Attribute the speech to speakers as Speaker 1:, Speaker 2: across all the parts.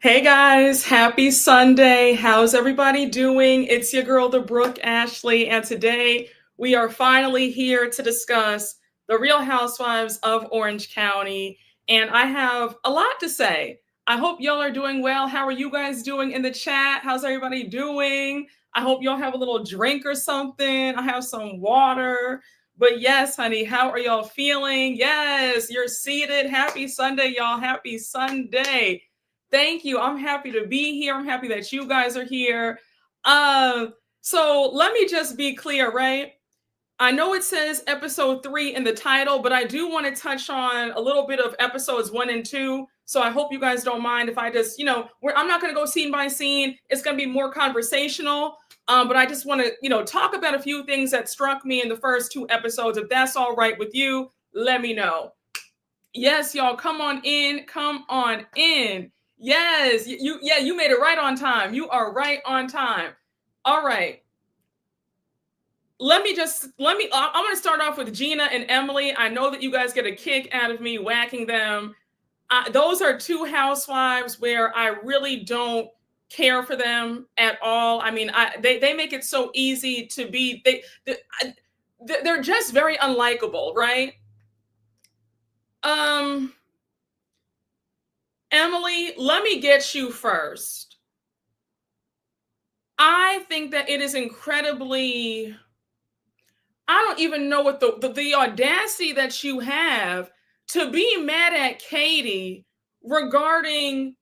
Speaker 1: Hey guys, happy Sunday. How's everybody doing? It's your girl, the Brooke Ashley, and today we are finally here to discuss the Real Housewives of Orange County. And I have a lot to say. I hope y'all are doing well. How are you guys doing in the chat? How's everybody doing? I hope y'all have a little drink or something. I have some water. But yes, honey, how are y'all feeling? Yes, you're seated. Happy Sunday, y'all. Happy Sunday. Thank you. I'm happy to be here. I'm happy that you guys are here. So let me just be clear, right? I know it says episode 3 in the title, but I do want to touch on a little bit of episodes 1 and 2. So I hope you guys don't mind if I just, I'm not going to go scene by scene. It's going to be more conversational. But I just want to, talk about a few things that struck me in the first 2 episodes. If that's all right with you, let me know. Yes, y'all, come on in. Come on in. Yes, you made it right on time. You are right on time. All right. I'm going to start off with Gina and Emily. I know that you guys get a kick out of me whacking them. Those are 2 housewives where I really don't care for them at all. I mean, they make it so easy to be, they're just very unlikable, right? Emily, let me get you first. I think that it is incredibly, I don't even know what the audacity that you have to be mad at Katie regarding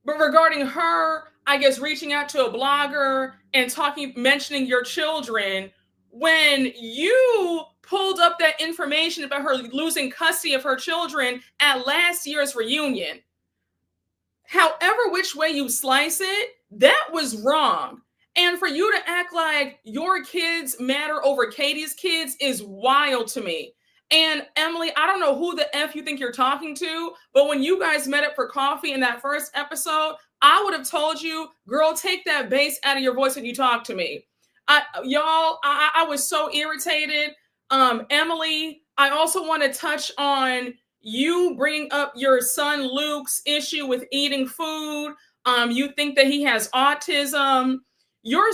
Speaker 1: her, I guess, reaching out to a blogger and mentioning your children when you pulled up that information about her losing custody of her children at last year's reunion. However, which way you slice it, that was wrong. And for you to act like your kids matter over Katie's kids is wild to me. And Emily, I don't know who the F you think you're talking to, but when you guys met up for coffee in that first episode, I would have told you, girl, take that bass out of your voice when you talk to me. I was so irritated. Emily, I also want to touch on you bringing up your son Luke's issue with eating food. You think that he has autism. Your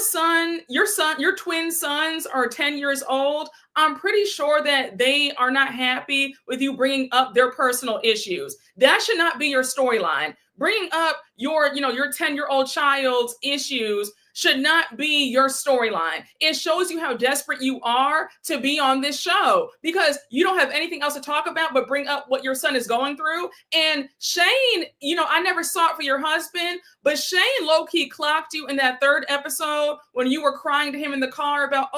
Speaker 1: twin sons are 10 years old. I'm pretty sure that they are not happy with you bringing up their personal issues. That should not be your storyline. Bringing up your 10-year-old child's issues should not be your storyline. It shows you how desperate you are to be on this show because you don't have anything else to talk about but bring up what your son is going through. And Shane, I never saw it for your husband, but Shane low-key clocked you in that 3rd episode when you were crying to him in the car about,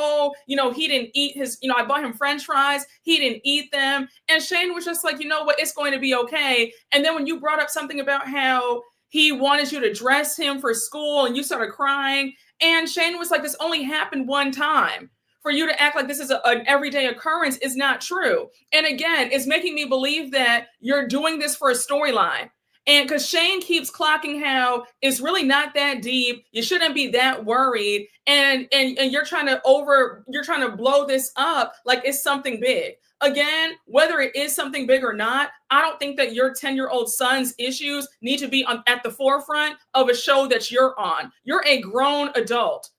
Speaker 1: he didn't eat his, I bought him French fries, he didn't eat them. And Shane was just like, you know what, it's going to be okay. And then when you brought up something about how he wanted you to dress him for school and you started crying. And Shane was like, this only happened one time. For you to act like this is an everyday occurrence is not true. And again, it's making me believe that you're doing this for a storyline. And because Shane keeps clocking how it's really not that deep, you shouldn't be that worried. And you're trying to blow this up like it's something big. Again, whether it is something big or not, I don't think that your 10-year-old son's issues need to be at the forefront of a show that you're on. You're a grown adult.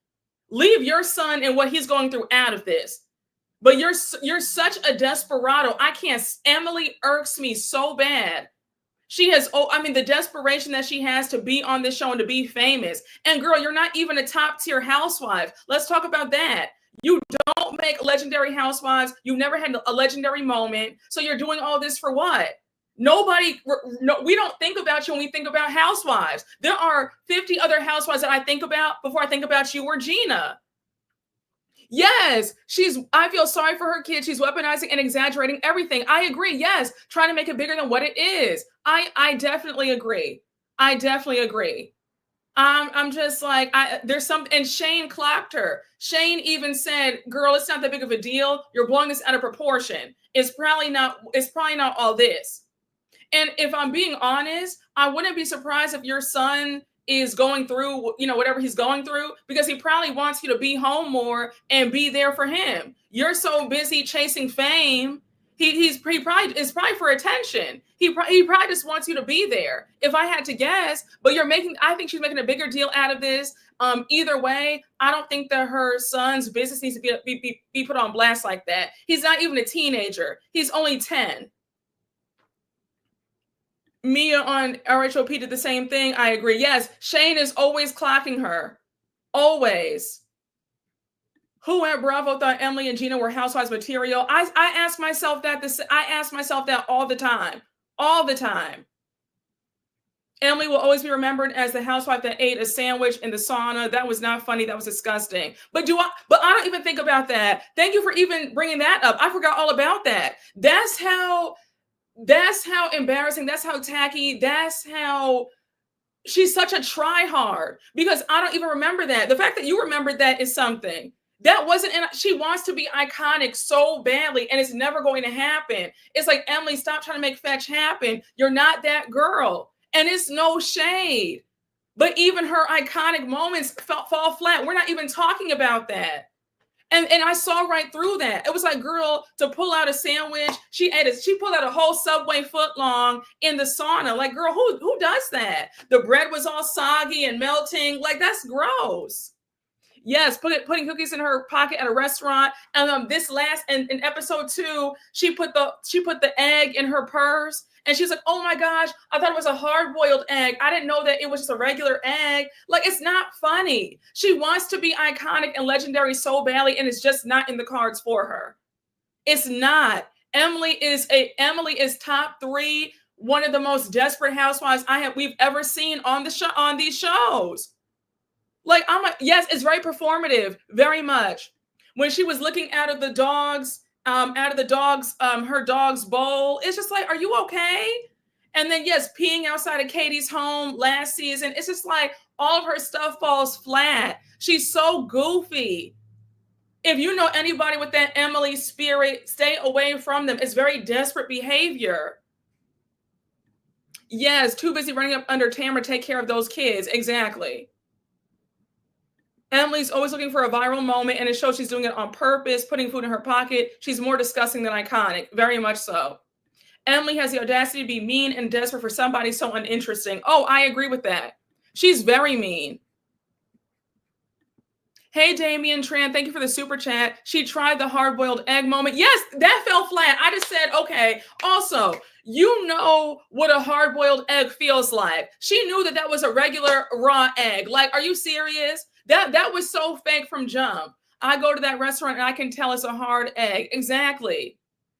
Speaker 1: Leave your son and what he's going through out of this. But you're such a desperado. Emily irks me so bad. She has, the desperation that she has to be on this show and to be famous. And girl, you're not even a top tier housewife. Let's talk about that. You don't make legendary housewives. You've never had a legendary moment. So you're doing all this for what? We don't think about you when we think about housewives. There are 50 other housewives that I think about before I think about you or Gina. Yes, I feel sorry for her kids. She's weaponizing and exaggerating everything. I agree. Yes, trying to make it bigger than what it is. I definitely agree. I'm just like, there's something, and Shane clocked her. Shane even said, girl, it's not that big of a deal. You're blowing this out of proportion. It's probably not all this. And if I'm being honest, I wouldn't be surprised if your son is going through, whatever he's going through, because he probably wants you to be home more and be there for him. You're so busy chasing fame. He probably for attention. He probably just wants you to be there, if I had to guess. But I think she's making a bigger deal out of this. Either way, I don't think that her son's business needs to be put on blast like that. He's not even a teenager. He's only 10. Mia on RHOP did the same thing. I agree. Yes, Shane is always clocking her. Always. Who at Bravo thought Emily and Gina were Housewives material? I ask myself that. I ask myself that all the time. All the time. Emily will always be remembered as the housewife that ate a sandwich in the sauna. That was not funny. That was disgusting. But I don't even think about that. Thank you for even bringing that up. I forgot all about that. That's how embarrassing. That's how tacky. That's how she's such a try-hard, because I don't even remember that. The fact that you remembered that is something. That wasn't she wants to be iconic so badly, and it's never going to happen. It's like, Emily, stop trying to make fetch happen. You're not that girl. And it's no shade. But even her iconic moments fall flat. We're not even talking about that. And I saw right through that. It was like, girl, to pull out a sandwich, she pulled out a whole Subway foot long in the sauna. Like, girl, who does that? The bread was all soggy and melting. Like, that's gross. Yes, putting cookies in her pocket at a restaurant. And in episode 2, she put the egg in her purse. And she's like, oh my gosh, I thought it was a hard-boiled egg. I didn't know that it was just a regular egg. Like, it's not funny. She wants to be iconic and legendary so badly, and it's just not in the cards for her. It's not. Emily is top 3, one of the most desperate housewives we've ever seen on these shows. Like, yes, it's very performative, very much. When she was looking out of her dog's bowl, it's just like, are you okay? And then, yes, peeing outside of Katie's home last season, it's just like all of her stuff falls flat. She's so goofy. If you know anybody with that Emily spirit, stay away from them. It's very desperate behavior. Yes, too busy running up under Tamra to take care of those kids. Exactly. Emily's always looking for a viral moment, and it shows she's doing it on purpose, putting food in her pocket. She's more disgusting than iconic, very much so. Emily has the audacity to be mean and desperate for somebody so uninteresting. Oh, I agree with that. She's very mean. Hey, Damian Tran, thank you for the super chat. She tried the hard-boiled egg moment. Yes, that fell flat. I just said, okay. Also, you know what a hard-boiled egg feels like. She knew that was a regular raw egg. Like, are you serious? That was so fake from jump. I go to that restaurant and I can tell it's a hard egg. Exactly.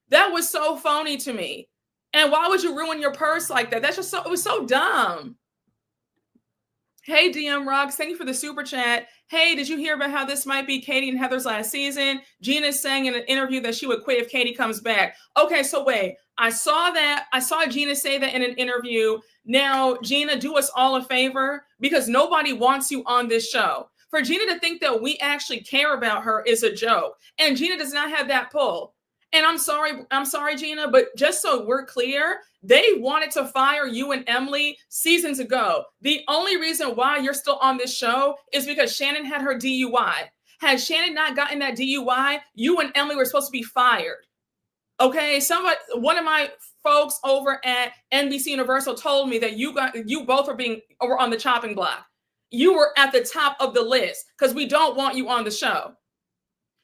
Speaker 1: That was so phony to me. And why would you ruin your purse like that? It was so dumb. Hey, DM Rocks, thank you for the super chat. Hey, did you hear about how this might be Katie and Heather's last season? Gina's saying in an interview that she would quit if Katie comes back. Okay, so wait. I saw that. I saw Gina say that in an interview. Now, Gina, do us all a favor, because nobody wants you on this show. For Gina to think that we actually care about her is a joke. And Gina does not have that pull. And I'm sorry, Gina, but just so we're clear, they wanted to fire you and Emily seasons ago. The only reason why you're still on this show is because Shannon had her DUI. Had Shannon not gotten that DUI, you and Emily were supposed to be fired. Okay, one of my folks over at NBC Universal told me that you both were on the chopping block. You were at the top of the list because we don't want you on the show.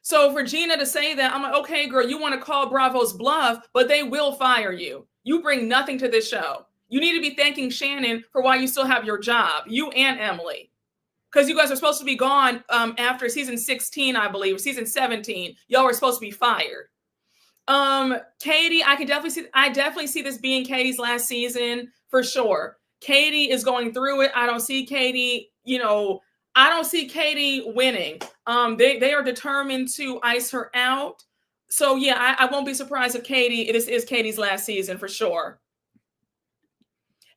Speaker 1: So for Gina to say that, I'm like, okay, girl, you want to call Bravo's bluff, but they will fire you. You bring nothing to this show. You need to be thanking Shannon for why you still have your job, you and Emily. Because you guys are supposed to be gone after season 16, I believe, or season 17. Y'all were supposed to be fired. Katie, I definitely see this being Katie's last season for sure. Katie is going through it. I don't see Katie, winning. They are determined to ice her out. So yeah, I won't be surprised if this is Katie's last season for sure.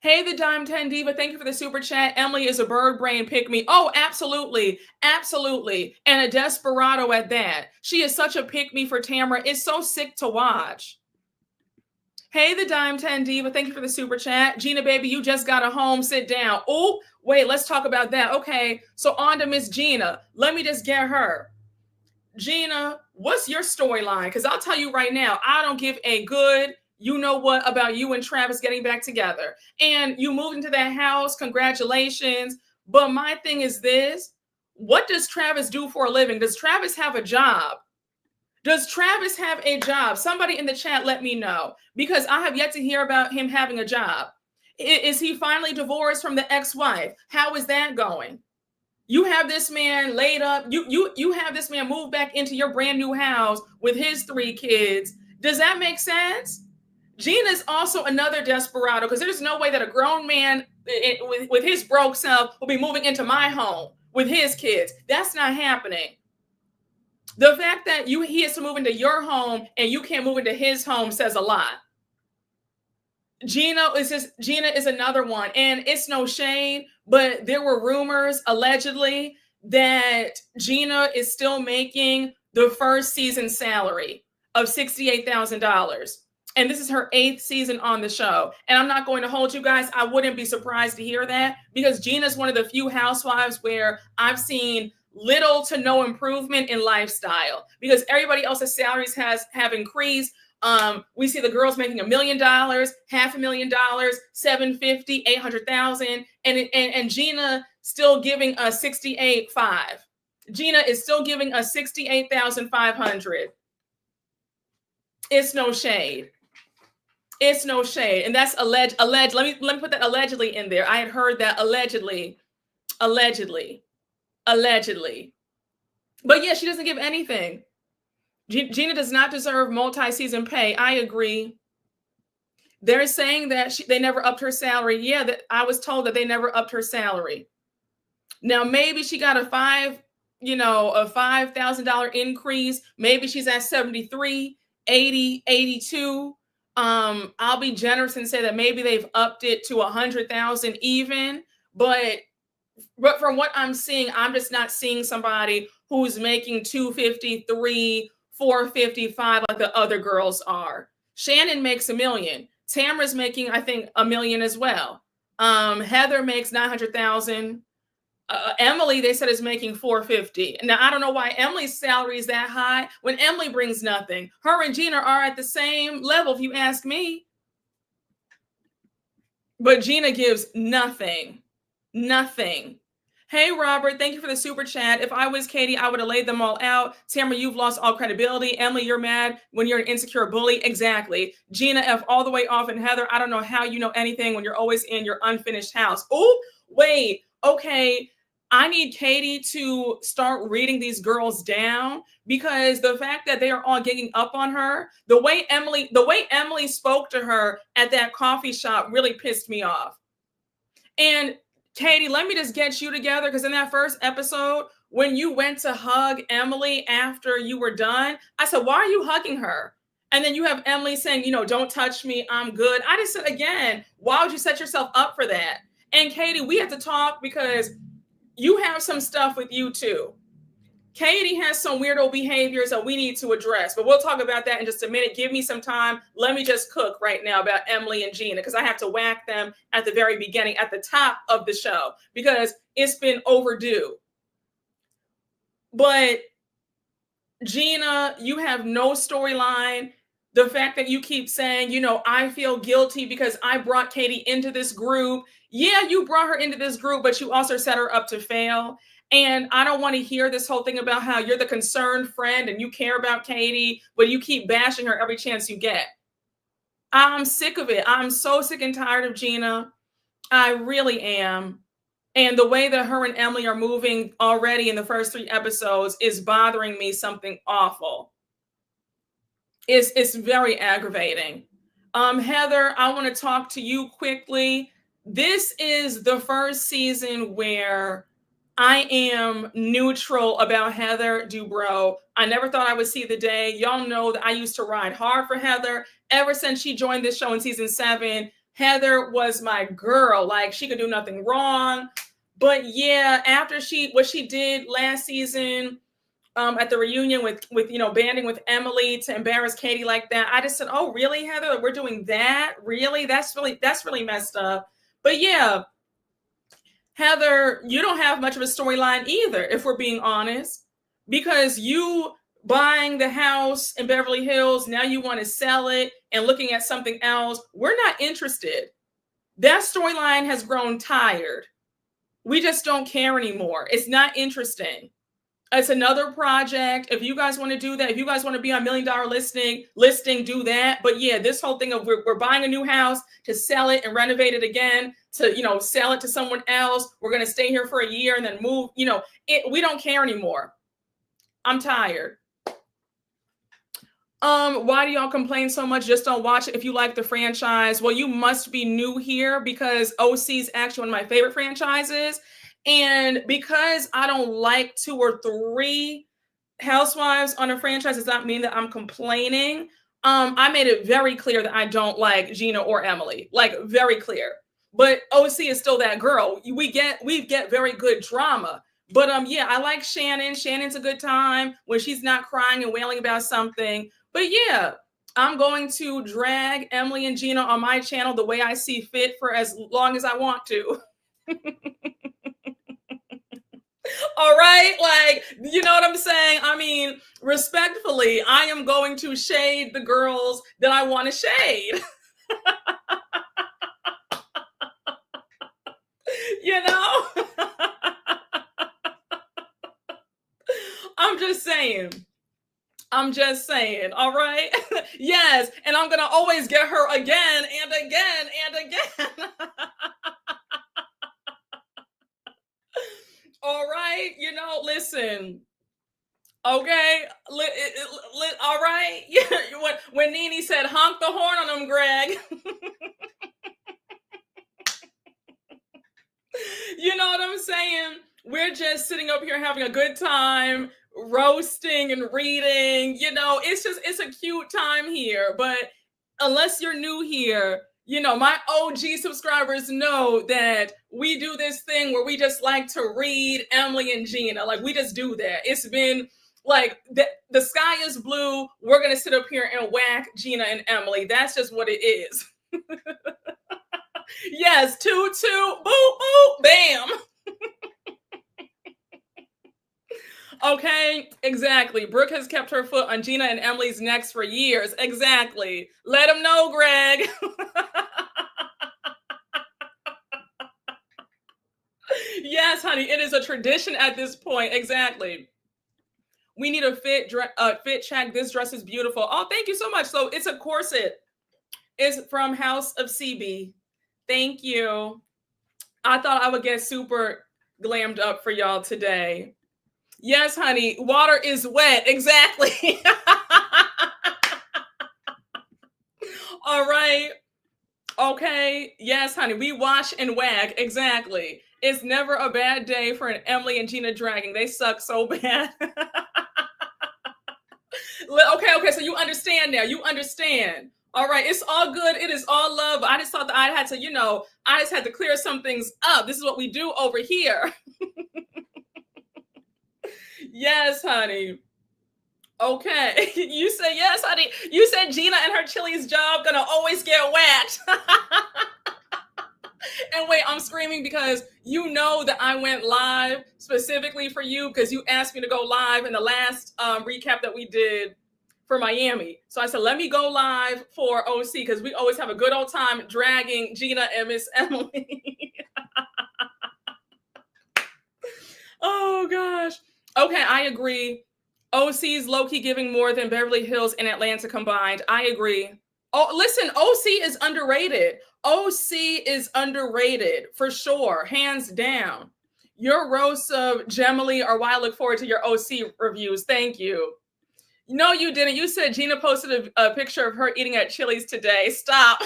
Speaker 1: Hey, the Dime 10 Diva, thank you for the super chat. Emily is a bird brain pick me. Oh, absolutely. Absolutely. And a desperado at that. She is such a pick me for Tamra. It's so sick to watch. Hey, the Dime 10 Diva, thank you for the super chat. Gina, baby, you just got a home. Sit down. Oh, wait, let's talk about that. Okay, so on to Miss Gina. Let me just get her. Gina, what's your storyline? Because I'll tell you right now, I don't give a good you know what about you and Travis getting back together? And you moved into that house. Congratulations. But my thing is this. What does Travis do for a living? Does Travis have a job? Does Travis have a job? Somebody in the chat, let me know, because I have yet to hear about him having a job. Is he finally divorced from the ex-wife? How is that going? You have this man laid up. You have this man move back into your brand new house with his 3 kids. Does that make sense? Gina's also another desperado, because there's no way that a grown man with his broke self will be moving into my home with his kids. That's not happening. The fact that he has to move into your home and you can't move into his home says a lot. Gina is another one, and it's no shade, but there were rumors allegedly that Gina is still making the first season salary of $68,000. And this is her 8th season on the show. And I'm not going to hold you guys. I wouldn't be surprised to hear that, because Gina's one of the few housewives where I've seen little to no improvement in lifestyle, because everybody else's salaries have increased. We see the girls making $1 million, $500,000, $750,000, $800,000, and Gina still giving us $68,500. Gina is still giving us $68,500. It's no shade. It's no shade, and that's alleged. Let me put that allegedly in there. I had heard that allegedly. But yeah, she doesn't give anything. Gina does not deserve multi-season pay. I agree. They're saying that they never upped her salary. Yeah, that I was told that they never upped her salary. Now maybe she got a $5,000 increase. Maybe she's at 73, 80, 82. I'll be generous and say that maybe they've upped it to 100,000 even. But from what I'm seeing, I'm just not seeing somebody who's making 253, 455 like the other girls are. Shannon makes $1 million. Tamra's making, I think, $1 million as well. Heather makes 900,000. Emily, they said, is making 450. Now, I don't know why Emily's salary is that high when Emily brings nothing. Her and Gina are at the same level, if you ask me. But Gina gives nothing. Nothing. Hey, Robert, thank you for the super chat. If I was Katie, I would have laid them all out. Tamra, you've lost all credibility. Emily, you're mad when you're an insecure bully. Exactly. Gina, F all the way off. And Heather, I don't know how you know anything when you're always in your unfinished house. Oh, wait. Okay. I need Katie to start reading these girls down, because the fact that they are all ganging up on her, the way Emily spoke to her at that coffee shop really pissed me off. And Katie, let me just get you together, because in that first episode, when you went to hug Emily after you were done, I said, why are you hugging her? And then you have Emily saying, don't touch me, I'm good. I just said, again, why would you set yourself up for that? And Katie, we have to talk, because you have some stuff with you too. Katie has some weirdo behaviors that we need to address, but we'll talk about that in just a minute. Give me some time. Let me just cook right now about Emily and Gina, because I have to whack them at the very beginning, at the top of the show, because it's been overdue. But Gina, you have no storyline. The fact that you keep saying, I feel guilty because I brought Katie into this group. Yeah, you brought her into this group, but you also set her up to fail. And I don't want to hear this whole thing about how you're the concerned friend and you care about Katie, but you keep bashing her every chance you get. I'm sick of it. I'm so sick and tired of Gina. I really am. And the way that her and Emily are moving already in the first 3 episodes is bothering me something awful. It's very aggravating. Heather, I want to talk to you quickly. This is the first season where I am neutral about Heather Dubro. I never thought I would see the day. Y'all know that I used to ride hard for Heather. Ever since she joined this show in season 7, Heather was my girl. Like, she could do nothing wrong. But yeah, after what she did last season, at the reunion with banding with Emily to embarrass Katie like that, I just said, oh, really, Heather? We're doing that? Really? That's really messed up. But yeah, Heather, you don't have much of a storyline either, if we're being honest, because you buying the house in Beverly Hills. Now you want to sell it and looking at something else. We're not interested. That storyline has grown tired. We just don't care anymore. It's not interesting. It's another project. If you guys want to do that, if you guys want to be on $1 Million listing, do that. But yeah, this whole thing of we're buying a new house to sell it and renovate it again, to, you know, sell it to someone else. We're going to stay here for a year and then move. You know, we don't care anymore. I'm tired. Why do y'all complain so much? Just don't watch it if you like the franchise. Well, you must be new here because OC is actually one of my favorite franchises. And because I don't like 2 or 3 housewives on a franchise does not mean that I'm complaining. I made it very clear that I don't like Gina or Emily, like very clear. But OC is still that girl. We get very good drama. But yeah, I like Shannon. Shannon's a good time when she's not crying and wailing about something. But yeah, I'm going to drag Emily and Gina on my channel the way I see fit for as long as I want to. All right, like, you know what I'm saying? I mean, respectfully, I am going to shade the girls that I want to shade. You know? I'm just saying, all right? Yes, and I'm going to always get her again and again and again. All right, you know, listen. Okay, all right. Yeah, when Nene said honk the horn on them, Greg. You know what I'm saying? We're just sitting up here having a good time, roasting and reading. You know, it's a cute time here. But unless you're new here, you know, my OG subscribers know that we do this thing where we just like to read Emily and Gina. Like, we just do that. It's been like the sky is blue. We're going to sit up here and whack Gina and Emily. That's just what it is. Yes, toot, toot, boop, boop, bam. Okay, exactly. Brooke has kept her foot on Gina and Emily's necks for years. Exactly. Let them know, Greg. Yes, honey, it is a tradition at this point. Exactly. We need a fit check. This dress is beautiful. Oh, thank you so much. So it's a corset. It's from House of CB. Thank you. I thought I would get super glammed up for y'all today. Yes, honey, water is wet. Exactly. All right. Okay. Yes, honey, we wash and wag. Exactly. It's never a bad day for an Emily and Gina dragging. They suck so bad. Okay. So you understand now. You understand. All right. It's all good. It is all love. I just thought that I had to, you know, I just had to clear some things up. This is what we do over here. Yes, honey. Okay. You say yes, honey. You said Gina and her Chili's job gonna always get whacked. And wait, I'm screaming because you know that I went live specifically for you because you asked me to go live in the last recap that we did for Miami. So I said, let me go live for OC because we always have a good old time dragging Gina and Miss Emily. Oh, gosh. Okay, I agree. OC's low-key giving more than Beverly Hills and Atlanta combined. I agree. Oh, listen, OC is underrated. OC is underrated for sure, hands down. Your roasts of Gemily are why I look forward to your OC reviews. Thank you. No, you didn't. You said Gina posted a picture of her eating at Chili's today. Stop.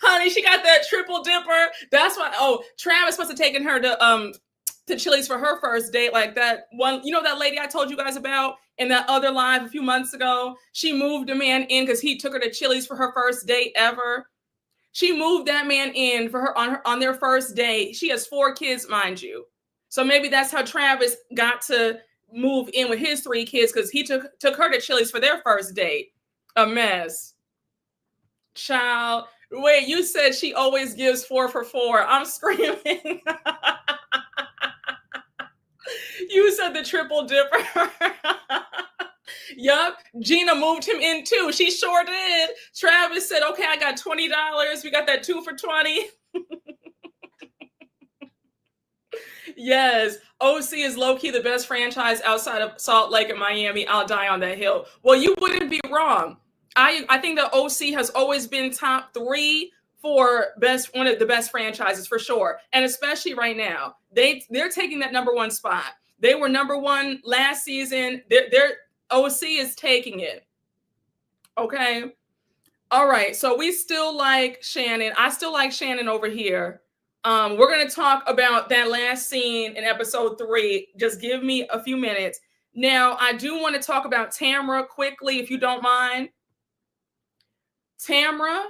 Speaker 1: Honey, she got that triple dipper. That's why. Oh, Travis must have taken her to Chili's for her first date. Like that one, you know, that lady I told you guys about in that other live a few months ago. She moved a man in because he took her to Chili's for her first date ever. She moved that man in for her on their first date. She has 4 kids, mind you. So maybe that's how Travis got to move in with his 3 kids because he took her to Chili's for their first date. A mess. Child. Wait, you said she always gives 4 for 4. I'm screaming. You said the triple dipper. Yup. Gina moved him in too. She sure did. Travis said, okay, I got $20. We got that 2 for 20. Yes. OC is low-key the best franchise outside of Salt Lake and Miami. I'll die on that hill. Well, you wouldn't be wrong. I think that OC has always been top 3 for one of the best franchises for sure. And especially right now, they're taking that number 1 spot. They were number 1 last season. Their OC is taking it. Okay. All right. So we still like Shannon. I still like Shannon over here. We're going to talk about that last scene in episode 3. Just give me a few minutes. Now, I do want to talk about Tamra quickly, if you don't mind. Tamra,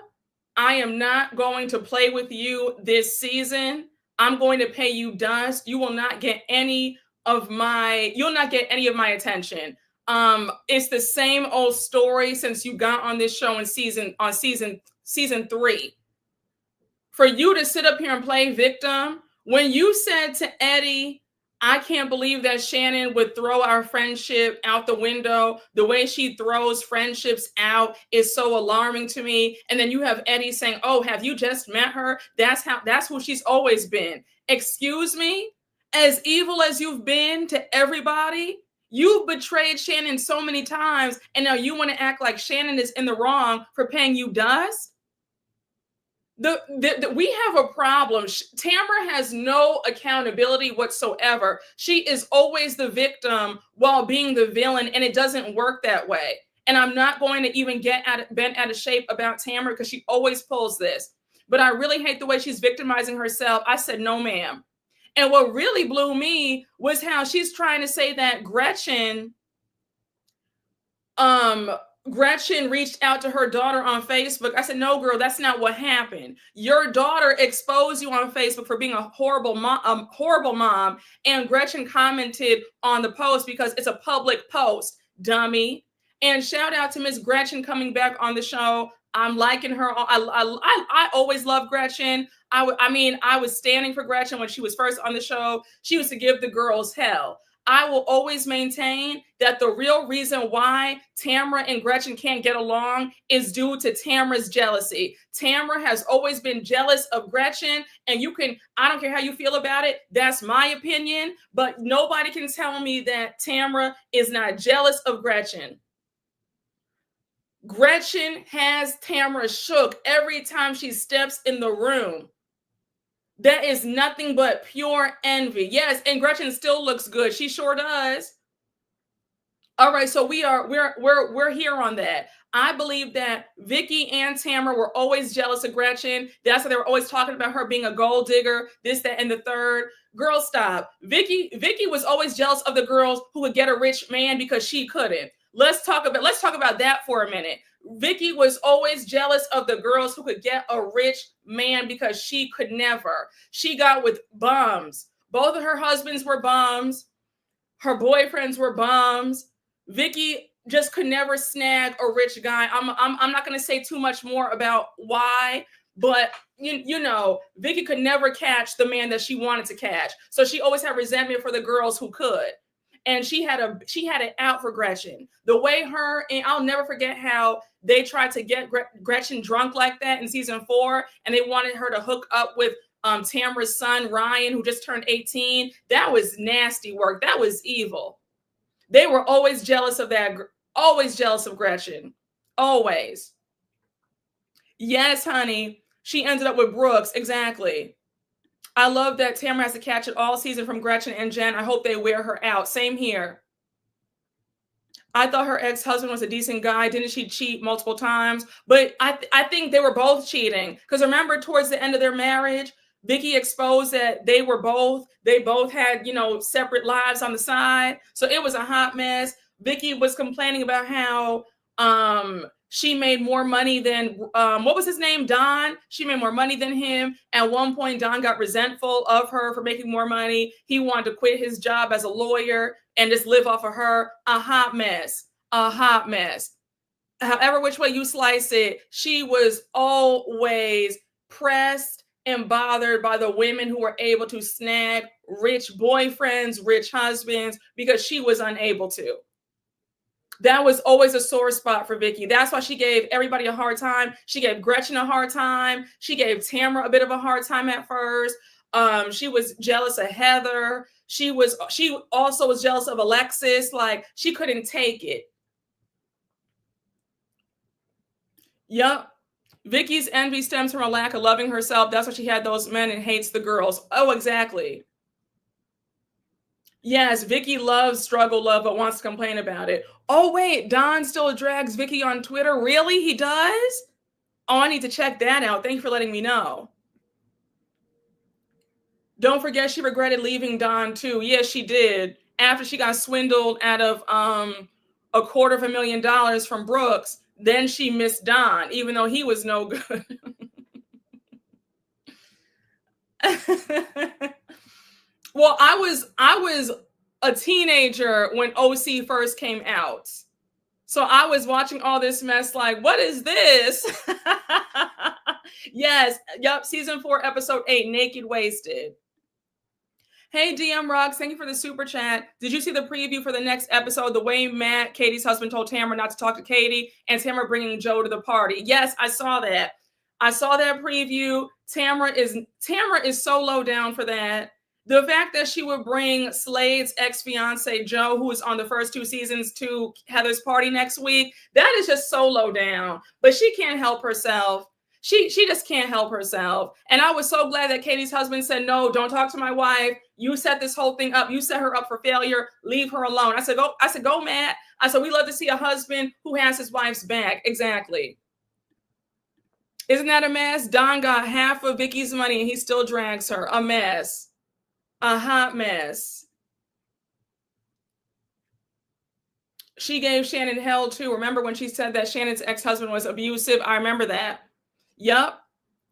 Speaker 1: I am not going to play with you this season. I'm going to pay you dust. You will not get any of my attention. It's the same old story since you got on this show in season 3. For you to sit up here and play victim, when you said to Eddie, I can't believe that Shannon would throw our friendship out the window. The way she throws friendships out is so alarming to me. And then you have Eddie saying, oh, have you just met her? That's who she's always been. Excuse me? As evil as you've been to everybody, you've betrayed Shannon so many times. And now you want to act like Shannon is in the wrong for paying you dust? We have a problem. Tamra has no accountability whatsoever. She is always the victim while being the villain, and it doesn't work that way. And I'm not going to even get bent out of shape about Tamra because she always pulls this. But I really hate the way she's victimizing herself. I said, no, ma'am. And what really blew me was how she's trying to say that Gretchen reached out to her daughter on Facebook. I said, no, girl, that's not what happened. Your daughter exposed you on Facebook for being a horrible mom. And Gretchen commented on the post because it's a public post, dummy. And shout out to Miss Gretchen coming back on the show. I'm liking her. I always love Gretchen. I was standing for Gretchen when she was first on the show. She used to give the girls hell. I will always maintain that the real reason why Tamra and Gretchen can't get along is due to Tamra's jealousy. Tamra has always been jealous of Gretchen, and I don't care how you feel about it, that's my opinion, but nobody can tell me that Tamra is not jealous of Gretchen. Gretchen has Tamra shook every time she steps in the room. That is nothing but pure envy. Yes, and Gretchen still looks good. She sure does. All right, so we're here on that. I believe that Vicki and Tamra were always jealous of Gretchen. That's why they were always talking about her being a gold digger, this, that, and the third. Girl, stop. Vicki was always jealous of the girls who would get a rich man because she couldn't. Let's talk about that for a minute. Vicki was always jealous of the girls who could get a rich man because she could never. She got with bums. Both of her husbands were bums. Her boyfriends were bums. Vicki just could never snag a rich guy. I'm not going to say too much more about why, but you know, Vicki could never catch the man that she wanted to catch. So she always had resentment for the girls who could. And she had it out for Gretchen. The way and I'll never forget how they tried to get Gretchen drunk like that in season 4, and they wanted her to hook up with Tamra's son, Ryan, who just turned 18. That was nasty work. That was evil. They were always jealous of that, always jealous of Gretchen. Always. Yes, honey. She ended up with Brooks. Exactly. I love that Tamra has to catch it all season from Gretchen and Jen. I hope they wear her out. Same here. I thought her ex-husband was a decent guy. Didn't she cheat multiple times? But I think they were both cheating. Because remember, towards the end of their marriage, Vicki exposed that they both had, separate lives on the side. So it was a hot mess. Vicki was complaining about how she made more money than, what was his name? Don. She made more money than him. At one point, Don got resentful of her for making more money. He wanted to quit his job as a lawyer and just live off of her. A hot mess. A hot mess. However, which way you slice it, she was always pressed and bothered by the women who were able to snag rich boyfriends, rich husbands, because she was unable to. That was always a sore spot for Vicki. That's why she gave everybody a hard time. She gave Gretchen a hard time. She gave Tamra a bit of a hard time at first. She was jealous of Heather. She also was jealous of Alexis. Like, she couldn't take it. Yep. Vicki's envy stems from a lack of loving herself. That's why she had those men and hates the girls. Oh, exactly. Yes, Vicki loves struggle love, but wants to complain about it. Oh, wait, Don still drags Vicki on Twitter? Really? He does? Oh, I need to check that out. Thank you for letting me know. Don't forget she regretted leaving Don too. Yes, she did. After she got swindled out of $250,000 from Brooks, then she missed Don, even though he was no good. Well, I was a teenager when OC first came out. So I was watching all this mess like, what is this? Yes, yep, season 4, episode 8, Naked Wasted. Hey, DM Rocks, thank you for the super chat. Did you see the preview for the next episode? The way Matt, Katie's husband, told Tamra not to talk to Katie, and Tamra bringing Joe to the party. Yes, I saw that. I saw that preview. Tamra is so low down for that. The fact that she would bring Slade's ex-fiance, Joe, who was on the first 2 seasons, to Heather's party next week, that is just so low down. But she can't help herself. She just can't help herself. And I was so glad that Katie's husband said, no, don't talk to my wife. You set this whole thing up. You set her up for failure. Leave her alone. I said, go, Matt. I said, we love to see a husband who has his wife's back. Exactly. Isn't that a mess? Don got half of Vicki's money and he still drags her. A mess. A hot mess. She gave Shannon hell too. Remember when she said that Shannon's ex-husband was abusive? I remember that. Yep.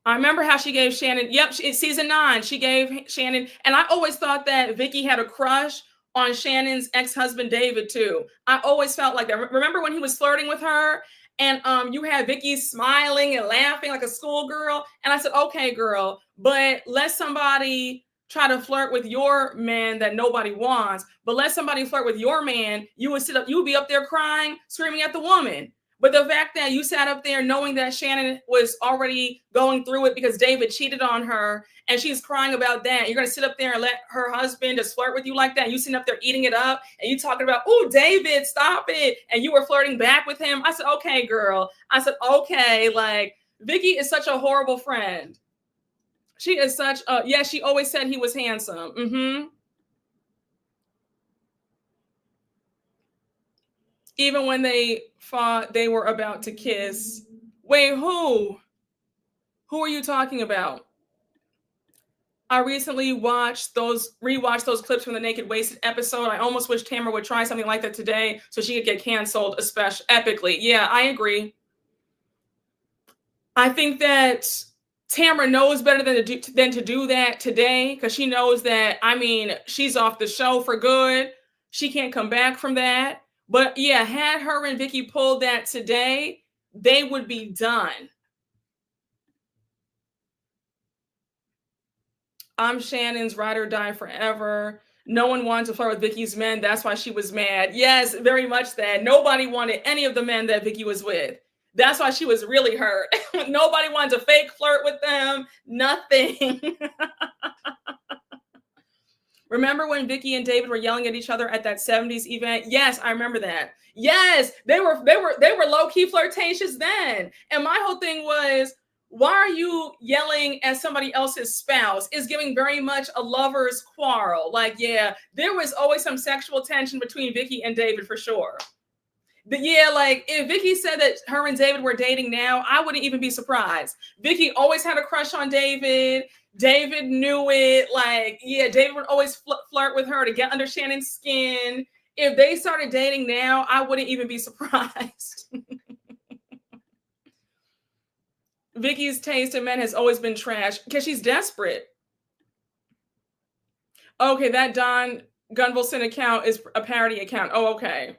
Speaker 1: I remember how she gave Shannon. Yep. It's season 9. She gave Shannon. And I always thought that Vicki had a crush on Shannon's ex-husband, David, too. I always felt like that. Remember when he was flirting with her? And you had Vicki smiling and laughing like a schoolgirl. And I said, okay, girl, but let somebody try to flirt with your man that nobody wants. But let somebody flirt with your man. You would be up there crying, screaming at the woman. But the fact that you sat up there knowing that Shannon was already going through it because David cheated on her and she's crying about that. You're going to sit up there and let her husband just flirt with you like that. You sitting up there eating it up and you talking about, oh, David, stop it. And you were flirting back with him. I said, okay, girl. I said, okay. Like, Vicki is such a horrible friend. She is such a, yeah, she always said he was handsome. Mm-hmm. Even when they fought, they were about to kiss. Wait, who? Who are you talking about? I recently rewatched those clips from the Naked Wasted episode. I almost wish Tamra would try something like that today so she could get canceled, especially epically. Yeah, I agree. I think that Tamra knows better than to do that today because she knows that, I mean, she's off the show for good. She can't come back from that. But yeah, had her and Vicki pulled that today, they would be done. I'm Shannon's ride or die forever. No one wanted to flirt with Vicki's men. That's why she was mad. Yes, very much that. Nobody wanted any of the men that Vicki was with. That's why she was really hurt. Nobody wanted to fake flirt with them. Nothing. Remember when Vicki and David were yelling at each other at that 70s event? Yes, I remember that. Yes, they were low-key flirtatious then. And my whole thing was, why are you yelling at somebody else's spouse? It's giving very much a lover's quarrel. Like, yeah, there was always some sexual tension between Vicki and David for sure. But yeah, like if Vicki said that her and David were dating now, I wouldn't even be surprised. Vicki always had a crush on David. David knew it. Like, yeah, David would always flirt with her to get under Shannon's skin. If they started dating now, I wouldn't even be surprised. Vicki's taste in men has always been trash because she's desperate. Okay, that Don Gunvalson account is a parody account. Oh, okay.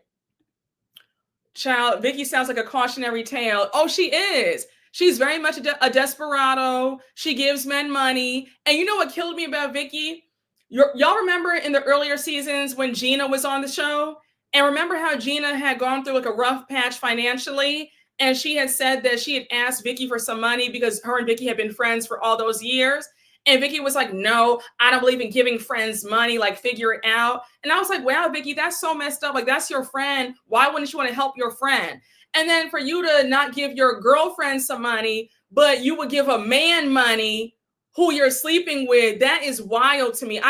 Speaker 1: Child, Vicki sounds like a cautionary tale. Oh, she is. She's very much a desperado. She gives men money. And you know what killed me about Vicki? Y'all remember in the earlier seasons when Gina was on the show? And remember how Gina had gone through like a rough patch financially? And she had said that she had asked Vicki for some money because her and Vicki had been friends for all those years. And Vicki was like, no, I don't believe in giving friends money, like figure it out. And I was like, wow, Vicki, that's so messed up. Like, that's your friend. Why wouldn't you want to help your friend? And then for you to not give your girlfriend some money, but you would give a man money who you're sleeping with, that is wild to me.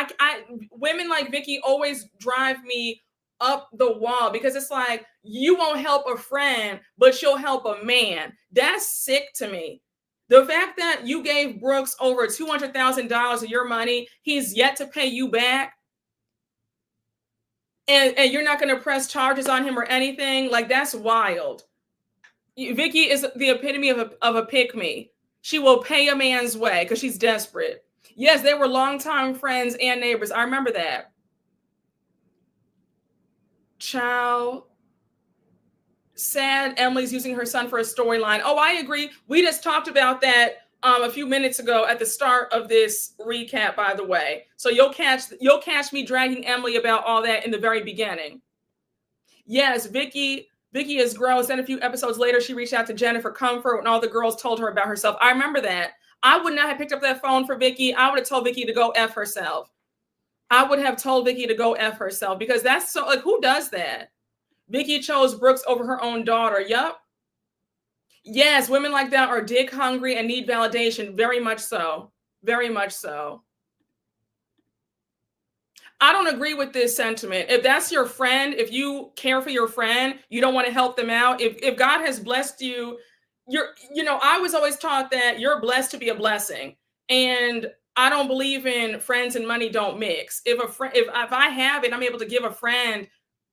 Speaker 1: Women like Vicki always drive me up the wall because it's like, you won't help a friend, but you'll help a man. That's sick to me. The fact that you gave Brooks over $200,000 of your money, he's yet to pay you back, and you're not going to press charges on him or anything, like, that's wild. Vicki is the epitome of a pick-me. She will pay a man's way because she's desperate. Yes, they were longtime friends and neighbors. I remember that. Child. Sad Emily's using her son for a storyline. Oh, I agree. We just talked about that a few minutes ago at the start of this recap, by the way. So you'll catch me dragging Emily about all that in the very beginning. Yes, Vicki is gross. Then a few episodes later, she reached out to Jenna for comfort when all the girls told her about herself. I remember that. I would not have picked up that phone for Vicki. I would have told Vicki to go F herself. I would have told Vicki to go F herself because that's so, like, who does that? Vicki chose Brooks over her own daughter. Yup. Yes, women like that are dick hungry and need validation. Very much so. Very much so. I don't agree with this sentiment. If that's your friend, if you care for your friend, you don't want to help them out. If God has blessed you, I was always taught that you're blessed to be a blessing. And I don't believe in friends and money don't mix. If I have it, I'm able to give a friend,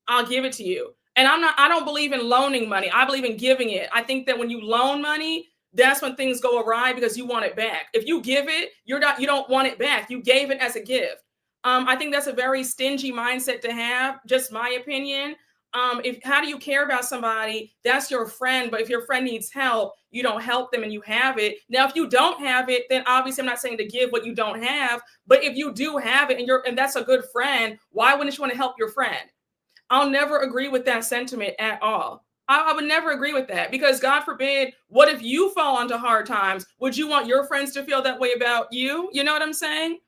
Speaker 1: I'll give it to you. And I don't believe in loaning money. I believe in giving it. I think that when you loan money, that's when things go awry because you want it back. If you give it, you don't want it back. You gave it as a gift. I think that's a very stingy mindset to have, just my opinion. How do you care about somebody? That's your friend, but if your friend needs help, you don't help them and you have it. Now, if you don't have it, then obviously I'm not saying to give what you don't have, but if you do have it and that's a good friend, why wouldn't you want to help your friend? I'll never agree with that sentiment at all. I would never agree with that because God forbid, what if you fall into hard times? Would you want your friends to feel that way about you? You know what I'm saying?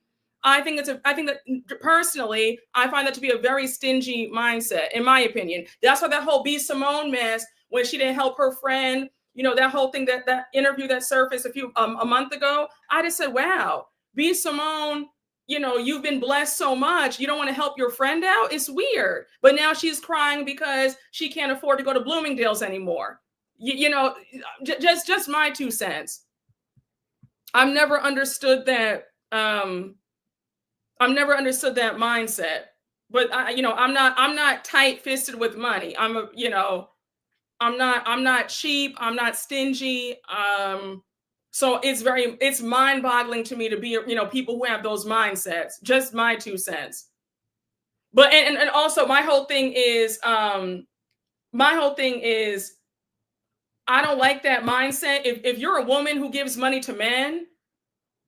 Speaker 1: I think that personally, I find that to be a very stingy mindset, in my opinion. That's why that whole B. Simone mess, when she didn't help her friend, that whole thing, that interview that surfaced a month ago, I just said, wow, B. Simone, you've been blessed so much. You don't want to help your friend out. It's weird. But now she's crying because she can't afford to go to Bloomingdale's anymore. Just my 2 cents. I've never understood that. I've never understood that mindset. But I'm not tight-fisted with money. I'm not cheap. I'm not stingy. So it's mind-boggling to me to be, people who have those mindsets. Just my 2 cents. But and also my whole thing is I don't like that mindset. If you're a woman who gives money to men,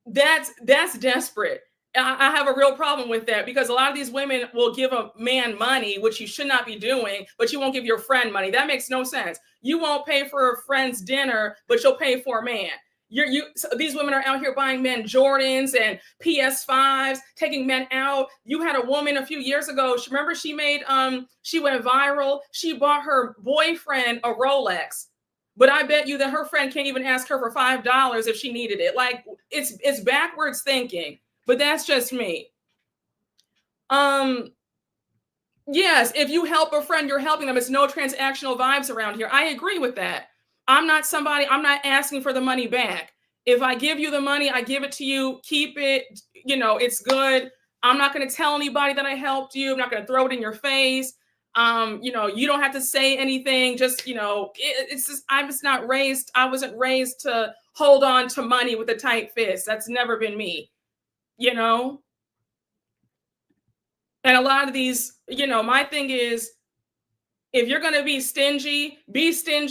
Speaker 1: that's desperate. I have a real problem with that because a lot of these women will give a man money, which you should not be doing, but you won't give your friend money. That makes no sense. You won't pay for a friend's dinner, but you'll pay for a man. So these women are out here buying men Jordans and PS5s, taking men out. You had a woman a few years ago. Remember, she went viral. She bought her boyfriend a Rolex. But I bet you that her friend can't even ask her for $5 if she needed it. Like, it's backwards thinking. But that's just me. Yes, if you help a friend, you're helping them. It's no transactional vibes around here. I agree with that. I'm not asking for the money back. If I give you the money, I give it to you. Keep it. It's good. I'm not going to tell anybody that I helped you. I'm not going to throw it in your face. You don't have to say anything. Just, it's just, I wasn't raised to hold on to money with a tight fist. That's never been me. And a lot of these, my thing is, if you're going to be stingy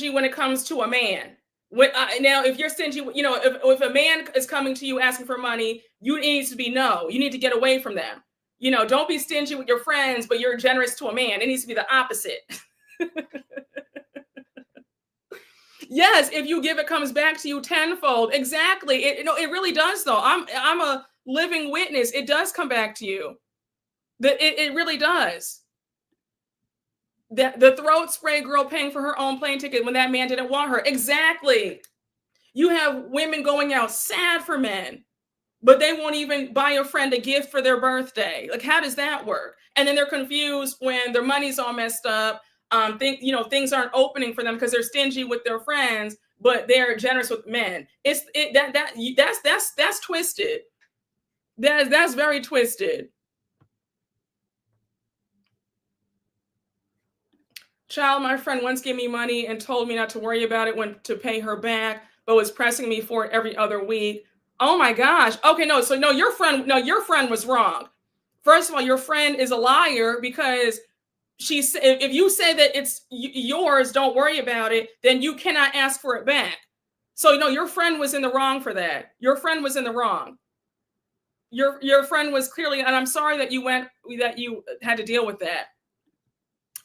Speaker 1: when it comes to a man. Now, if you're stingy, if a man is coming to you asking for money, you need to be no. You need to get away from them. Don't be stingy with your friends, but you're generous to a man. It needs to be the opposite. Yes, if you give, it comes back to you tenfold. Exactly. It really does, though. I'm a living witness. It does come back to you. It really does. The throat spray girl paying for her own plane ticket when that man didn't want her. Exactly. You have women going out sad for men, but they won't even buy a friend a gift for their birthday. Like, how does that work? And then they're confused when their money's all messed up. Things aren't opening for them because they're stingy with their friends, but they're generous with men. That's twisted. That's very twisted. Child, my friend once gave me money and told me not to worry about it when to pay her back, but was pressing me for it every other week. Oh my gosh. Okay, no, so no, your friend was wrong. First of all, your friend is a liar because if you say that it's yours, don't worry about it, then you cannot ask for it back. So no, your friend was in the wrong for that. Your friend was in the wrong. Your friend was clearly, and I'm sorry that you had to deal with that.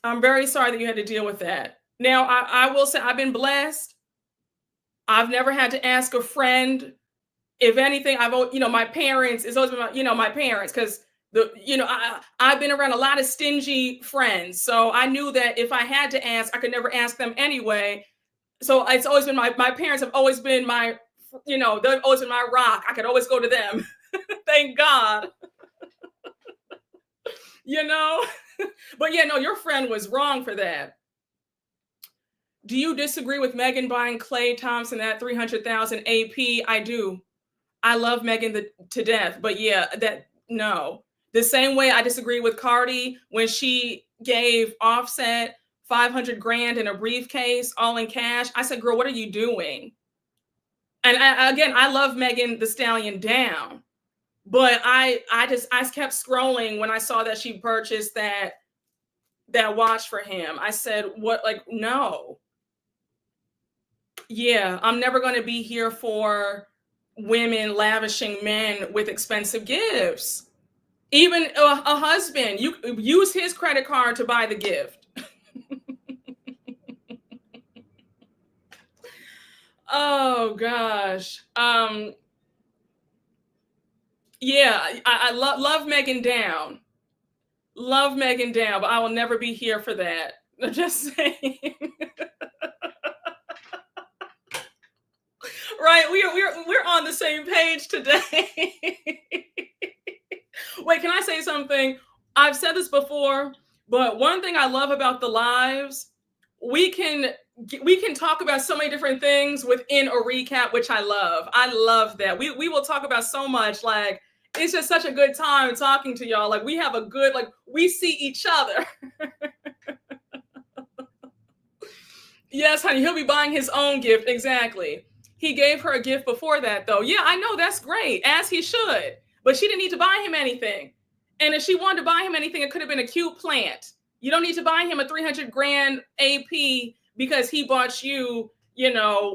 Speaker 1: I'm very sorry that you had to deal with that. Now, I will say I've been blessed. I've never had to ask a friend. If anything, my parents, it's always been my parents, because I've been around a lot of stingy friends. So I knew that if I had to ask, I could never ask them anyway. So it's always been my parents have always been they've always been my rock. I could always go to them. Thank God. But yeah, no, your friend was wrong for that. Do you disagree with Megan buying Klay Thompson at $300,000 AP? I do. I love Megan to death, but yeah, no. The same way I disagree with Cardi when she gave Offset $500,000 in a briefcase, all in cash. I said, girl, what are you doing? And I love Megan Thee Stallion down. But I kept scrolling when I saw that she purchased that watch for him. I said, what? Like, no. Yeah, I'm never going to be here for women lavishing men with expensive gifts. Even a husband, you use his credit card to buy the gift. Oh gosh. Yeah, I love Megan down. Love Megan down, but I will never be here for that. I'm just saying. Right, we're on the same page today. Wait, can I say something? I've said this before, but one thing I love about the lives, we can talk about so many different things within a recap, which I love. I love that. We will talk about so much. Like, it's just such a good time talking to y'all. Like, we have a good, we see each other. Yes, honey, he'll be buying his own gift. Exactly. He gave her a gift before that, though. Yeah, I know, that's great, as he should. But she didn't need to buy him anything. And if she wanted to buy him anything, it could have been a cute plant. You don't need to buy him a $300,000 AP because he bought you,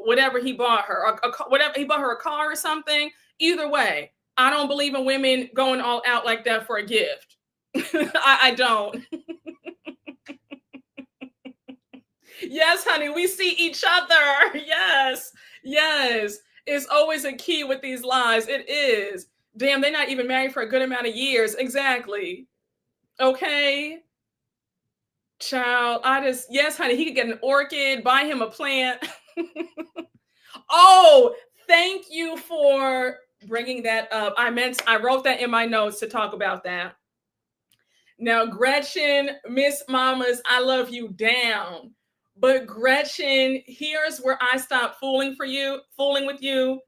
Speaker 1: whatever he bought her, whatever he bought her, a car or something. Either way, I don't believe in women going all out like that for a gift. I don't. Yes, honey, we see each other. Yes. It's always a key with these lies. It is. Damn, they're not even married for a good amount of years. Exactly. Okay. Child, yes, honey, he could get an orchid, buy him a plant. Oh, thank you for bringing that up. I wrote that in my notes to talk about that. Now, Gretchen, Miss Mamas, I love you down. But Gretchen, here's where I stopped fooling with you.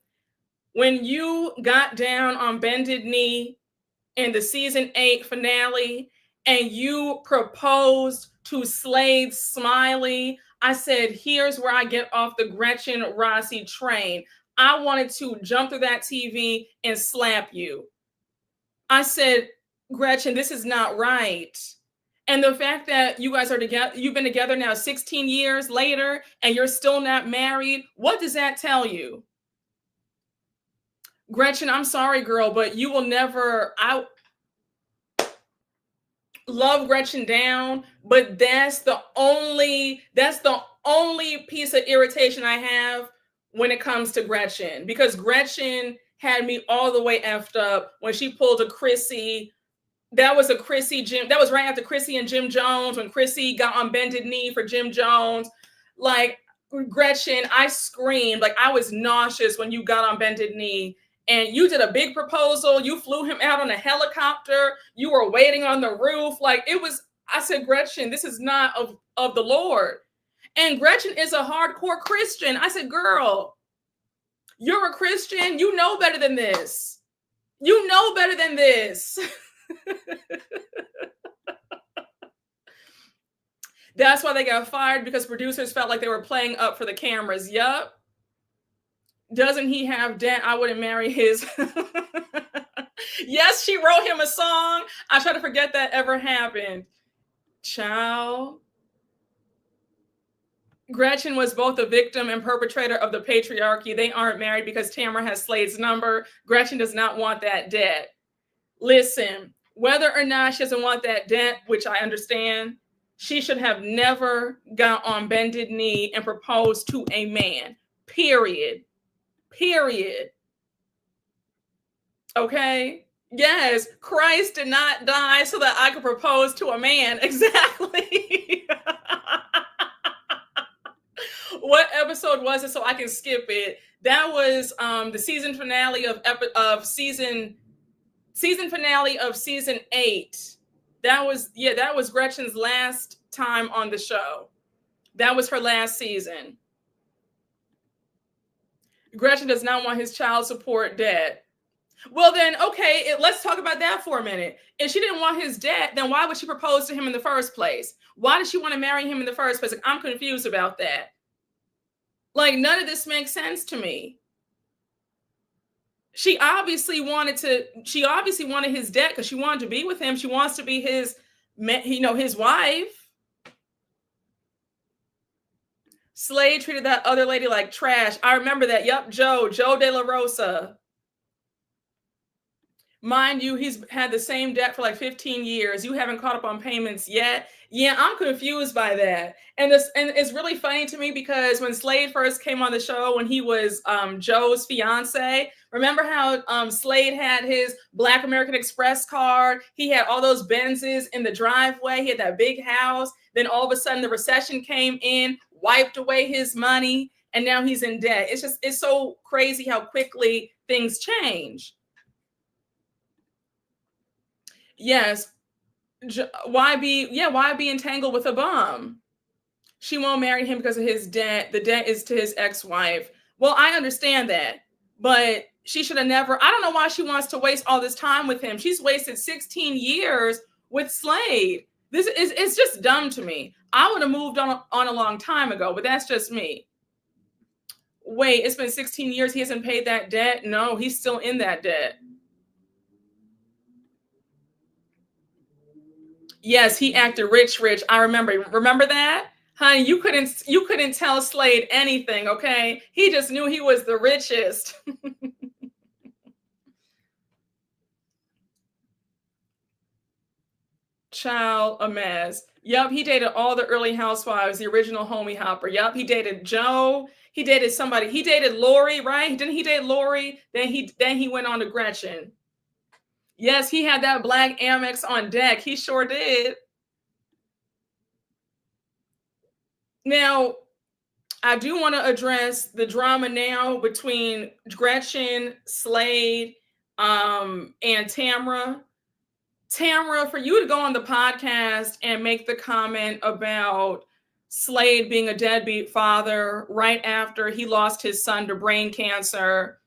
Speaker 1: When you got down on bended knee in the season 8 finale and you proposed to Slade Smiley, I said, here's where I get off the Gretchen Rossi train. I wanted to jump through that TV and slap you. I said, Gretchen, this is not right. And the fact that you guys are together, you've been together now 16 years later, and you're still not married, what does that tell you? Gretchen, I'm sorry, girl, but you will never, I love Gretchen down, but that's the only piece of irritation I have when it comes to Gretchen, because Gretchen had me all the way effed up when she pulled a Chrissy. That was a Chrissy Jim. That was right after Chrissy and Jim Jones, when Chrissy got on bended knee for Jim Jones. Like, Gretchen, I screamed. Like, I was nauseous when you got on bended knee. And you did a big proposal. You flew him out on a helicopter. You were waiting on the roof. Like, it was, I said, Gretchen, this is not of the Lord. And Gretchen is a hardcore Christian. I said, girl, you're a Christian. You know better than this. You know better than this. That's why they got fired, because producers felt like they were playing up for the cameras. Yup. Doesn't he have debt? I wouldn't marry his. Yes, she wrote him a song. I try to forget that ever happened. Child. Gretchen was both a victim and perpetrator of the patriarchy. They aren't married because Tamra has Slade's number. Gretchen does not want that debt. Listen, whether or not she doesn't want that debt, which I understand, she should have never got on bended knee and proposed to a man. Period. Okay? Yes, Christ did not die so that I could propose to a man. Exactly. What episode was it so I can skip it? That was the season finale of season finale of season 8. That was Gretchen's last time on the show. That was her last season. Gretchen does not want his child support debt. Well, then, okay, let's talk about that for a minute. If she didn't want his debt, then why would she propose to him in the first place? Why did she want to marry him in the first place? Like, I'm confused about that. Like, none of this makes sense to me. She obviously wanted his debt because she wanted to be with him. She wants to be his wife. Slade treated that other lady like trash. I remember that. Yup, Joe De La Rosa. Mind you, he's had the same debt for like 15 years. You haven't caught up on payments yet. Yeah, I'm confused by that. And it's really funny to me because when Slade first came on the show, when he was Joe's fiance, remember how Slade had his Black American Express card? He had all those Benzes in the driveway. He had that big house. Then all of a sudden the recession came in, wiped away his money, and now he's in debt. It's so crazy how quickly things change. Yes. Why be entangled with a bum? She won't marry him because of his debt. The debt is to his ex-wife. Well, I understand that, but she should have never. I don't know why she wants to waste all this time with him. She's wasted 16 years with Slade. It's just dumb to me. I would have moved on a long time ago, but that's just me. Wait, it's been 16 years. He hasn't paid that debt? No, he's still in that debt. Yes, he acted rich. I remember that? Honey, you couldn't tell Slade anything, okay? He just knew he was the richest. Child, a mess. Yup, he dated all the early housewives, the original homie hopper. Yup, he dated Joe. He dated somebody. He dated Lori, right? Didn't he date Lori? Then he went on to Gretchen. Yes, he had that black Amex on deck. He sure did. Now, I do want to address the drama now between Gretchen, Slade, and Tamra. Tamra, for you to go on the podcast and make the comment about Slade being a deadbeat father right after he lost his son to brain cancer,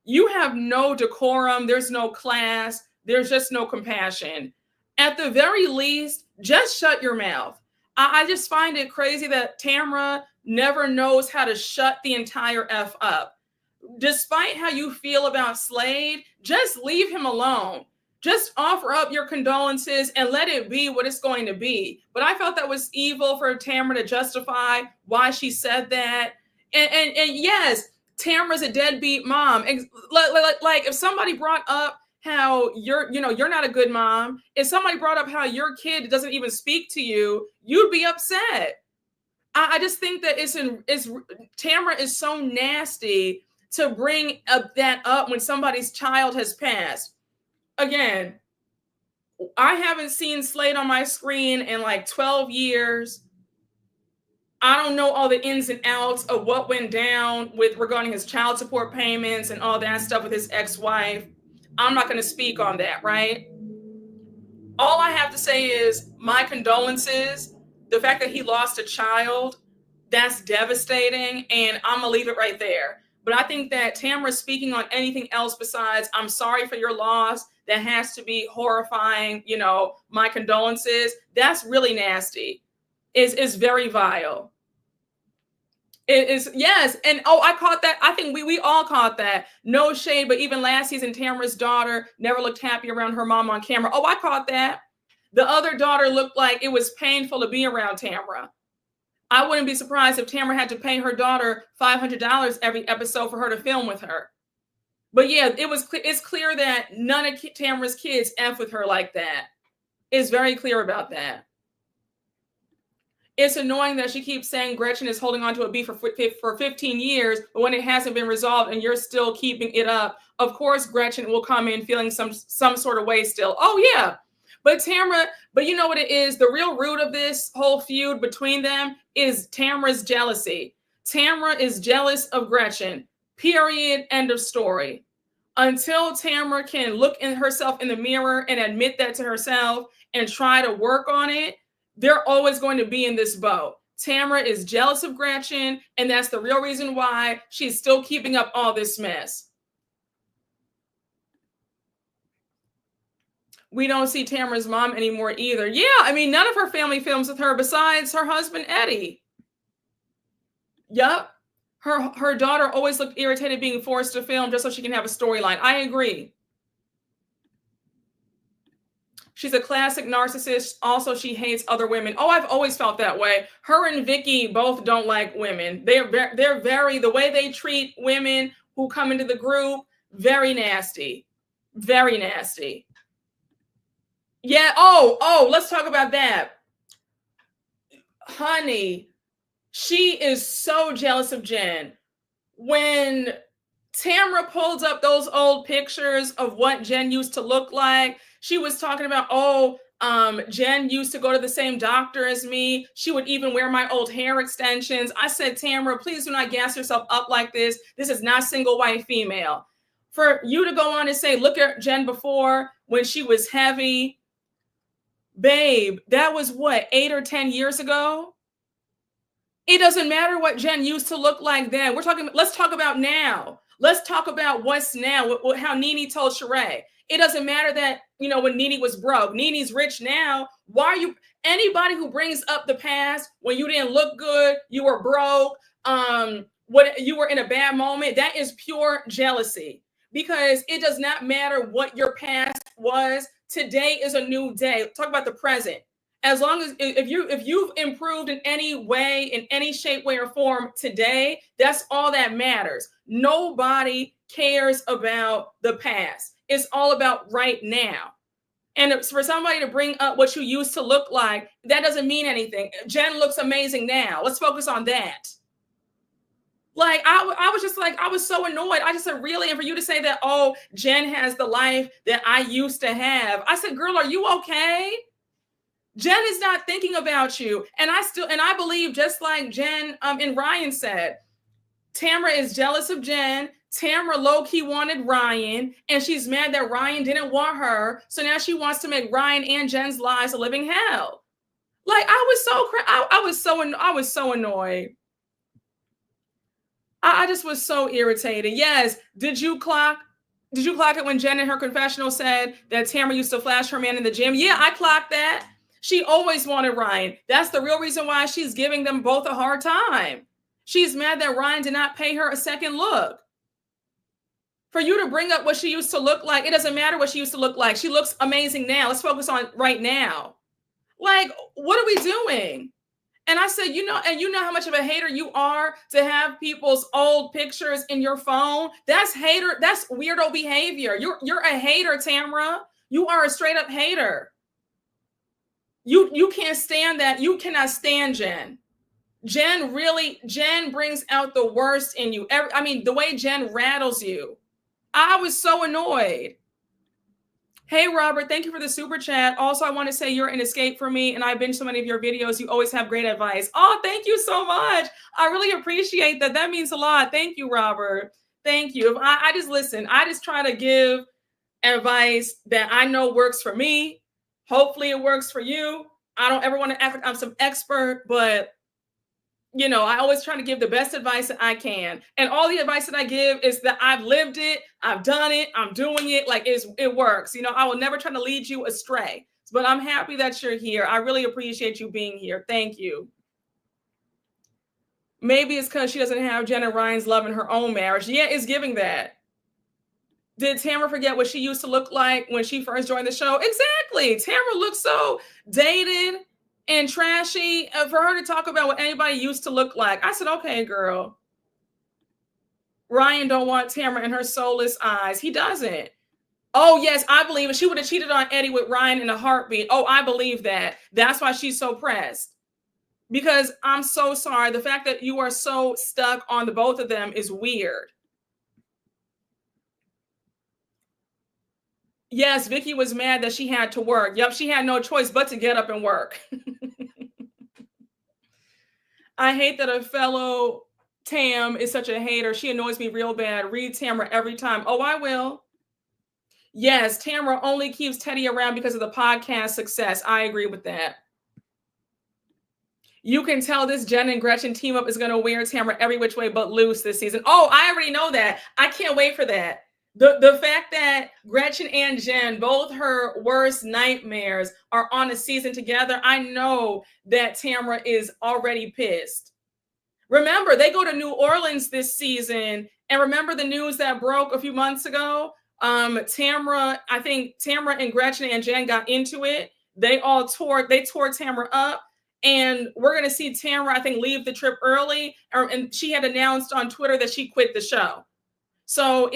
Speaker 1: you have no decorum. There's no class. There's just no compassion. At the very least, just shut your mouth. I just find it crazy that Tamra never knows how to shut the entire F up. Despite how you feel about Slade, just leave him alone. Just offer up your condolences and let it be what it's going to be. But I felt that was evil for Tamra to justify why she said that. And yes, Tamra's a deadbeat mom. Like if somebody brought up how you're not a good mom, if somebody brought up how your kid doesn't even speak to you, you'd be upset. I just think that Tamra is so nasty to bring that up when somebody's child has passed. Again, I haven't seen Slade on my screen in like 12 years. I don't know all the ins and outs of what went down with regarding his child support payments and all that stuff with his ex-wife. I'm not going to speak on that, right? All I have to say is my condolences. The fact that he lost a child, that's devastating, and I'm going to leave it right there. But I think that Tamra speaking on anything else besides, I'm sorry for your loss, that has to be horrifying, my condolences, that's really nasty. Is very vile. It is, yes. And I caught that. I think we all caught that. No shade, but even last season, Tamra's daughter never looked happy around her mom on camera. Oh, I caught that. The other daughter looked like it was painful to be around Tamra. I wouldn't be surprised if Tamra had to pay her daughter $500 every episode for her to film with her. But yeah, it's clear that none of Tamra's kids F with her like that. It's very clear about that. It's annoying that she keeps saying Gretchen is holding on to a beef for 15 years, but when it hasn't been resolved and you're still keeping it up, of course Gretchen will come in feeling some sort of way still. Oh yeah, but Tamra, but you know what it is? The real root of this whole feud between them is Tamra's jealousy. Tamra is jealous of Gretchen. Period. End of story. Until Tamra can look in herself in the mirror and admit that to herself and try to work on it, they're always going to be in this boat. Tamra is jealous of Gretchen, and that's the real reason why she's still keeping up all this mess. We don't see Tamra's mom anymore either. Yeah, I mean, none of her family films with her besides her husband, Eddie. Yup. Her daughter always looked irritated being forced to film just so she can have a storyline. I agree. She's a classic narcissist. Also, she hates other women. Oh, I've always felt that way. Her and Vicki both don't like women. They're very, the way they treat women who come into the group, very nasty. Very nasty. Yeah. Oh, let's talk about that. Honey, she is so jealous of Jen. When Tamra pulled up those old pictures of what Jen used to look like, she was talking about, Jen used to go to the same doctor as me. She would even wear my old hair extensions. I said, Tamra, please do not gas yourself up like this. This is not single white female. For you to go on and say, look at Jen before when she was heavy. Babe, that was what, 8 or 10 years ago? It doesn't matter what Jen used to look like then. Let's talk about now. Let's talk about what's now, how Nene told Sheree. It doesn't matter that, when Nene was broke. Nene's rich now. Why are you, anybody who brings up the past when you didn't look good, you were broke, what you were in a bad moment, that is pure jealousy. Because it does not matter what your past was. Today is a new day. Talk about the present. As long as if you've improved in any way, in any shape, way, or form today, that's all that matters. Nobody cares about the past. It's all about right now. And for somebody to bring up what you used to look like, that doesn't mean anything. Jen looks amazing now. Let's focus on that. Like, I was just like, I was so annoyed. I just said, really? And for you to say that, oh, Jen has the life that I used to have. I said, girl, are you okay? Jen is not thinking about you. And I believe, just like Jen and Ryan said, Tamra is jealous of Jen. Tamra low-key wanted Ryan, and she's mad that Ryan didn't want her. So now she wants to make Ryan and Jen's lives a living hell. Like, I was so annoyed. I just was so irritated. Yes. Did you clock it when Jen in her confessional said that Tamra used to flash her man in the gym? Yeah, I clocked that. She always wanted Ryan. That's the real reason why she's giving them both a hard time. She's mad that Ryan did not pay her a second look. For you to bring up what she used to look like, it doesn't matter what she used to look like. She looks amazing now. Let's focus on right now. Like, what are we doing? And I said, you know how much of a hater you are to have people's old pictures in your phone? That's hater. That's weirdo behavior. You're a hater, Tamra. You are a straight up hater. You can't stand that. You cannot stand Jen. Jen brings out the worst in you. The way Jen rattles you. I was so annoyed. Hey, Robert, thank you for the super chat. Also, I want to say you're an escape for me, and I binge so many of your videos. You always have great advice. Oh, thank you so much. I really appreciate that. That means a lot. Thank you, Robert. Thank you. I just listen. I just try to give advice that I know works for me. Hopefully it works for you. I don't ever want to act like I'm some expert, but I always try to give the best advice that I can. And all the advice that I give is that I've lived it, I've done it, I'm doing it, like it works. I will never try to lead you astray. But I'm happy that you're here. I really appreciate you being here. Thank you. Maybe it's because she doesn't have Jen and Ryan's love in her own marriage. Yeah, it's giving that. Did Tamra forget what she used to look like when she first joined the show? Exactly. Tamra looked so dated and trashy for her to talk about what anybody used to look like. I said, okay, girl. Ryan don't want Tamra in her soulless eyes. He doesn't. Oh, yes, I believe it. She would have cheated on Eddie with Ryan in a heartbeat. Oh, I believe that. That's why she's so pressed. Because I'm so sorry. The fact that you are so stuck on the both of them is weird. Yes, Vicki was mad that she had to work. Yep, she had no choice but to get up and work. I hate that a fellow Tam is such a hater. She annoys me real bad. Read Tamra every time. Oh, I will. Yes, Tamra only keeps Teddy around because of the podcast success. I agree with that. You can tell this Jen and Gretchen team up is going to wear Tamra every which way but loose this season. Oh, I already know that. I can't wait for that. The fact that Gretchen and Jen, both her worst nightmares, are on a season together, I know that Tamra is already pissed. Remember, they go to New Orleans this season, and remember the news that broke a few months ago? Tamra and Gretchen and Jen got into it. They tore Tamra up, and we're going to see Tamra, I think, leave the trip early, and she had announced on Twitter that she quit the show. So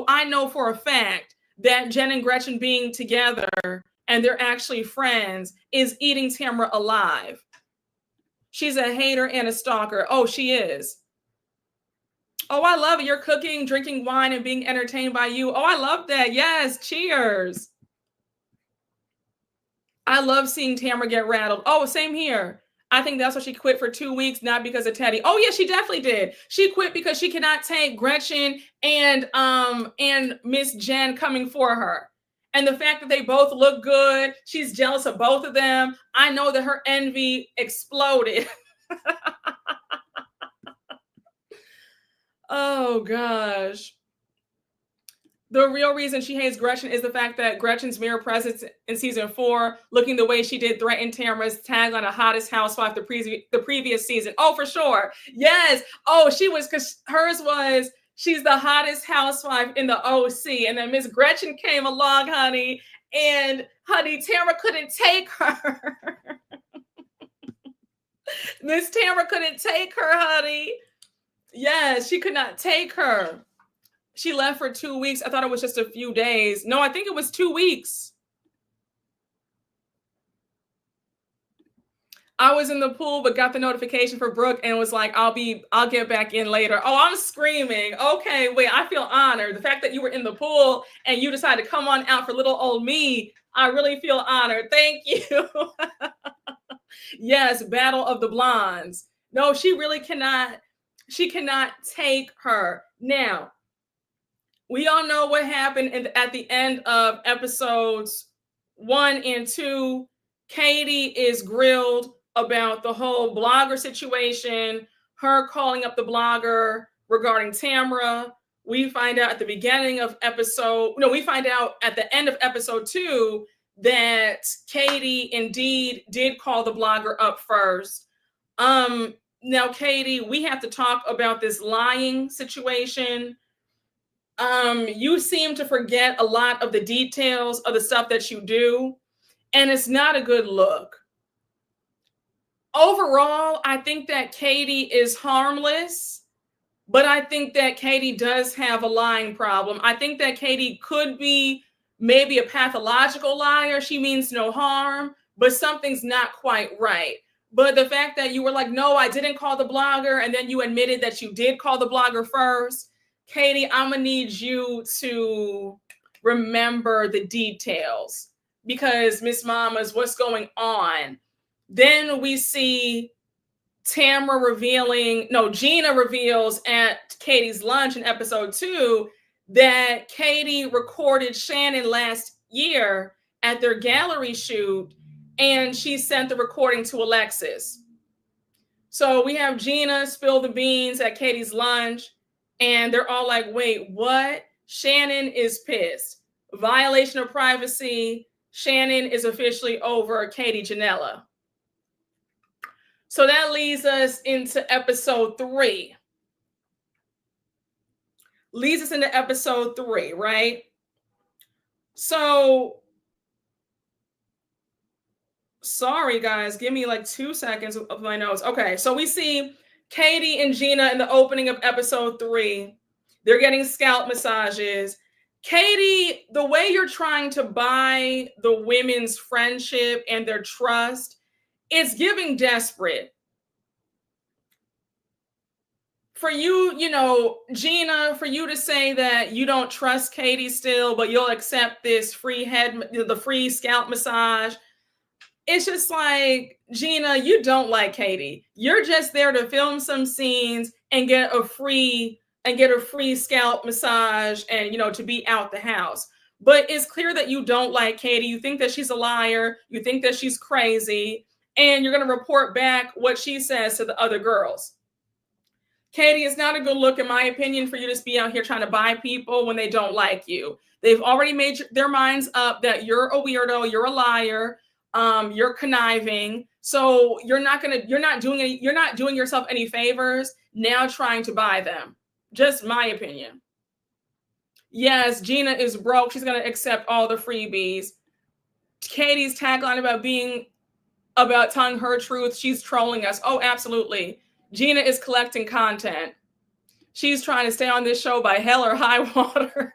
Speaker 1: I know for a fact that Jen and Gretchen being together and they're actually friends is eating Tamra alive. She's a hater and a stalker. Oh, she is. Oh, I love it. You're cooking, drinking wine, and being entertained by you. Oh, I love that. Yes, cheers. I love seeing Tamra get rattled. Oh, same here. I think that's why she quit for 2 weeks, not because of Teddy. Oh, yeah, she definitely did. She quit because she cannot take Gretchen and Miss Jen coming for her. And the fact that they both look good, she's jealous of both of them. I know that her envy exploded. Oh, gosh. The real reason she hates Gretchen is the fact that Gretchen's mere presence in season 4, looking the way she did, threatened Tamra's tag on a hottest housewife the previous season. Oh, for sure. Yes. Oh, because hers was, she's the hottest housewife in the OC. And then Miss Gretchen came along, honey. And honey, Tamra couldn't take her. Miss Tamra couldn't take her, honey. Yes, she could not take her. She left for 2 weeks. I thought it was just a few days. No, I think it was 2 weeks. I was in the pool, but got the notification for Brooke and was like, I'll get back in later. Oh, I'm screaming. Okay, wait, I feel honored. The fact that you were in the pool and you decided to come on out for little old me, I really feel honored. Thank you. Yes, Battle of the Blondes. No, she cannot take her. Now, we all know what happened at the end of episodes 1 and 2. Katie is grilled about the whole blogger situation, her calling up the blogger regarding Tamra. We find out at the end of episode 2 that Katie indeed did call the blogger up first. Now, Katie, we have to talk about this lying situation. You seem to forget a lot of the details of the stuff that you do, and it's not a good look. Overall, I think that Katie is harmless, but I think that Katie does have a lying problem. I think that Katie could be maybe a pathological liar. She means no harm, but something's not quite right. But the fact that you were like, no, I didn't call the blogger, and then you admitted that you did call the blogger first. Katie, I'm gonna need you to remember the details, because Miss Mama's, what's going on? Then we see Gina reveals at Katie's lunch in episode 2 that Katie recorded Shannon last year at their gallery shoot, and she sent the recording to Alexis. So we have Gina spill the beans at Katie's lunch, and they're all like, wait, what? Shannon is pissed. Violation of privacy. Shannon is officially over Katie Janela. So that leads us into episode 3. Right? So, sorry guys, give me like 2 seconds of my notes. Okay, so we see Katie and Gina in the opening of episode 3. They're getting scalp massages. Katie, the way you're trying to buy the women's friendship and their trust, it's giving desperate. For you, Gina, for you to say that you don't trust Katie still, but you'll accept this the free scalp massage. It's just like, Gina, you don't like Katie. You're just there to film some scenes and get a free scalp massage and, to be out the house. But it's clear that you don't like Katie. You think that she's a liar. You think that she's crazy. And you're going to report back what she says to the other girls. Katie, it's not a good look, in my opinion, for you to be out here trying to buy people when they don't like you. They've already made their minds up that you're a weirdo, you're a liar, you're conniving. So you're not doing yourself any favors now trying to buy them. Just my opinion. Yes, Gina is broke. She's going to accept all the freebies. Katie's tagline about telling her truth, she's trolling us. Oh, absolutely. Gina is collecting content. She's trying to stay on this show by hell or high water.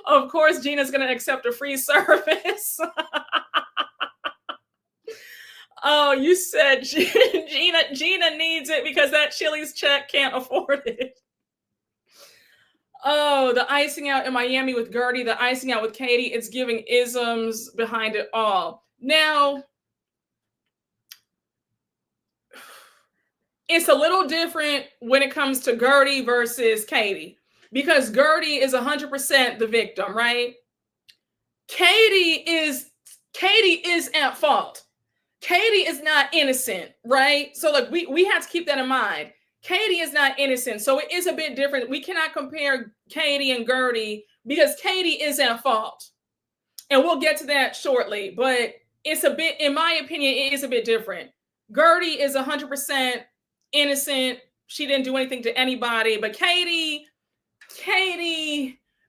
Speaker 1: Of course, Gina's going to accept a free service. Oh, you said Gina needs it because that Chili's check can't afford it. Oh, the icing out in Miami with Gertie, the icing out with Katie, it's giving isms behind it all. Now, it's a little different when it comes to Gertie versus Katie, because Gertie is 100% the victim, right? Katie is at fault. Katie is not innocent, right? So like we have to keep that in mind. Katie is not innocent. So it is a bit different. We cannot compare Katie and Gertie because Katie is at fault. And we'll get to that shortly, but it's a bit, in my opinion, it is a bit different. Gertie is 100% innocent. She didn't do anything to anybody, but Katie,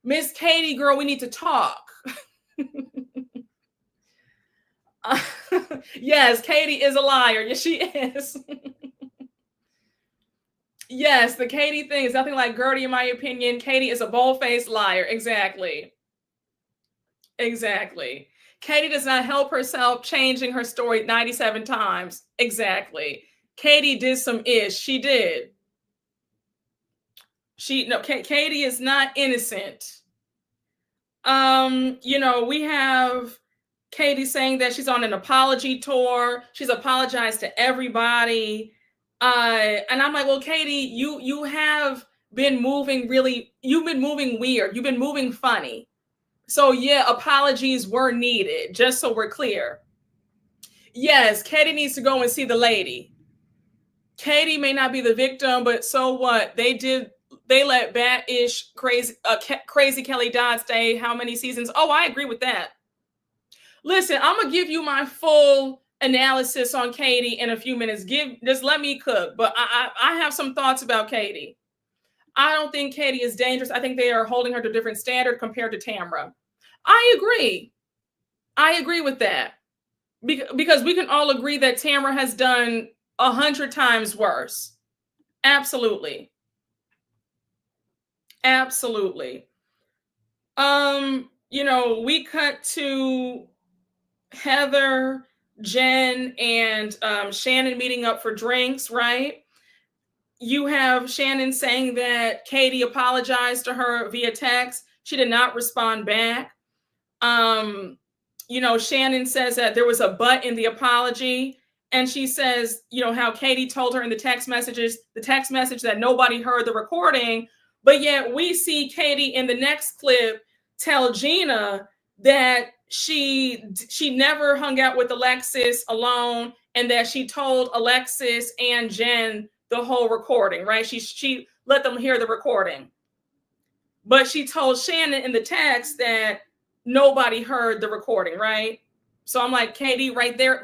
Speaker 1: Miss Katie, girl, we need to talk. Yes, Katie is a liar. Yes, she is. Yes, the Katie thing is nothing like Gertie, in my opinion. Katie is a bold-faced liar. Exactly. Katie does not help herself changing her story 97 times. Exactly. Katie did some ish. She did. Katie is not innocent. We have Katie saying that she's on an apology tour. She's apologized to everybody. And I'm like, well, Katie, you have been moving you've been moving weird. You've been moving funny. So yeah, apologies were needed, just so we're clear. Yes, Katie needs to go and see the lady. Katie may not be the victim, but so what? They let bat-ish crazy Kelly Dodd stay how many seasons? Oh, I agree with that. Listen, I'm going to give you my full analysis on Katie in a few minutes. Just let me cook. But I have some thoughts about Katie. I don't think Katie is dangerous. I think they are holding her to a different standard compared to Tamra. I agree. I agree with that. Because we can all agree that Tamra has done 100 times worse. Absolutely. Absolutely. We cut to Heather, Jen, and Shannon meeting up for drinks, right? You have Shannon saying that Katie apologized to her via text. She did not respond back. Shannon says that there was a but in the apology. And she says, how Katie told her in the text message that nobody heard the recording. But yet we see Katie in the next clip tell Gina that she never hung out with Alexis alone and that she told Alexis and Jen the whole recording, right? She let them hear the recording. But she told Shannon in the text that nobody heard the recording, right? So I'm like, Katie, right there,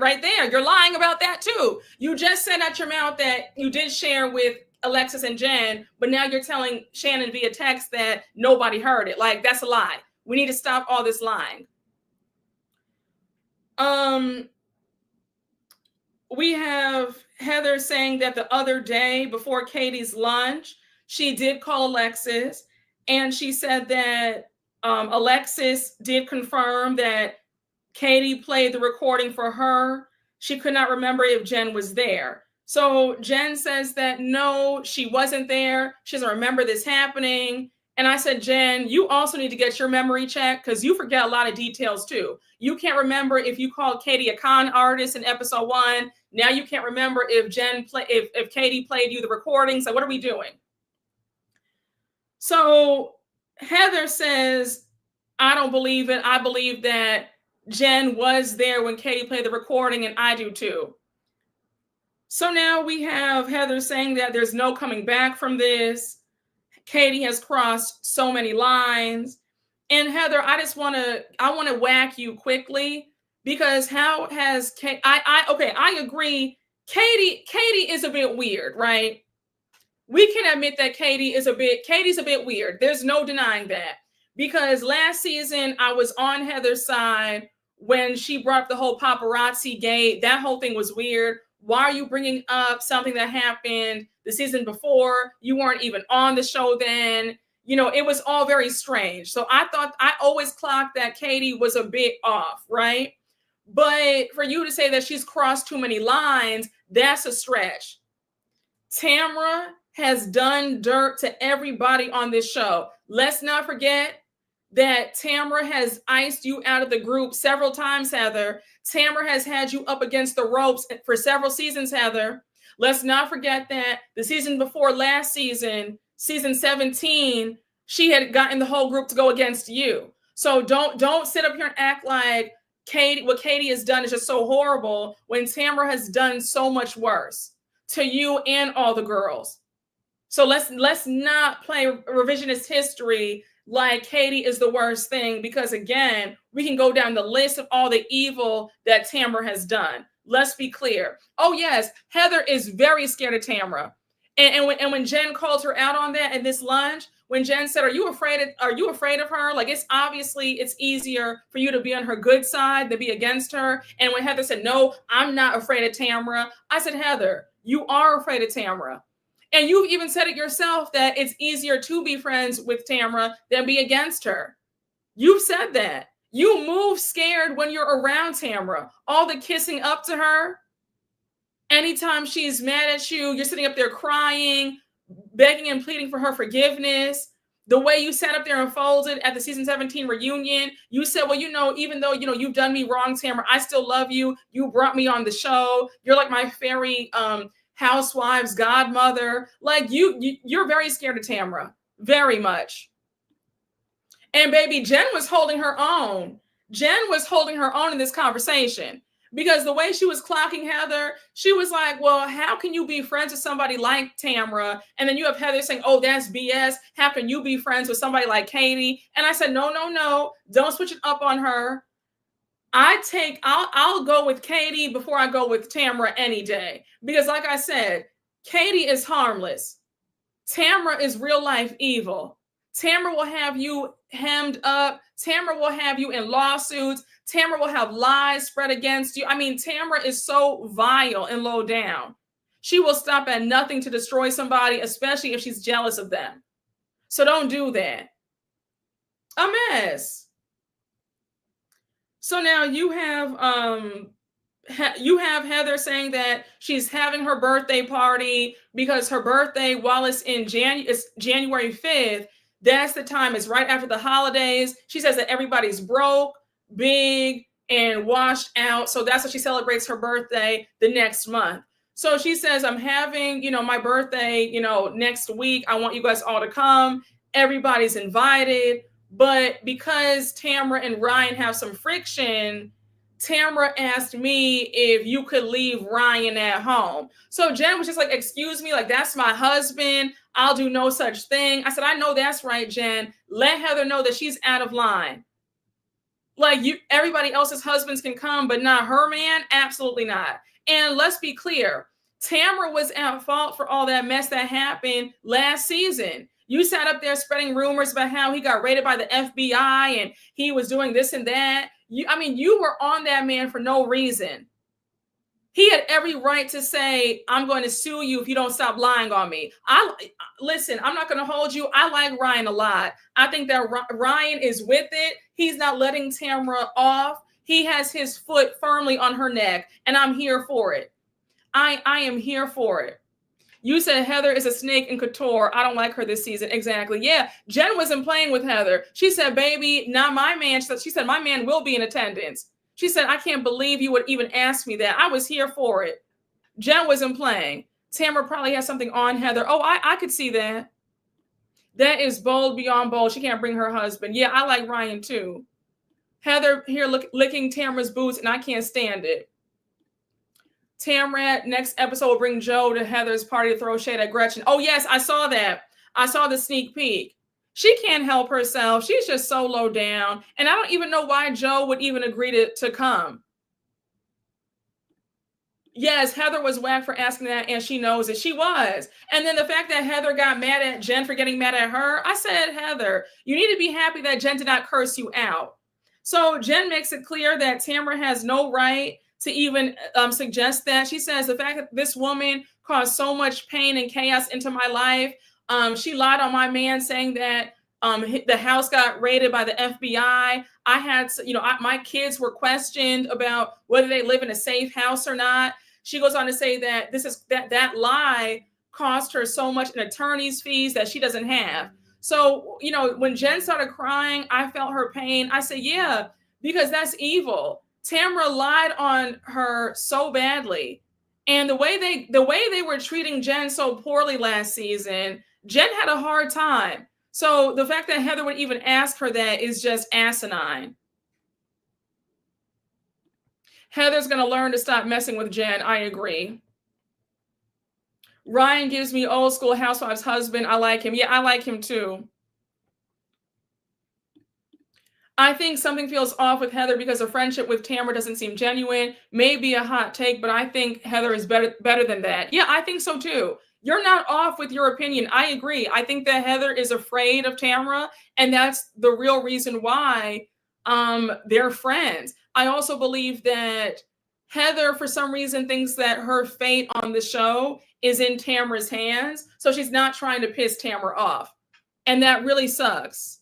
Speaker 1: you're lying about that too. You just said out your mouth that you did share with Alexis and Jen, but now you're telling Shannon via text that nobody heard it. Like, that's a lie. We need to stop all this lying. We have Heather saying that the other day before Katie's lunch, she did call Alexis, and she said that Alexis did confirm that Katie played the recording for her. She could not remember if Jen was there. So Jen says that no, she wasn't there. She doesn't remember this happening. And I said, Jen, you also need to get your memory checked because you forget a lot of details too. You can't remember if you called Katie a con artist in episode 1. Now you can't remember if if Katie played you the recording. So what are we doing? So Heather says, I don't believe it. I believe that Jen was there when Katie played the recording, and I do too. So now we have Heather saying that there's no coming back from this. Katie has crossed so many lines. And Heather, I want to whack you quickly because how has Katie, I agree. Katie is a bit weird, right? We can admit that Katie's a bit weird. There's no denying that. Because last season I was on Heather's side when she brought up the whole paparazzi gate. That whole thing was weird. Why are you bringing up something that happened the season before? You weren't even on the show then. It was all very strange. So I always clocked that Katie was a bit off, right? But for you to say that she's crossed too many lines, that's a stretch. Tamra has done dirt to everybody on this show. Let's not forget that Tamra has iced you out of the group several times, Heather. Tamra has had you up against the ropes for several seasons, Heather. Let's not forget that the season before last season, season 17, she had gotten the whole group to go against you. So don't sit up here and act like what Katie has done is just so horrible when Tamra has done so much worse to you and all the girls. So let's not play revisionist history like Katie is the worst thing, because again, we can go down the list of all the evil that Tamra has done. Let's be clear. Oh yes, Heather is very scared of Tamra. And when Jen called her out on that at this lunch, when Jen said, are you afraid of her? Like, it's easier for you to be on her good side than be against her. And when Heather said, no, I'm not afraid of Tamra, I said, Heather, you are afraid of Tamra. And you've even said it yourself that it's easier to be friends with Tamra than be against her. You've said that. You move scared when you're around Tamra. All the kissing up to her. Anytime she's mad at you, you're sitting up there crying, begging and pleading for her forgiveness. The way you sat up there and folded at the season 17 reunion, you said, well, even though, you've done me wrong, Tamra, I still love you. You brought me on the show. You're like my fairy Housewives godmother. Like you're very scared of Tamra, very much. And baby, Jen was holding her own. Jen was holding her own in this conversation because the way she was clocking Heather, she was like, well, how can you be friends with somebody like Tamra? And then you have Heather saying, oh, that's BS. How can you be friends with somebody like Katie? And I said, no, don't switch it up on her. I'll go with Katie before I go with Tamra any day. Because like I said, Katie is harmless. Tamra is real life evil. Tamra will have you hemmed up. Tamra will have you in lawsuits. Tamra will have lies spread against you. I mean, Tamra is so vile and low down. She will stop at nothing to destroy somebody, especially if she's jealous of them. So don't do that. A mess. So now you have Heather saying that she's having her birthday party because her birthday, while it's in January 5th, that's the time. It's right after the holidays. She says that everybody's broke, big, and washed out. So that's what she celebrates her birthday the next month. So she says, I'm having, my birthday, next week. I want you guys all to come. Everybody's invited. But because Tamra and Ryan have some friction, Tamra asked me if you could leave Ryan at home. So Jen was just like, excuse me, like, that's my husband. I'll do no such thing. I said, I know that's right, Jen. Let Heather know that she's out of line. Like, everybody else's husbands can come, but not her man? Absolutely not. And let's be clear, Tamra was at fault for all that mess that happened last season. You sat up there spreading rumors about how he got raided by the FBI and he was doing this and that. You were on that man for no reason. He had every right to say, I'm going to sue you if you don't stop lying on me. Listen, I'm not going to hold you. I like Ryan a lot. I think that Ryan is with it. He's not letting Tamra off. He has his foot firmly on her neck, and I'm here for it. I am here for it. You said Heather is a snake in couture. I don't like her this season. Exactly. Yeah. Jen wasn't playing with Heather. She said, baby, not my man. She said, my man will be in attendance. She said, I can't believe you would even ask me that. I was here for it. Jen wasn't playing. Tamra probably has something on Heather. Oh, I could see that. That is bold beyond bold. She can't bring her husband. Yeah, I like Ryan too. Heather here licking Tamra's boots, and I can't stand it. Tamra, next episode, will bring Joe to Heather's party to throw shade at Gretchen. Oh, yes, I saw that. I saw the sneak peek. She can't help herself. She's just so low down. And I don't even know why Joe would even agree to come. Yes, Heather was whack for asking that, and she knows it. She was. And then the fact that Heather got mad at Jen for getting mad at her, I said, Heather, you need to be happy that Jen did not curse you out. So Jen makes it clear that Tamra has no right to even suggest that. She says the fact that this woman caused so much pain and chaos into my life. She lied on my man saying that the house got raided by the FBI. I had, my kids were questioned about whether they live in a safe house or not. She goes on to say that that lie cost her so much in attorney's fees that she doesn't have. So, when Jen started crying, I felt her pain. I said, yeah, because that's evil. Tamra lied on her so badly. And the way they were treating Jen so poorly last season, Jen had a hard time. So the fact that Heather would even ask her that is just asinine. Heather's going to learn to stop messing with Jen. I agree. Ryan gives me old school Housewives husband. I like him. Yeah, I like him too. I think something feels off with Heather because her friendship with Tamra doesn't seem genuine. Maybe a hot take, but I think Heather is better than that. Yeah, I think so too. You're not off with your opinion. I agree. I think that Heather is afraid of Tamra, and that's the real reason why they're friends. I also believe that Heather, for some reason, thinks that her fate on the show is in Tamra's hands, so she's not trying to piss Tamra off, and that really sucks.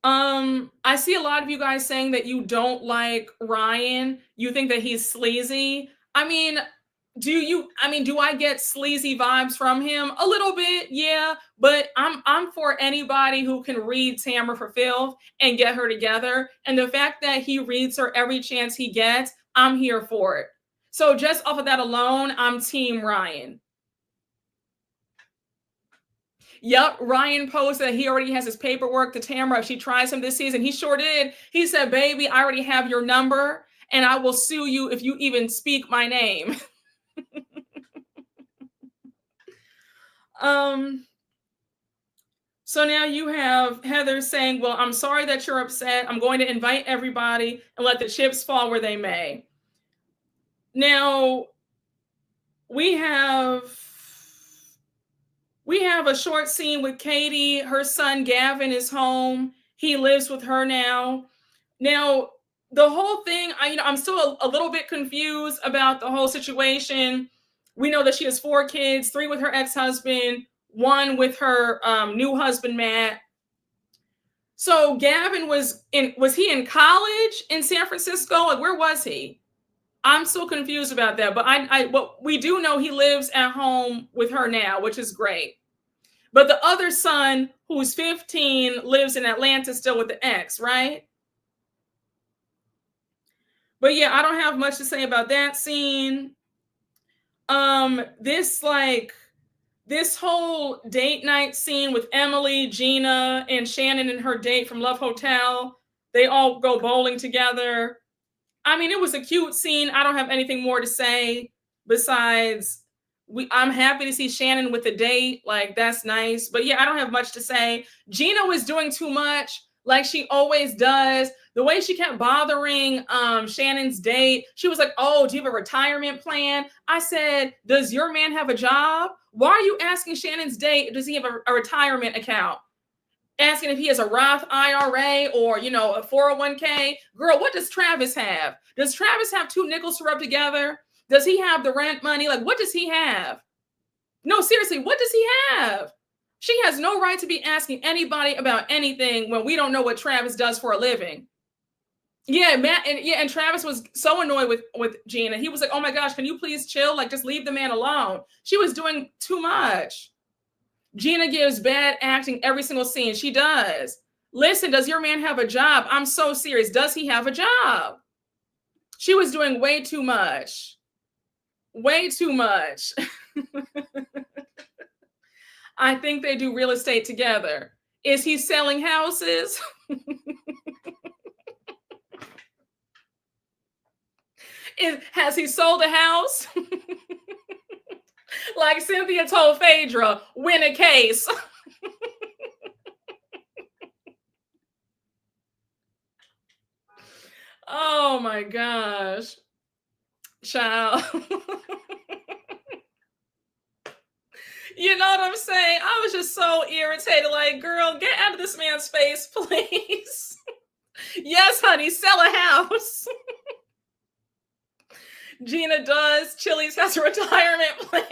Speaker 1: I see a lot of you guys saying that you don't like Ryan. You think that he's sleazy. Do I get sleazy vibes from him? A little bit, yeah. But I'm for anybody who can read Tamra for filth and get her together. And the fact that he reads her every chance he gets, I'm here for it. So just off of that alone, I'm Team Ryan. Yep, Ryan posted that he already has his paperwork to Tamra if she tries him this season. He sure did. He said, baby, I already have your number, and I will sue you if you even speak my name. So now you have Heather saying, well, I'm sorry that you're upset. I'm going to invite everybody and let the chips fall where they may. Now, we have We have a short scene with Katie. Her son Gavin is home. He lives with her now. Now, the whole thing, I'm still a little bit confused about the whole situation. We know that she has 4 kids, 3 with her ex-husband, 1 with her new husband, Matt. So Gavin was he in college in San Francisco? Like, where was he? I'm still confused about that. But we do know he lives at home with her now, which is great. But the other son, who's 15, lives in Atlanta still with the ex, right? But yeah, I don't have much to say about that scene. This whole date night scene with Emily, Gina, and Shannon and her date from Love Hotel. They all go bowling together. I mean, it was a cute scene. I don't have anything more to say besides I'm happy to see Shannon with a date. Like, that's nice. But yeah, I don't have much to say. Gina was doing too much, like she always does. The way she kept bothering Shannon's date, she was like, oh, do you have a retirement plan? I said, does your man have a job? Why are you asking Shannon's date, does he have a retirement account? Asking if he has a Roth IRA or, a 401k. Girl, what does Travis have? Does Travis have 2 nickels to rub together? Does he have the rent money? Like, what does he have? No, seriously, what does he have? She has no right to be asking anybody about anything when we don't know what Travis does for a living. Yeah, Matt, and Travis was so annoyed with Gina. He was like, oh my gosh, can you please chill? Like, just leave the man alone. She was doing too much. Gina gives bad acting every single scene. She does. Listen, does your man have a job? I'm so serious. Does he have a job? She was doing way too much. Way too much. I think they do real estate together. Is he selling houses? Has he sold a house? Like Cynthia told Phaedra, win a case. Oh my gosh. Child. You know what I'm saying? I was just so irritated. Like, girl, get out of this man's face, please. Yes, honey, sell a house. Gina does. Chili's has a retirement plan.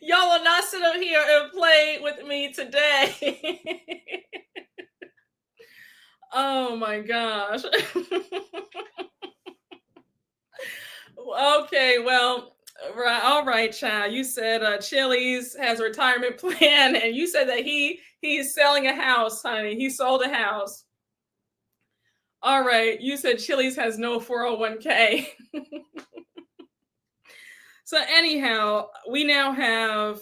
Speaker 1: Y'all will not sit up here and play with me today. Oh my gosh. Okay, well, right, all right, child. You said Chili's has a retirement plan, and you said that he's selling a house, honey. He sold a house. All right, you said Chili's has no 401k. So anyhow, we now have,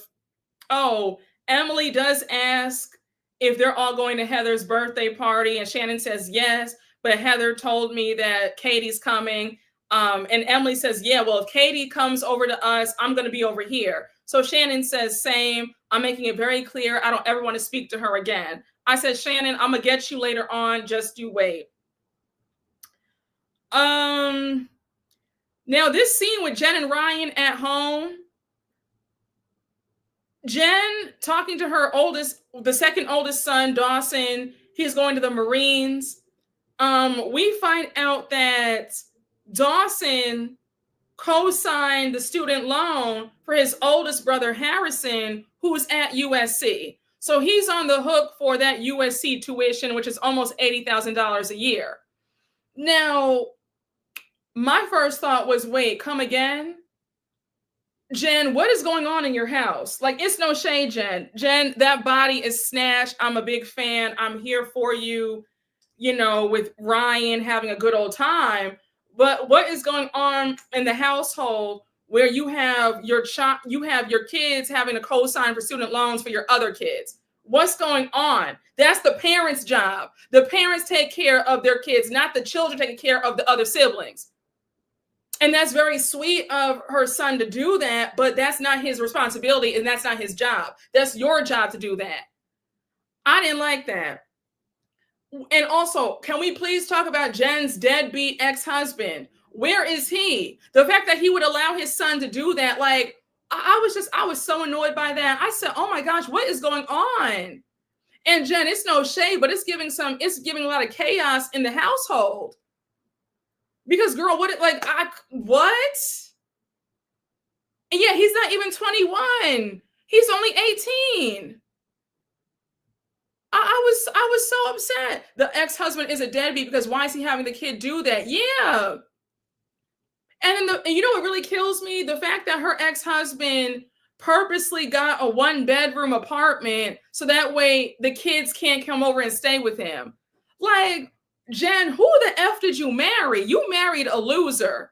Speaker 1: Emily does ask if they're all going to Heather's birthday party, and Shannon says yes, but Heather told me that Katie's coming. And Emily says, yeah, well, if Katie comes over to us, I'm going to be over here. So Shannon says, same. I'm making it very clear. I don't ever want to speak to her again. I said, Shannon, I'm going to get you later on. Just you wait. Now this scene with Jen and Ryan at home, Jen talking to her the second oldest son, Dawson, he's going to the Marines. We find out that Dawson co-signed the student loan for his oldest brother, Harrison, who's at USC. So he's on the hook for that USC tuition, which is almost $80,000 a year. Now, my first thought was, wait, come again? Jen, what is going on in your house? Like, it's no shade, Jen. Jen, that body is snatched. I'm a big fan. I'm here for you, with Ryan having a good old time. But what is going on in the household where you have your kids having to co-sign for student loans for your other kids? What's going on? That's the parents' job. The parents take care of their kids, not the children taking care of the other siblings. And that's very sweet of her son to do that, but that's not his responsibility and that's not his job. That's your job to do that. I didn't like that. And also, can we please talk about Jen's deadbeat ex-husband? Where is he? The fact that he would allow his son to do that, like, I was so annoyed by that. I said, oh my gosh, what is going on? And Jen, it's no shade, but it's giving a lot of chaos in the household. Because girl, what? And yeah, he's not even 21. He's only 18. I was so upset. The ex-husband is a deadbeat because why is he having the kid do that? Yeah. And you know what really kills me? The fact that her ex-husband purposely got a 1-bedroom apartment so that way the kids can't come over and stay with him. Like, Jen, who the F did you marry? You married a loser.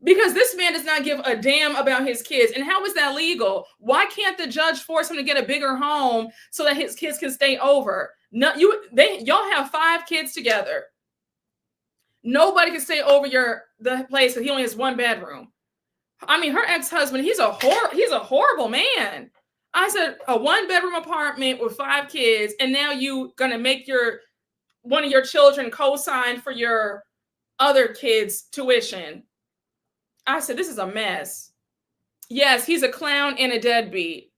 Speaker 1: Because this man does not give a damn about his kids. And how is that legal? Why can't the judge force him to get a bigger home so that his kids can stay over? No, y'all have 5 kids together. Nobody can stay over the place because he only has 1 bedroom. I mean, her ex-husband, he's a horrible man. I said a 1-bedroom apartment with 5 kids, and now you gonna make one of your children co-sign for your other kids' tuition. I said, this is a mess. Yes, he's a clown and a deadbeat.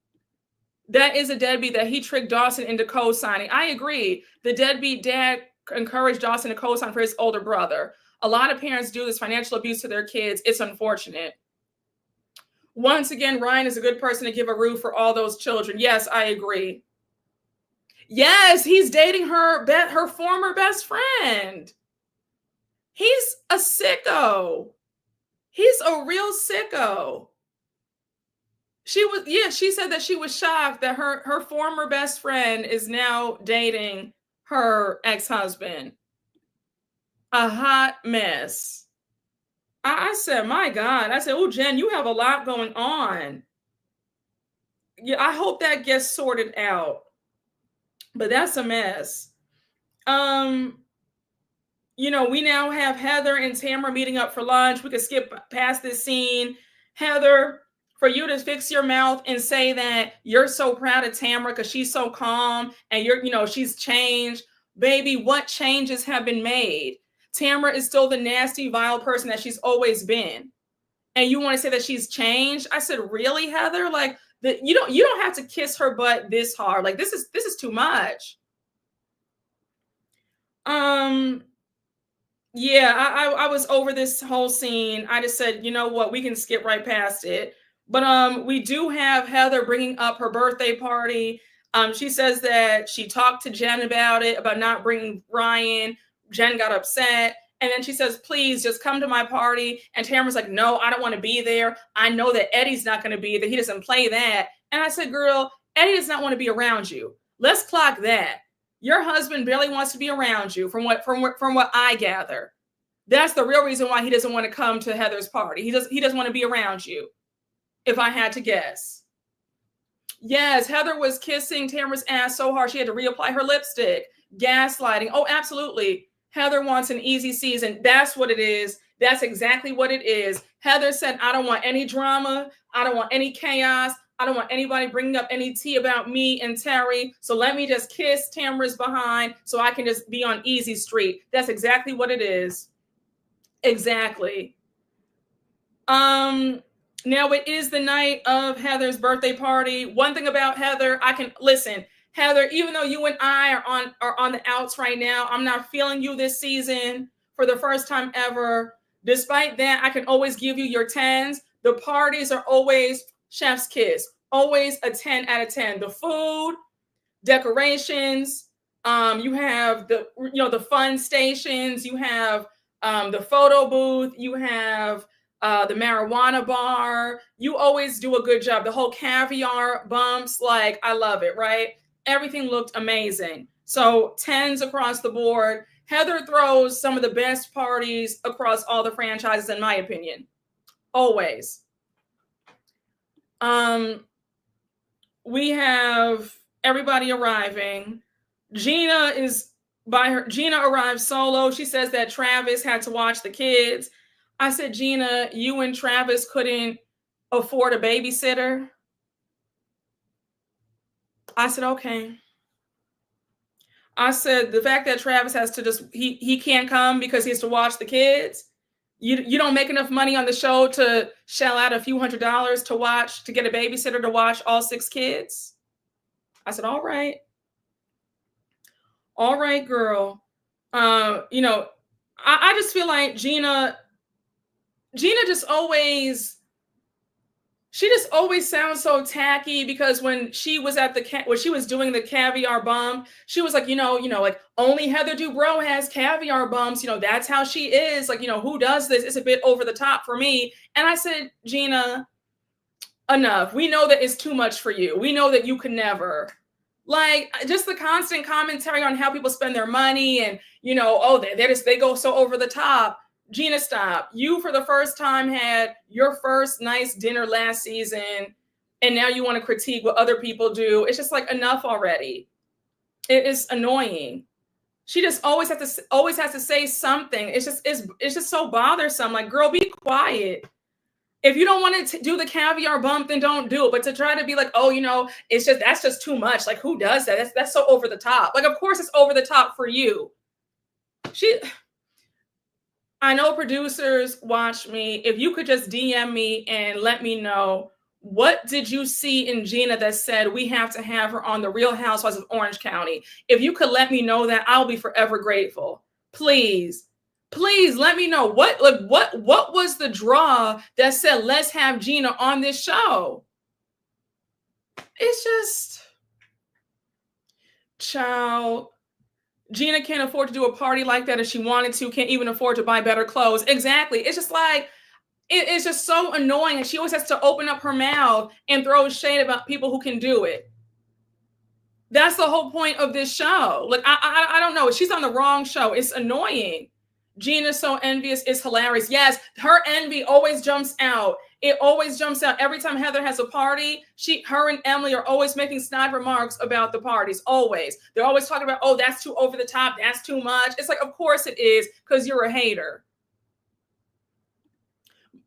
Speaker 1: That is a deadbeat that he tricked Dawson into co-signing. I agree. The deadbeat dad encouraged Dawson to co-sign for his older brother. A lot of parents do this financial abuse to their kids. It's unfortunate. Once again, Ryan is a good person to give a roof for all those children. Yes, I agree. Yes, he's dating her former best friend. He's a sicko. He's a real sicko. She said that she was shocked that her former best friend is now dating her ex-husband. A hot mess. I said, my God. I said, oh, Jen, you have a lot going on. Yeah, I hope that gets sorted out. But that's a mess. We now have Heather and Tamra meeting up for lunch. We could skip past this scene. Heather, for you to fix your mouth and say that you're so proud of Tamra because she's so calm and she's changed. Baby, what changes have been made? Tamra is still the nasty, vile person that she's always been. And you want to say that she's changed? I said, really, Heather? Like, you don't have to kiss her butt this hard. Like, this is too much. Yeah, I was over this whole scene. I just said, you know what, we can skip right past it. But we do have Heather bringing up her birthday party. She says that she talked to Jen about not bringing Ryan. Jen got upset. And then she says, please just come to my party. And Tamara's like, no, I don't want to be there. I know that Eddie's not going to be there. He doesn't play that. And I said, girl, Eddie does not want to be around you. Let's clock that. Your husband barely wants to be around you from what I gather. That's the real reason why he doesn't want to come to Heather's party. He doesn't want to be around you, if I had to guess. Yes, Heather was kissing Tamara's ass so hard she had to reapply her lipstick. Gaslighting. Oh, absolutely. Heather wants an easy season. That's what it is. That's exactly what it is. Heather said, I don't want any drama. I don't want any chaos. I don't want anybody bringing up any tea about me and Terry. So let me just kiss Tamara's behind so I can just be on easy street. That's exactly what it is. Exactly. Now it is the night of Heather's birthday party. One thing about Heather, Heather, even though you and I are on the outs right now, I'm not feeling you this season for the first time ever. Despite that, I can always give you your 10s. The parties are always chef's kiss, always a 10 out of 10. The food, decorations, you have the fun stations, you have the photo booth, you have the marijuana bar. You always do a good job. The whole caviar bumps, like, I love it, right? Everything looked amazing. So 10s across the board. Heather throws some of the best parties across all the franchises, in my opinion. Always. We have everybody arriving. Gina arrived solo. She says that Travis had to watch the kids. I said, Gina, you and Travis couldn't afford a babysitter. I said, okay. I said, the fact that Travis has to he can't come because he has to watch the kids. You don't make enough money on the show to shell out a few $100s to get a babysitter to watch all 6 kids? I said, all right, girl. I just feel like Gina just always sounds so tacky, because when she was when she was doing the caviar bump, she was like, like only Heather Dubro has caviar bumps. That's how she is. Like, who does this? It's a bit over the top for me. And I said, Gina, enough. We know that it's too much for you. We know that you could never. Like, just the constant commentary on how people spend their money and, they go so over the top. Gina, stop. You, for the first time, had your first nice dinner last season, and now you want to critique what other people do. It's just like, enough already. It is annoying. She just always has to say something. It's just so bothersome. Like, girl, be quiet. If you don't want to do the caviar bump, then don't do it. But to try to be like, oh, that's just too much. Like, who does that? That's so over the top. Like, of course it's over the top for you. I know producers watch me. If you could just DM me and let me know, what did you see in Gina that said we have to have her on the Real Housewives of Orange County? If you could let me know that, I'll be forever grateful. Please let me know what was the draw that said let's have Gina on this show. It's just, child. Gina can't afford to do a party like that if she wanted to, can't even afford to buy better clothes. Exactly. It's just like, it's just so annoying. And she always has to open up her mouth and throw shade about people who can do it. That's the whole point of this show. Like, I don't know. She's on the wrong show. It's annoying. Gina's so envious. It's hilarious. Yes, her envy always jumps out. It always jumps out. Every time Heather has a party, her and Emily are always making snide remarks about the parties. Always. They're always talking about, oh, that's too over the top. That's too much. It's like, of course it is, because you're a hater.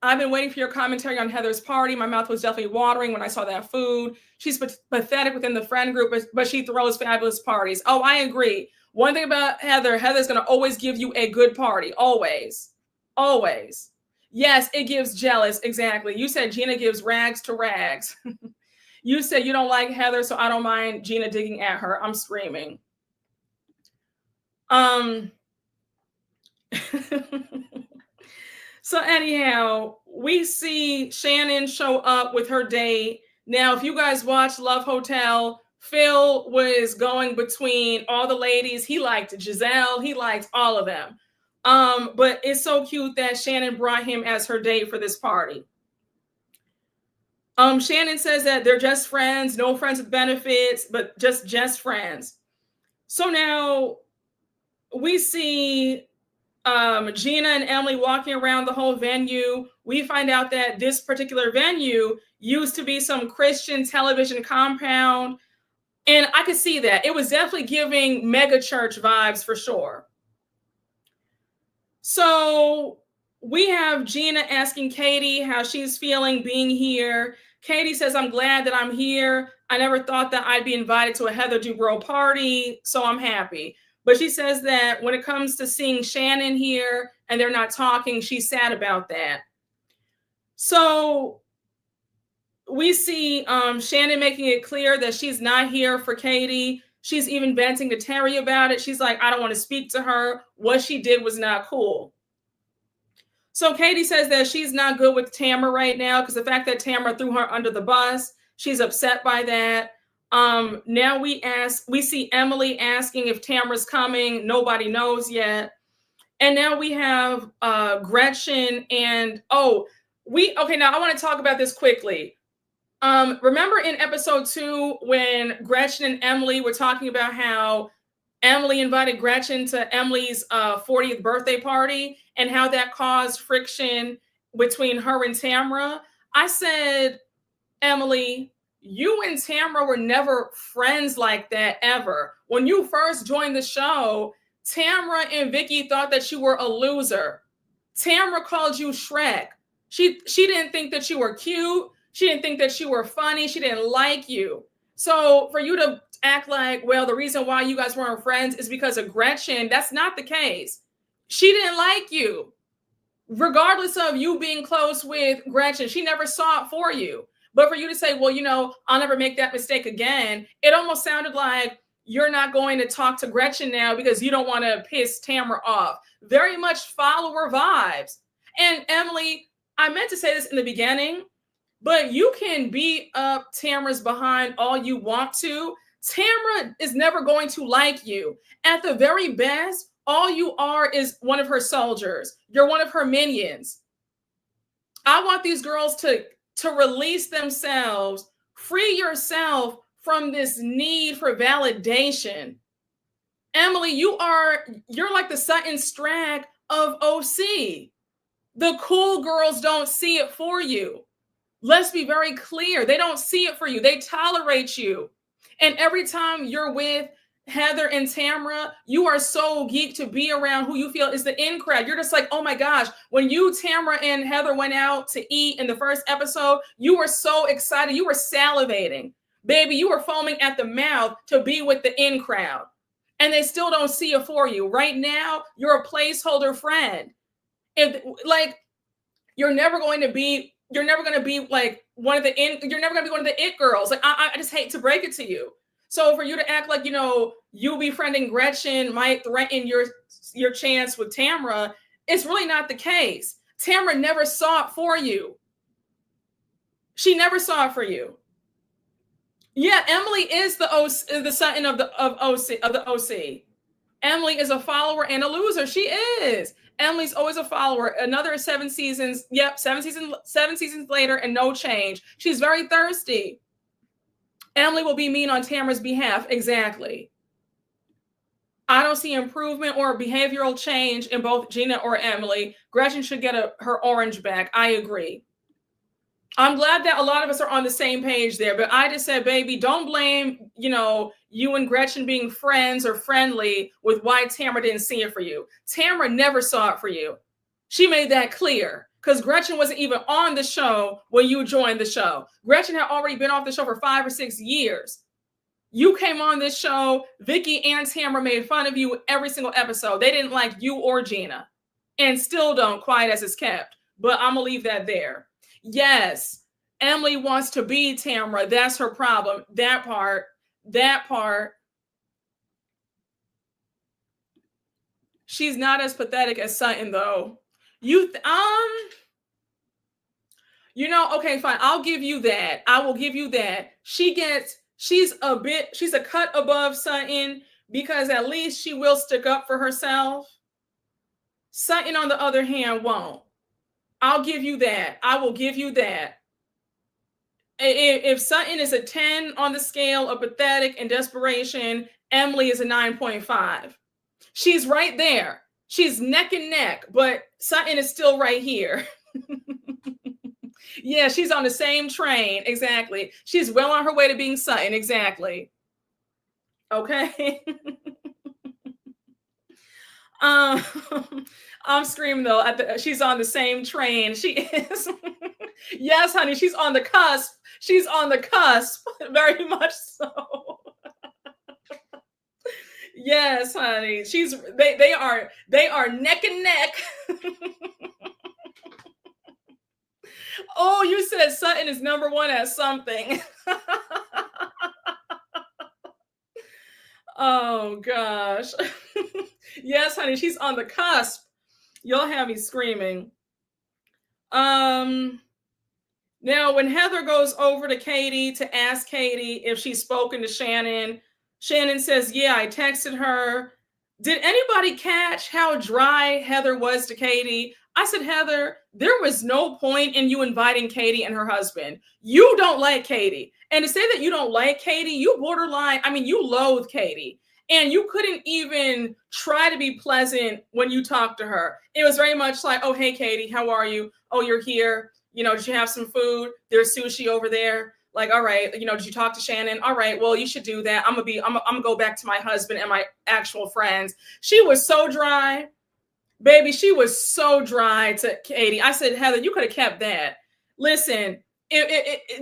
Speaker 1: I've been waiting for your commentary on Heather's party. My mouth was definitely watering when I saw that food. She's pathetic within the friend group, but she throws fabulous parties. Oh, I agree. One thing about Heather's going to always give you a good party. Always. Always. Yes, it gives jealous. Exactly. You said Gina gives rags to rags. You said you don't like Heather, so I don't mind Gina digging at her. I'm screaming. So anyhow, we see Shannon show up with her date. Now, if you guys watch Love Hotel, Phil was going between all the ladies. He liked Giselle. He liked all of them. But it's so cute that Shannon brought him as her date for this party. Shannon says that they're just friends, no friends with benefits, but just friends. So now we see Gina and Emily walking around the whole venue. We find out that this particular venue used to be some Christian television compound. And I could see that. It was definitely giving mega church vibes for sure. So we have Gina asking Katie how she's feeling being here. Katie says, I'm glad that I'm here. I never thought that I'd be invited to a Heather Dubro party, so I'm happy. But she says that when it comes to seeing Shannon here and they're not talking, she's sad about that. So we see Shannon making it clear that she's not here for Katie. She's even venting to Terry about it. She's like, I don't want to speak to her. What she did was not cool. So Katie says that she's not good with Tamra right now because the fact that Tamra threw her under the bus, she's upset by that. Now we see Emily asking if Tamra's coming. Nobody knows yet. And now we have Gretchen and now I want to talk about this quickly. Remember in episode 2 when Gretchen and Emily were talking about how Emily invited Gretchen to Emily's 40th birthday party and how that caused friction between her and Tamra? I said, Emily, you and Tamra were never friends like that ever. When you first joined the show, Tamra and Vicki thought that you were a loser. Tamra called you Shrek. She didn't think that you were cute. She didn't think that you were funny. She didn't like you. So for you to act like, well, the reason why you guys weren't friends is because of Gretchen, that's not the case. She didn't like you. regardless of you being close with Gretchen, she never saw it for you. But for you to say, well, you know, I'll never make that mistake again, it almost sounded like you're not going to talk to Gretchen now because you don't want to piss Tamra off. Very much follower vibes. And Emily, I meant to say this in the beginning, but you can beat up Tamra's behind all you want to. Tamra is never going to like you. At the very best, all you are is one of her soldiers. You're one of her minions. I want these girls to release themselves, free yourself from this need for validation. Emily, you're like the Sutton Stracke of OC. The cool girls don't see it for you. Let's be very clear. They don't see it for you. They tolerate you. And every time you're with Heather and Tamra, you are so geeked to be around who you feel is the in crowd. You're just like, oh my gosh, when you, Tamra, and Heather went out to eat in the first episode, you were so excited. You were salivating. Baby, you were foaming at the mouth to be with the in crowd. And they still don't see it for you. Right now, you're a placeholder friend. If like you're never going to be like one of the you're never going to be one of the it girls. Like I just hate to break it to you. So for you to act like, you know, you befriending Gretchen might threaten your chance with Tamra, it's really not the case. Tamra never saw it for you. She never saw it for you. Yeah, Emily is the Sutton of the OC. Emily is a follower and a loser. She is. Emily's always a follower. Another 7 seasons. Yep, 7 seasons later and no change. She's very thirsty. Emily will be mean on Tamra's behalf. Exactly. I don't see improvement or behavioral change in both Gina or Emily. Gretchen should get her orange back. I agree. I'm glad that a lot of us are on the same page there, but I just said, baby, don't blame, you know, you and Gretchen being friends or friendly with why Tamra didn't see it for you. Tamra never saw it for you. She made that clear because Gretchen wasn't even on the show when you joined the show. Gretchen had already been off the show for 5 or 6 years. You came on this show, Vicki and Tamra made fun of you every single episode. They didn't like you or Gina and still don't, quiet as it's kept, but I'm gonna leave that there. Yes, Emily wants to be Tamra. That's her problem. That part. She's not as pathetic as Sutton, though. You know, okay, fine. I'll give you that. I will give you that. She's a cut above Sutton because at least she will stick up for herself. Sutton, on the other hand, won't. I'll give you that. I will give you that. If Sutton is a 10 on the scale of pathetic and desperation, Emily is a 9.5. She's right there. She's neck and neck, but Sutton is still right here. Yeah, she's on the same train. Exactly. She's well on her way to being Sutton. Exactly. Okay. I'm screaming though. She's on the same train. She is. Yes, honey. She's on the cusp. She's on the cusp. Very much so. Yes, honey. They are neck and neck. Oh, you said Sutton is number 1 at something. Oh gosh. Yes, honey, she's on the cusp. You'll have me screaming. Now when Heather goes over to Katie to ask Katie if she's spoken to Shannon, Shannon says, yeah, I texted her. Did anybody catch how dry Heather was to Katie? I said, Heather, there was no point in you inviting Katie and her husband. You don't like Katie. And to say that you don't like Katie, you borderline, I mean, you loathe Katie. And you couldn't even try to be pleasant when you talked to her. It was very much like, oh, hey, Katie, how are you? Oh, you're here. You know, did you have some food? There's sushi over there. Like, all right, you know, did you talk to Shannon? All right, well, you should do that. I'm gonna go back to my husband and my actual friends. She was so dry. Baby, she was so dry to Katie. I said, Heather, you could have kept that. Listen,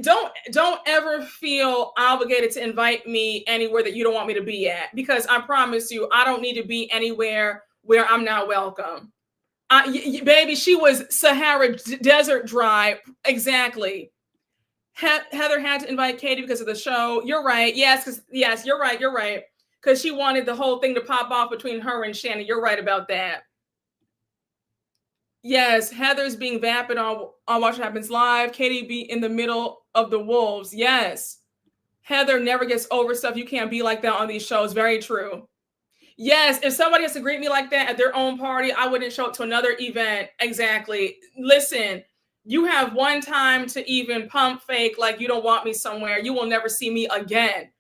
Speaker 1: don't ever feel obligated to invite me anywhere that you don't want me to be at, because I promise you, I don't need to be anywhere where I'm not welcome. Baby, she was Sahara desert dry. Exactly. Heather had to invite Katie because of the show. You're right. Yes, you're right. You're right. Because she wanted the whole thing to pop off between her and Shannon. You're right about that. Yes, Heather's being vapid on Watch What Happens Live. Katie be in the middle of the wolves. Yes. Heather never gets over stuff. You can't be like that on these shows. Very true. Yes, if somebody has to greet me like that at their own party, I wouldn't show up to another event. Exactly. Listen, you have one time to even pump fake like you don't want me somewhere. You will never see me again.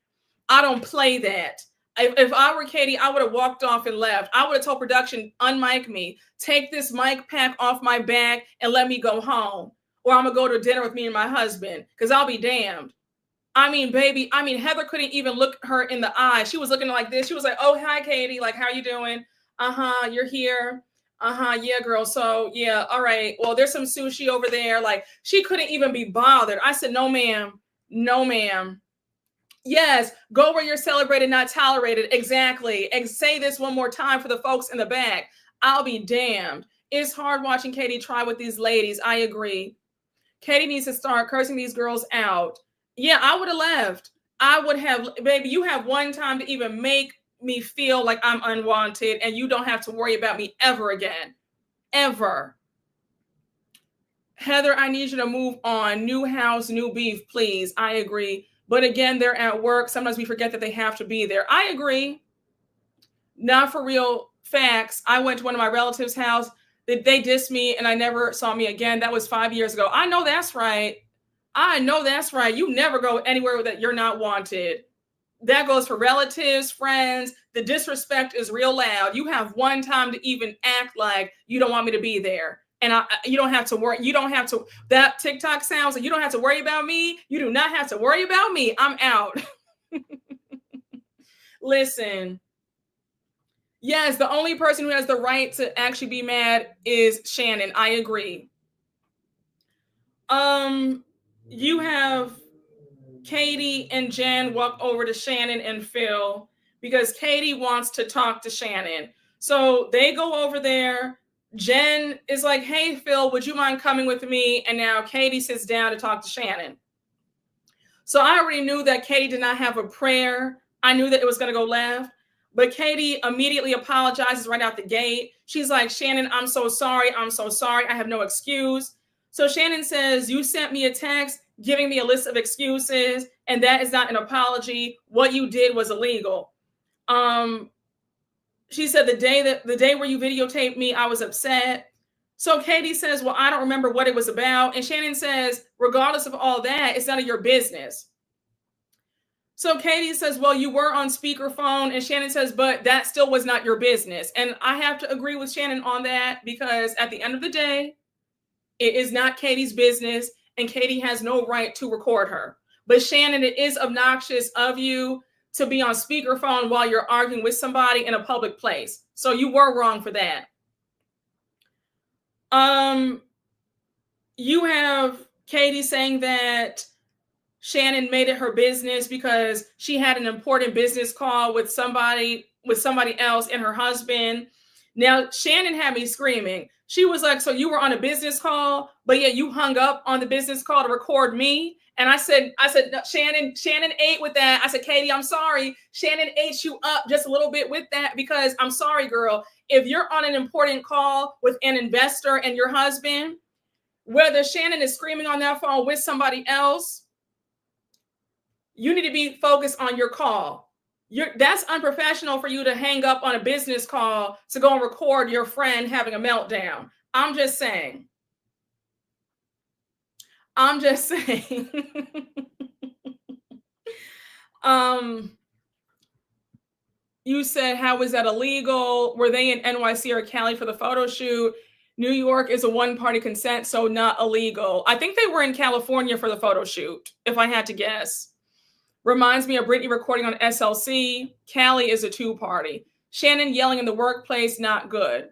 Speaker 1: I don't play that. If I were Katie, I would have walked off and left. I would have told production, unmic me, take this mic pack off my back and let me go home. Or I'm going to go to dinner with me and my husband because I'll be damned. I mean, baby, Heather couldn't even look her in the eye. She was looking like this. She was like, oh, hi, Katie. Like, how you doing? Uh-huh, you're here. Uh-huh, yeah, girl. So, yeah, all right. Well, there's some sushi over there. Like, she couldn't even be bothered. I said, no, ma'am. No, ma'am. Yes, go where you're celebrated, not tolerated. Exactly. And say this one more time for the folks in the back. I'll be damned. It's hard watching Katie try with these ladies. I agree. Katie needs to start cursing these girls out. Yeah, I would have left. I would have, baby, you have one time to even make me feel like I'm unwanted and you don't have to worry about me ever again. Ever. Heather, I need you to move on. New house, new beef, please. I agree. But again, they're at work. Sometimes we forget that they have to be there. I agree. Not for real facts. I went to one of my relatives' house. They dissed me and I never saw me again. That was 5 years ago. I know that's right. I know that's right. You never go anywhere that you're not wanted. That goes for relatives, friends. The disrespect is real loud. You have one time to even act like you don't want me to be there. And you don't have to worry. You don't have to. That TikTok sounds like you don't have to worry about me. You do not have to worry about me. I'm out. Listen. Yes, the only person who has the right to actually be mad is Shannon. I agree. You have Katie and Jen walk over to Shannon and Phil because Katie wants to talk to Shannon. So they go over there. Jen is like, hey, Phil, would you mind coming with me? And now Katie sits down to talk to Shannon. So I already knew that Katie did not have a prayer. I knew that it was going to go left. But Katie immediately apologizes right out the gate. She's like, Shannon, I'm so sorry. I'm so sorry. I have no excuse. So Shannon says, you sent me a text giving me a list of excuses, and that is not an apology. What you did was illegal. She said the day where you videotaped me, I was upset. So Katie says, well, I don't remember what it was about. And Shannon says, regardless of all that, it's none of your business. So Katie says, well, you were on speakerphone. And Shannon says, but that still was not your business. And I have to agree with Shannon on that because at the end of the day, it is not Katie's business. And Katie has no right to record her. But Shannon, it is obnoxious of you to be on speakerphone while you're arguing with somebody in a public place. So you were wrong for that. You have Katie saying that Shannon made it her business because she had an important business call with somebody else and her husband. Now, Shannon had me screaming. She was like, so you were on a business call, but yet you hung up on the business call to record me. And I said, no, Shannon ate with that. I said, Katie, I'm sorry. Shannon ate you up just a little bit with that because I'm sorry, girl. If you're on an important call with an investor and your husband, whether Shannon is screaming on that phone with somebody else, you need to be focused on your call. That's unprofessional for you to hang up on a business call to go and record your friend having a meltdown. I'm just saying. You said, how is that illegal? Were they in NYC or Cali for the photo shoot? New York is a one-party consent, so not illegal. I think they were in California for the photo shoot, if I had to guess. Reminds me of Britney recording on SLC. Cali is a two-party. Shannon yelling in the workplace, not good.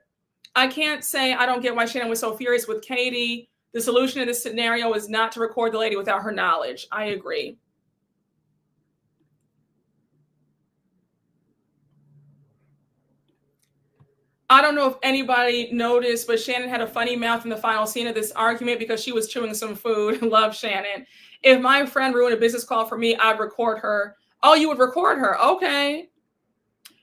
Speaker 1: I can't say I don't get why Shannon was so furious with Katie. The solution to this scenario is not to record the lady without her knowledge. I agree. I don't know if anybody noticed, but Shannon had a funny mouth in the final scene of this argument because she was chewing some food. Love Shannon. If my friend ruined a business call for me, I'd record her. Oh, you would record her? Okay.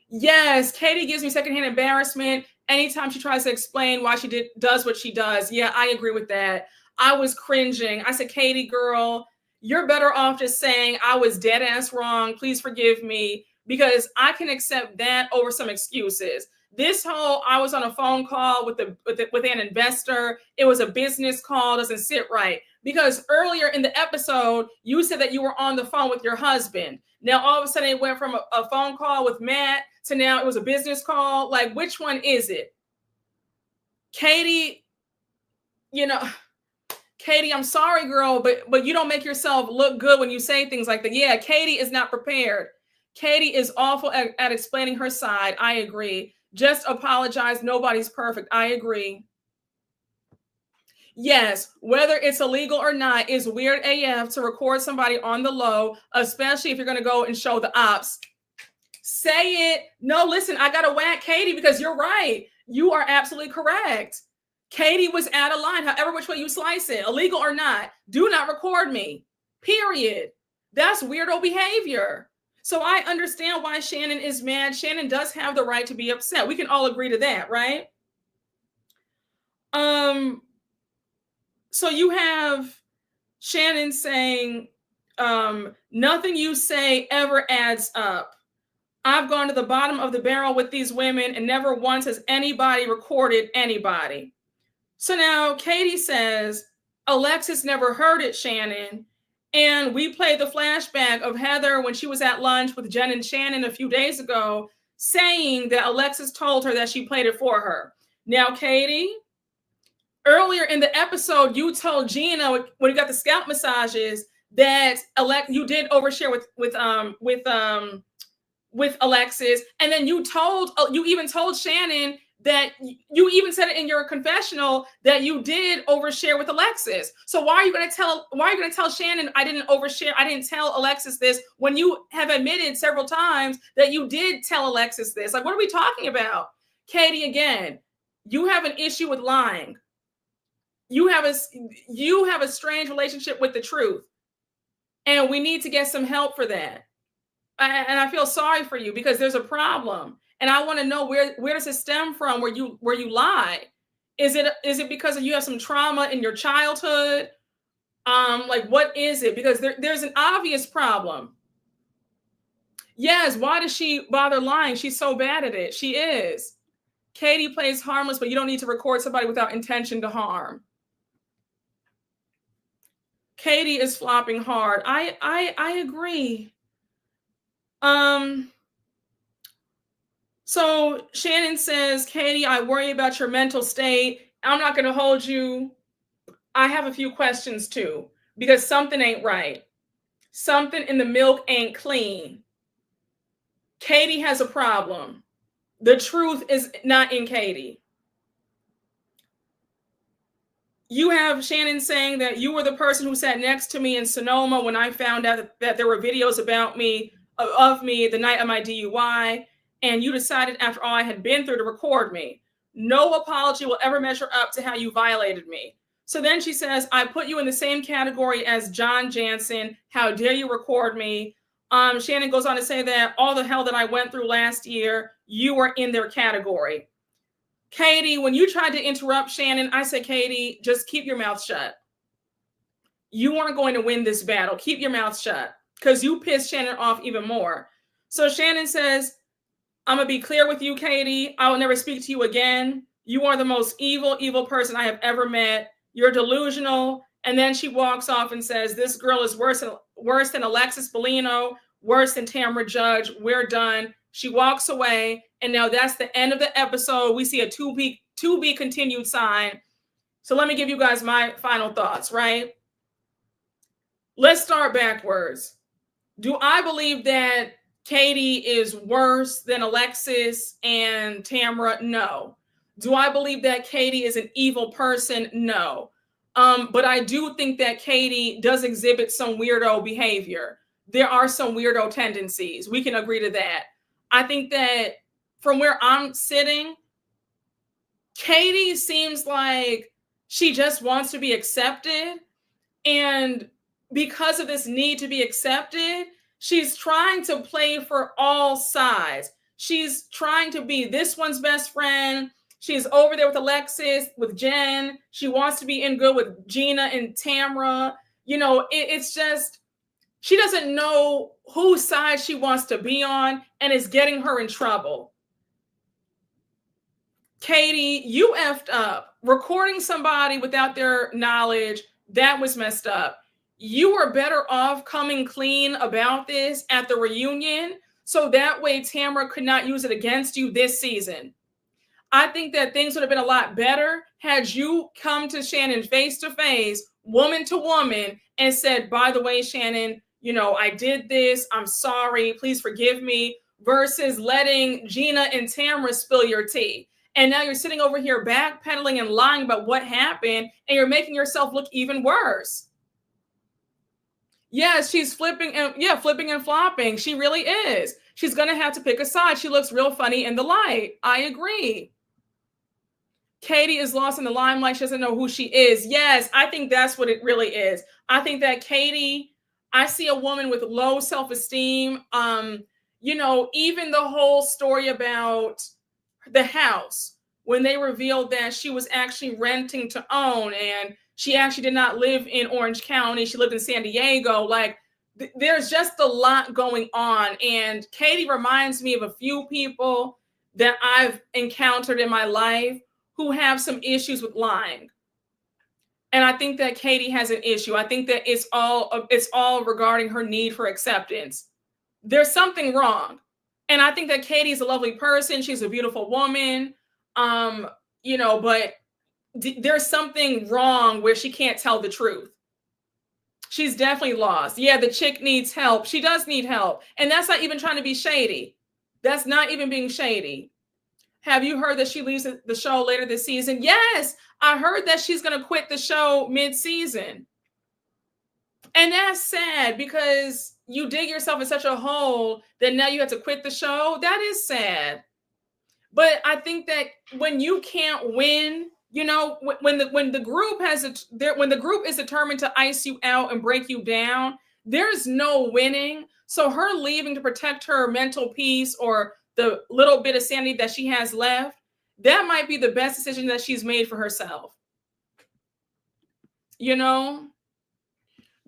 Speaker 1: Yes, Katie gives me secondhand embarrassment anytime she tries to explain why she does what she does. Yeah, I agree with that. I was cringing. I said, Katie, girl, you're better off just saying I was dead ass wrong. Please forgive me, because I can accept that over some excuses. This whole I was on a phone call with an investor, it was a business call, doesn't sit right. Because earlier in the episode, you said that you were on the phone with your husband. Now, all of a sudden, it went from a phone call with Matt to now it was a business call. Like, which one is it? Katie, Katie, I'm sorry, girl, but you don't make yourself look good when you say things like that. Yeah, Katie is not prepared. Katie is awful at explaining her side. I agree. Just apologize. Nobody's perfect. I agree. Yes, whether it's illegal or not, it's weird AF to record somebody on the low, especially if you're going to go and show the ops. Say it. No, listen, I got to whack Katie because you're right. You are absolutely correct. Katie was out of line, however which way you slice it, illegal or not. Do not record me, period. That's weirdo behavior. So I understand why Shannon is mad. Shannon does have the right to be upset. We can all agree to that, right? So you have Shannon saying, nothing you say ever adds up. I've gone to the bottom of the barrel with these women and never once has anybody recorded anybody. So now Katie says, Alexis never heard it, Shannon. And we played the flashback of Heather when she was at lunch with Jen and Shannon a few days ago, saying that Alexis told her that she played it for her. Now, Katie, earlier in the episode, you told Gina when you got the scalp massages that you did overshare with Alexis, and then you even told Shannon that you even said it in your confessional that you did overshare with Alexis. So why are you going to tell Shannon I didn't overshare? I didn't tell Alexis this when you have admitted several times that you did tell Alexis this. Like, what are we talking about? Katie, again, you have an issue with lying. You have a strange relationship with the truth, and we need to get some help for that. And I feel sorry for you because there's a problem. And I want to know where does it stem from where you lie? Is it because you have some trauma in your childhood? Like, what is it? Because there's an obvious problem. Yes, why does she bother lying? She's so bad at it. She is. Katie plays harmless, but you don't need to record somebody without intention to harm. Katie is flopping hard. I agree. So Shannon says, Katie, I worry about your mental state. I'm not going to hold you. I have a few questions too, because something ain't right. Something in the milk ain't clean. Katie has a problem. The truth is not in Katie. You have Shannon saying that you were the person who sat next to me in Sonoma when I found out that there were videos about me, of me the night of my DUI. And you decided after all I had been through to record me. No apology will ever measure up to how you violated me. So then she says, I put you in the same category as John Jansen. How dare you record me? Shannon goes on to say that all the hell that I went through last year, you were in their category. Katie, when you tried to interrupt Shannon, I said, Katie, just keep your mouth shut. You aren't going to win this battle. Keep your mouth shut because you pissed Shannon off even more. So Shannon says, I'm going to be clear with you, Katie. I will never speak to you again. You are the most evil person I have ever met. You're delusional. And then she walks off and says, this girl is worse than Alexis Bellino, worse than Tamra Judge. We're done. She walks away. And now that's the end of the episode. We see a to be continued sign. So let me give you guys my final thoughts, right? Let's start backwards. Do I believe that Katie is worse than Alexis and Tamra? No. Do I believe that Katie is an evil person? No. But I do think that Katie does exhibit some weirdo behavior. There are some weirdo tendencies. We can agree to that. I think that from where I'm sitting, Katie seems like she just wants to be accepted. And because of this need to be accepted, she's trying to play for all sides. She's trying to be this one's best friend. She's over there with Alexis, with Jen. She wants to be in good with Gina and Tamra. It's just, she doesn't know whose side she wants to be on, and it's getting her in trouble. Katie, you effed up. Recording somebody without their knowledge, that was messed up. You were better off coming clean about this at the reunion, so that way Tamra could not use it against you this season. I think that things would have been a lot better had you come to Shannon face to face, woman to woman, and said, by the way, Shannon, I did this. I'm sorry. Please forgive me. Versus letting Gina and Tamra spill your tea. And now you're sitting over here backpedaling and lying about what happened, and you're making yourself look even worse. Yes, she's flipping and flopping. She really is. She's going to have to pick a side. She looks real funny in the light. I agree. Katie is lost in the limelight. She doesn't know who she is. Yes, I think that's what it really is. I think that Katie, I see a woman with low self-esteem. Even the whole story about the house, when they revealed that she was actually renting to own, and she actually did not live in Orange County. She lived in San Diego. Like, there's just a lot going on. And Katie reminds me of a few people that I've encountered in my life who have some issues with lying. And I think that Katie has an issue. I think that it's all regarding her need for acceptance. There's something wrong. And I think that Katie's a lovely person. She's a beautiful woman. But there's something wrong where she can't tell the truth. She's definitely lost. Yeah, the chick needs help. She does need help. And that's not even trying to be shady. That's not even being shady. Have you heard that she leaves the show later this season? Yes, I heard that she's going to quit the show mid-season. And that's sad because you dig yourself in such a hole that now you have to quit the show. That is sad. But I think that when you can't win, when the group is determined to ice you out and break you down, there's no winning. So her leaving to protect her mental peace or the little bit of sanity that she has left, that might be the best decision that she's made for herself.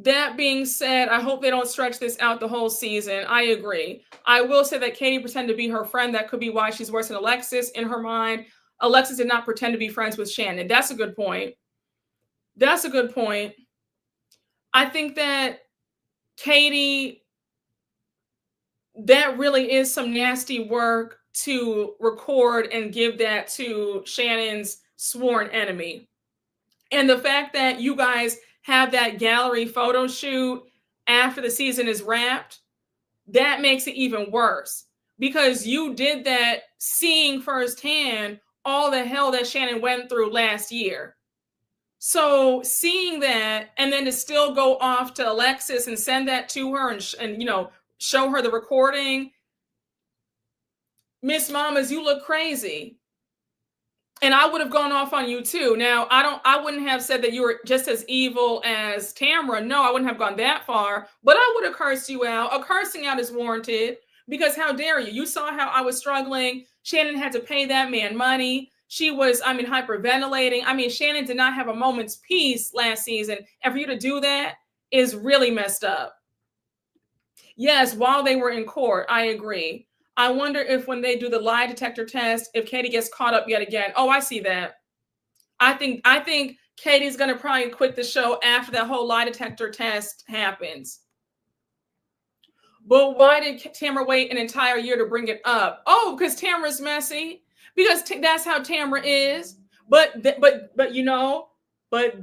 Speaker 1: That being said, I hope they don't stretch this out the whole season. I agree. I will say that Katie pretended to be her friend. That could be why she's worse than Alexis in her mind. Alexis did not pretend to be friends with Shannon. That's a good point. I think that Katie, that really is some nasty work to record and give that to Shannon's sworn enemy. And the fact that you guys have that gallery photo shoot after the season is wrapped, that makes it even worse because you did that seeing firsthand all the hell that Shannon went through last year. So seeing that and then to still go off to Alexis and send that to her and show her the recording, Miss Mamas, you look crazy. And I would have gone off on you too. Now, I wouldn't have said that you were just as evil as Tamra. No, I wouldn't have gone that far, but I would have cursed you out. A cursing out is warranted because how dare you? You saw how I was struggling. Shannon had to pay that man money. She was, hyperventilating. Shannon did not have a moment's peace last season. And for you to do that is really messed up. Yes, while they were in court, I agree. I wonder if when they do the lie detector test, if Katie gets caught up yet again. Oh, I see that. I think Katie's going to probably quit the show after that whole lie detector test happens. But why did Tamra wait an entire year to bring it up? Oh, because Tamra's messy. Because that's how Tamra is. But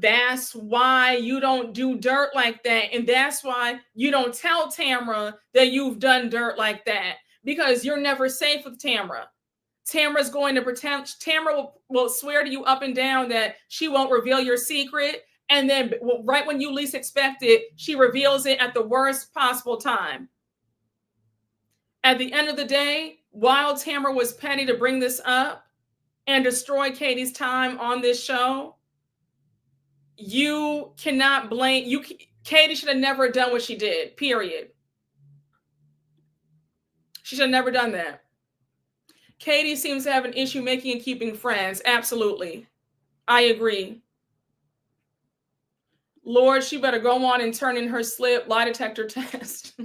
Speaker 1: that's why you don't do dirt like that. And that's why you don't tell Tamra that you've done dirt like that. Because you're never safe with Tamra. Tamra's going to pretend, Tamra will swear to you up and down that she won't reveal your secret. And then right when you least expect it, she reveals it at the worst possible time. At the end of the day, while Tamra was petty to bring this up, and destroy Katie's time on this show, you cannot blame you. Katie should have never done what she did, period. She should have never done that. Katie seems to have an issue making and keeping friends. Absolutely. I agree. Lord, she better go on and turn in her slip lie detector test.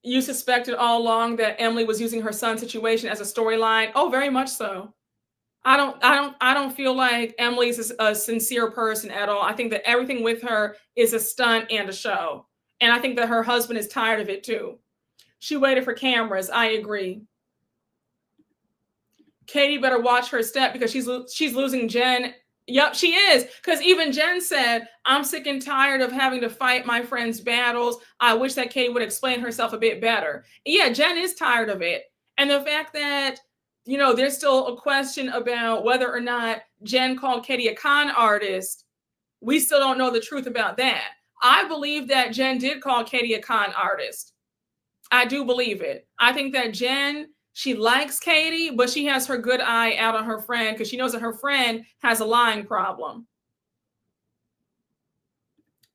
Speaker 1: You suspected all along that Emily was using her son's situation as a storyline. Oh, very much so. I don't feel like Emily's a sincere person at all. I think that everything with her is a stunt and a show. And I think that her husband is tired of it too. She waited for cameras. I agree. Katie better watch her step because she's losing Jen. Yep, she is. Because even Jen said, I'm sick and tired of having to fight my friends' battles. I wish that Katie would explain herself a bit better. Yeah, Jen is tired of it. And the fact that, you know, there's still a question about whether or not Jen called Katie a con artist. We still don't know the truth about that. I believe that Jen did call Katie a con artist. I do believe it. I think that Jen, she likes Katie, but she has her good eye out on her friend because she knows that her friend has a lying problem.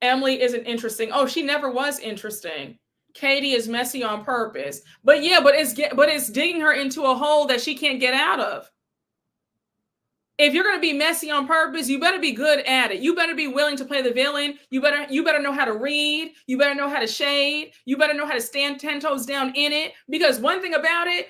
Speaker 1: Emily isn't interesting. Oh, she never was interesting. Katie is messy on purpose. But yeah, but it's digging her into a hole that she can't get out of. If you're going to be messy on purpose, you better be good at it. You better be willing to play the villain. You better know how to read. You better know how to shade. You better know how to stand 10 toes down in it. Because one thing about it,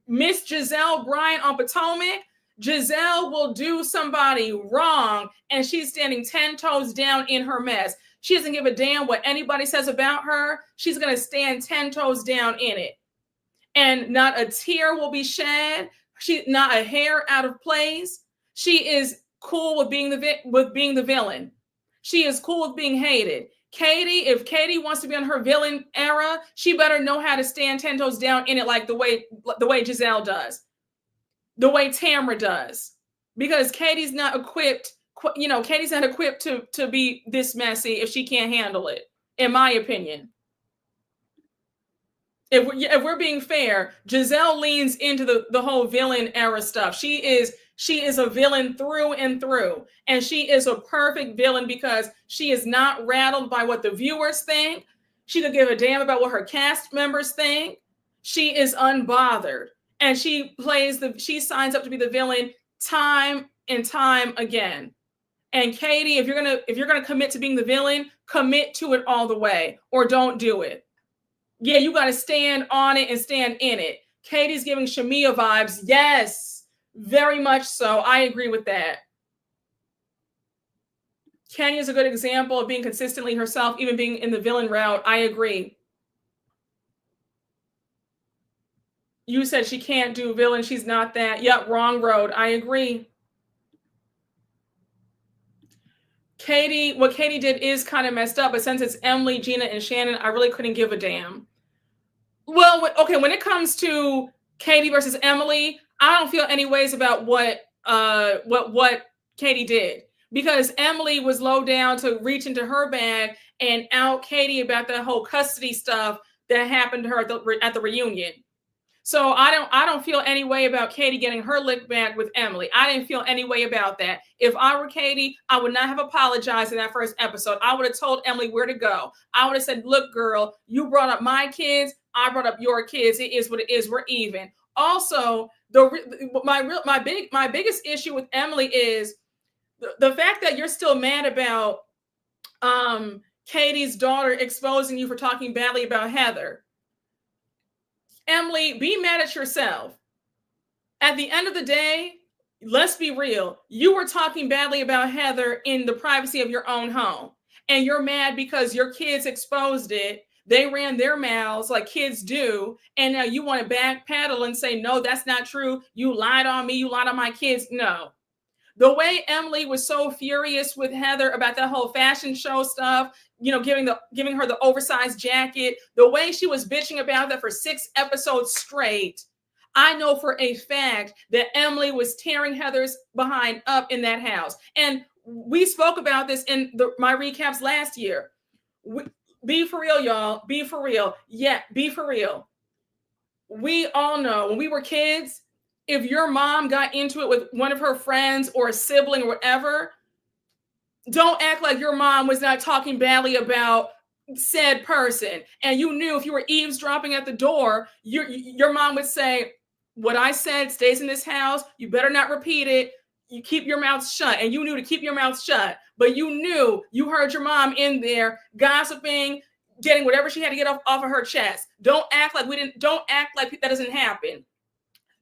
Speaker 1: Miss Giselle Bryant on Potomac, Giselle will do somebody wrong and she's standing 10 toes down in her mess. She doesn't give a damn what anybody says about her. She's going to stand 10 toes down in it. And not a tear will be shed. Not a hair out of place. She is cool with being the villain. She is cool with being hated. Katie, if Katie wants to be on her villain era, she better know how to stand 10 toes down in it like the way Giselle does, the way Tamra does. Because Katie's not equipped, Katie's not equipped to be this messy if she can't handle it, in my opinion. If we're being fair, Giselle leans into the whole villain era stuff. She is a villain through and through. And she is a perfect villain because she is not rattled by what the viewers think. She could give a damn about what her cast members think. She is unbothered. And she signs up to be the villain time and time again. And Katie, if you're gonna commit to being the villain, commit to it all the way, or don't do it. Yeah, you got to stand on it and stand in it. Katie's giving Shamia vibes. Yes, very much so. I agree with that. Kenya's a good example of being consistently herself, even being in the villain route. I agree. You said she can't do villain. She's not that. Yep, wrong road. I agree. What Katie did is kind of messed up, but since it's Emily, Gina, and Shannon, I really couldn't give a damn. Well, okay, when it comes to Katie versus Emily, I don't feel any ways about what Katie did, because Emily was low down to reach into her bag and out Katie about that whole custody stuff that happened to her at the reunion. So I don't feel any way about Katie getting her lick back with Emily. I didn't feel any way about that. If I were Katie, I would not have apologized in that first episode. I would have told Emily where to go. I would have said, look, girl, you brought up my kids. I brought up your kids. It is what it is. We're even. Also, my biggest issue with Emily is the fact that you're still mad about Katie's daughter exposing you for talking badly about Heather. Emily, be mad at yourself. At the end of the day, let's be real. You were talking badly about Heather in the privacy of your own home. And you're mad because your kids exposed it. They ran their mouths like kids do. And now you want to backpedal and say, no, that's not true. You lied on me. You lied on my kids. No. The way Emily was so furious with Heather about that whole fashion show stuff, giving her the oversized jacket, the way she was bitching about that for 6 episodes straight, I know for a fact that Emily was tearing Heather's behind up in that house. And we spoke about this in my recaps last year. Be for real, y'all. Be for real. Yeah, be for real. We all know when we were kids, if your mom got into it with one of her friends or a sibling or whatever, don't act like your mom was not talking badly about said person. And you knew if you were eavesdropping at the door, your mom would say, what I said stays in this house. You better not repeat it. You keep your mouth shut. And you knew to keep your mouth shut. But you knew you heard your mom in there gossiping, getting whatever she had to get off of her chest. Don't act like that doesn't happen.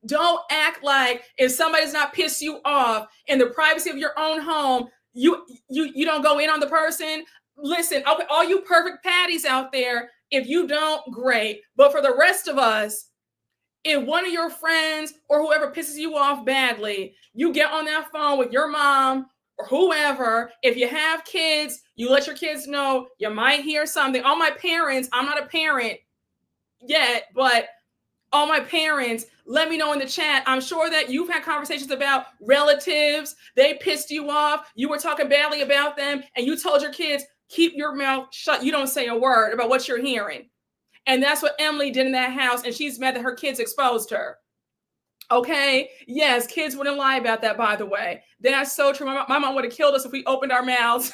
Speaker 1: Don't act like if somebody's not pissed you off in the privacy of your own home, you don't go in on the person. Listen, all you perfect patties out there, if you don't, great. But for the rest of us, if one of your friends or whoever pisses you off badly, you get on that phone with your mom or whoever. If you have kids, you let your kids know you might hear something. All my parents, I'm not a parent yet, but all my parents, let me know in the chat. I'm sure that you've had conversations about relatives. They pissed you off. You were talking badly about them and you told your kids, keep your mouth shut. You don't say a word about what you're hearing. And that's what Emily did in that house. And she's mad that her kids exposed her. Okay. Yes. Kids wouldn't lie about that, by the way. That's so true. My mom would have killed us if we opened our mouths.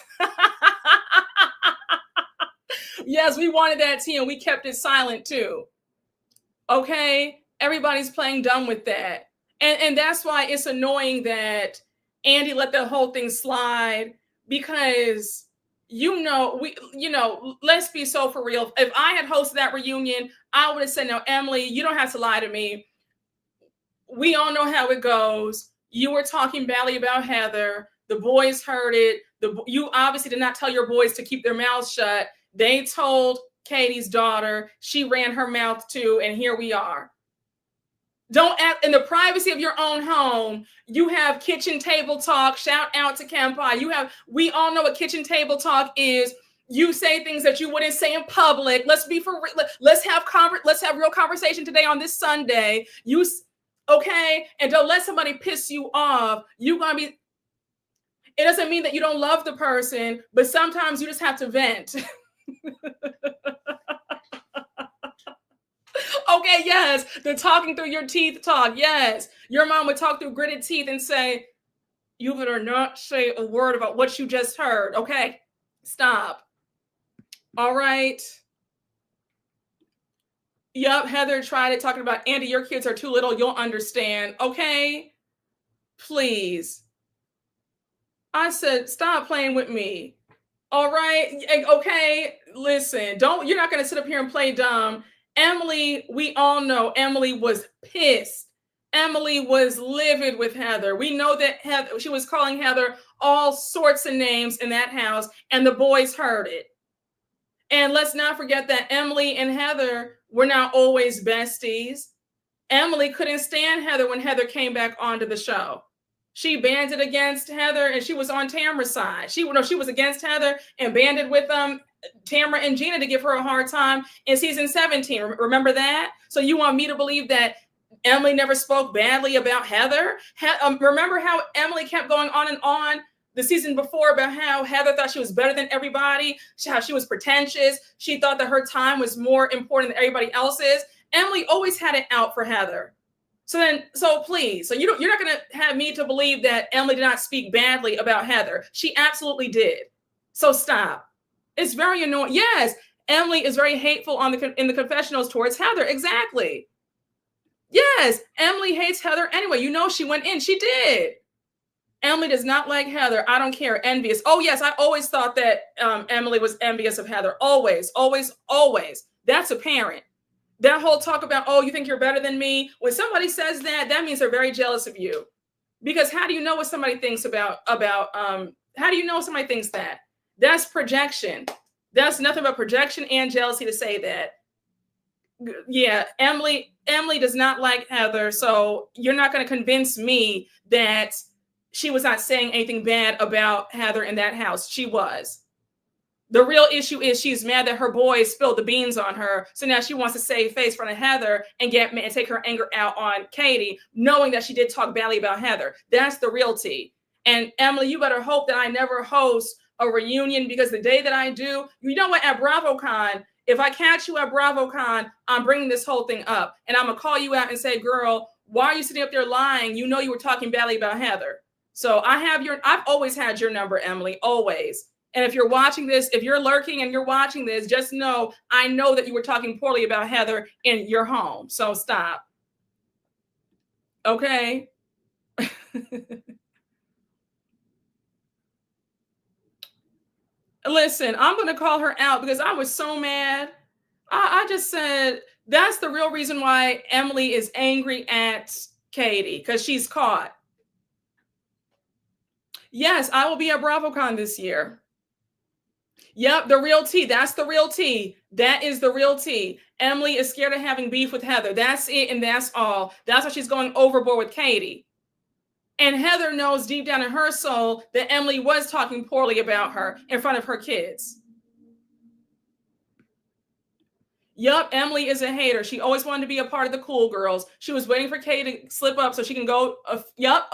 Speaker 1: Yes. We wanted that tea and we kept it silent too. Okay. Everybody's playing dumb with that. And that's why it's annoying that Andy let the whole thing slide, because let's be so for real. If I had hosted that reunion, I would have said, no, Emily, you don't have to lie to me. We all know how it goes. You were talking badly about Heather. The boys heard it. You obviously did not tell your boys to keep their mouths shut. They told Katie's daughter. She ran her mouth too. And here we are. Don't act in the privacy of your own home. You have kitchen table talk. Shout out to Kampai. We all know what kitchen table talk is. You say things that you wouldn't say in public. Let's be for real. Let's have real conversation today on this Sunday. Okay? And don't let somebody piss you off. It doesn't mean that you don't love the person, but sometimes you just have to vent. Okay, yes, the talking through your teeth talk. Yes, your mom would talk through gritted teeth and say, you better not say a word about what you just heard. Okay, stop. All right. Yep, Heather tried it talking about, Andy, your kids are too little. You'll understand. Okay, please. I said, stop playing with me. All right. Okay, listen, you're not going to sit up here and play dumb. Emily, we all know Emily was pissed. Emily was livid with Heather. We know that she was calling Heather all sorts of names in that house, and the boys heard it. And let's not forget that Emily and Heather were not always besties. Emily couldn't stand Heather when Heather came back onto the show. She banded against Heather, and she was on Tamra's side. She was against Heather and banded with Tamra and Gina to give her a hard time in season 17. Remember that? So you want me to believe that Emily never spoke badly about Heather? Remember how Emily kept going on and on the season before about how Heather thought she was better than everybody, how she was pretentious. She thought that her time was more important than everybody else's. Emily always had it out for Heather. So please, you're not going to have me to believe that Emily did not speak badly about Heather. She absolutely did. So stop. It's very annoying. Yes, Emily is very hateful in the confessionals towards Heather. Exactly. Yes, Emily hates Heather anyway. She went in. She did. Emily does not like Heather. I don't care. Envious. Oh, yes, I always thought that Emily was envious of Heather. Always, always, always. That's apparent. That whole talk about, oh, you think you're better than me? When somebody says that, that means they're very jealous of you. Because how do you know what somebody thinks how do you know somebody thinks that? That's projection. That's nothing but projection and jealousy to say that. Yeah, Emily does not like Heather, so you're not going to convince me that she was not saying anything bad about Heather in that house. She was. The real issue is she's mad that her boys spilled the beans on her, so now she wants to save face in front of Heather and take her anger out on Katie, knowing that she did talk badly about Heather. That's the real tea. And Emily, you better hope that I never host a reunion, because the day that I do, you know what, at BravoCon, if I catch you at BravoCon, I'm bringing this whole thing up, and I'm gonna call you out and say, girl, why are you sitting up there lying? You know you were talking badly about Heather. So I've always had your number, Emily, always. And if you're watching this, if you're lurking and you're watching this, just know, I know that you were talking poorly about Heather in your home. So stop. Okay. Listen, I'm going to call her out because I was so mad. I just said, that's the real reason why Emily is angry at Katie, because she's caught. Yes, I will be at BravoCon this year. Yep, the real tea. That's the real tea. That is the real tea. Emily is scared of having beef with Heather. That's it, and that's all. That's why she's going overboard with Katie. And Heather knows deep down in her soul that Emily was talking poorly about her in front of her kids. Yup, Emily is a hater. She always wanted to be a part of the cool girls. She was waiting for Katie to slip up so she can go, yup.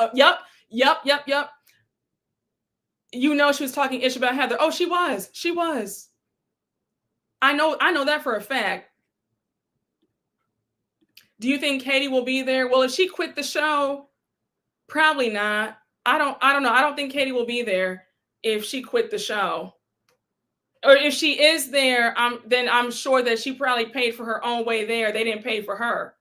Speaker 1: You know she was talking ish about Heather. Oh, she was. I know that for a fact. Do you think Katie will be there? Well, if she quit the show, probably not. I don't know. I don't think Katie will be there if she quit the show. Or if she is there, then I'm sure that she probably paid for her own way there. They didn't pay for her.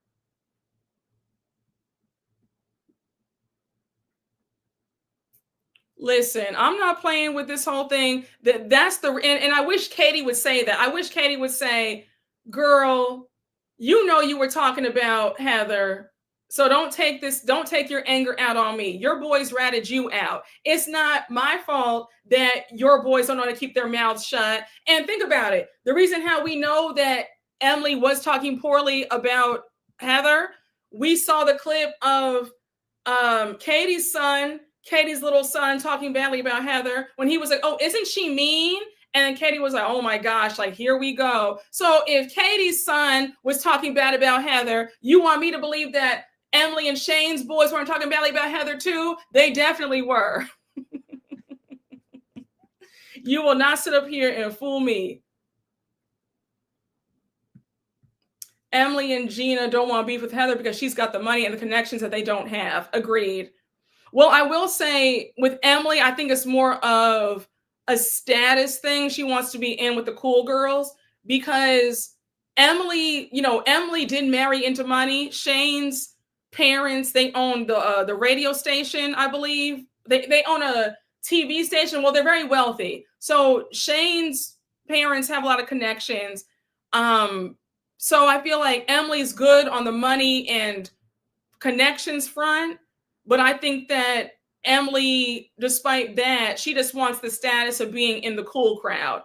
Speaker 1: Listen, I'm not playing with this whole thing. That's the and I wish Katie would say that. I wish Katie would say, "Girl, you know you were talking about Heather. So don't take your anger out on me. Your boys ratted you out. It's not my fault that your boys don't know how to keep their mouths shut." And think about it. The reason how we know that Emily was talking poorly about Heather, we saw the clip of Katie's little son, talking badly about Heather when he was like, "Oh, isn't she mean?" And then Katie was like, "Oh my gosh, like here we go." So if Katie's son was talking bad about Heather, you want me to believe that Emily and Shane's boys weren't talking badly about Heather too? They definitely were. You will not sit up here and fool me. Emily and Gina don't want to beef with Heather because she's got the money and the connections that they don't have. Agreed. Well, I will say with Emily, I think it's more of a status thing. She wants to be in with the cool girls because Emily did marry into money. Shane's parents, they own the radio station, I believe. They own a TV station. Well, they're very wealthy. So Shane's parents have a lot of connections. So I feel like Emily's good on the money and connections front. But I think that Emily, despite that, she just wants the status of being in the cool crowd.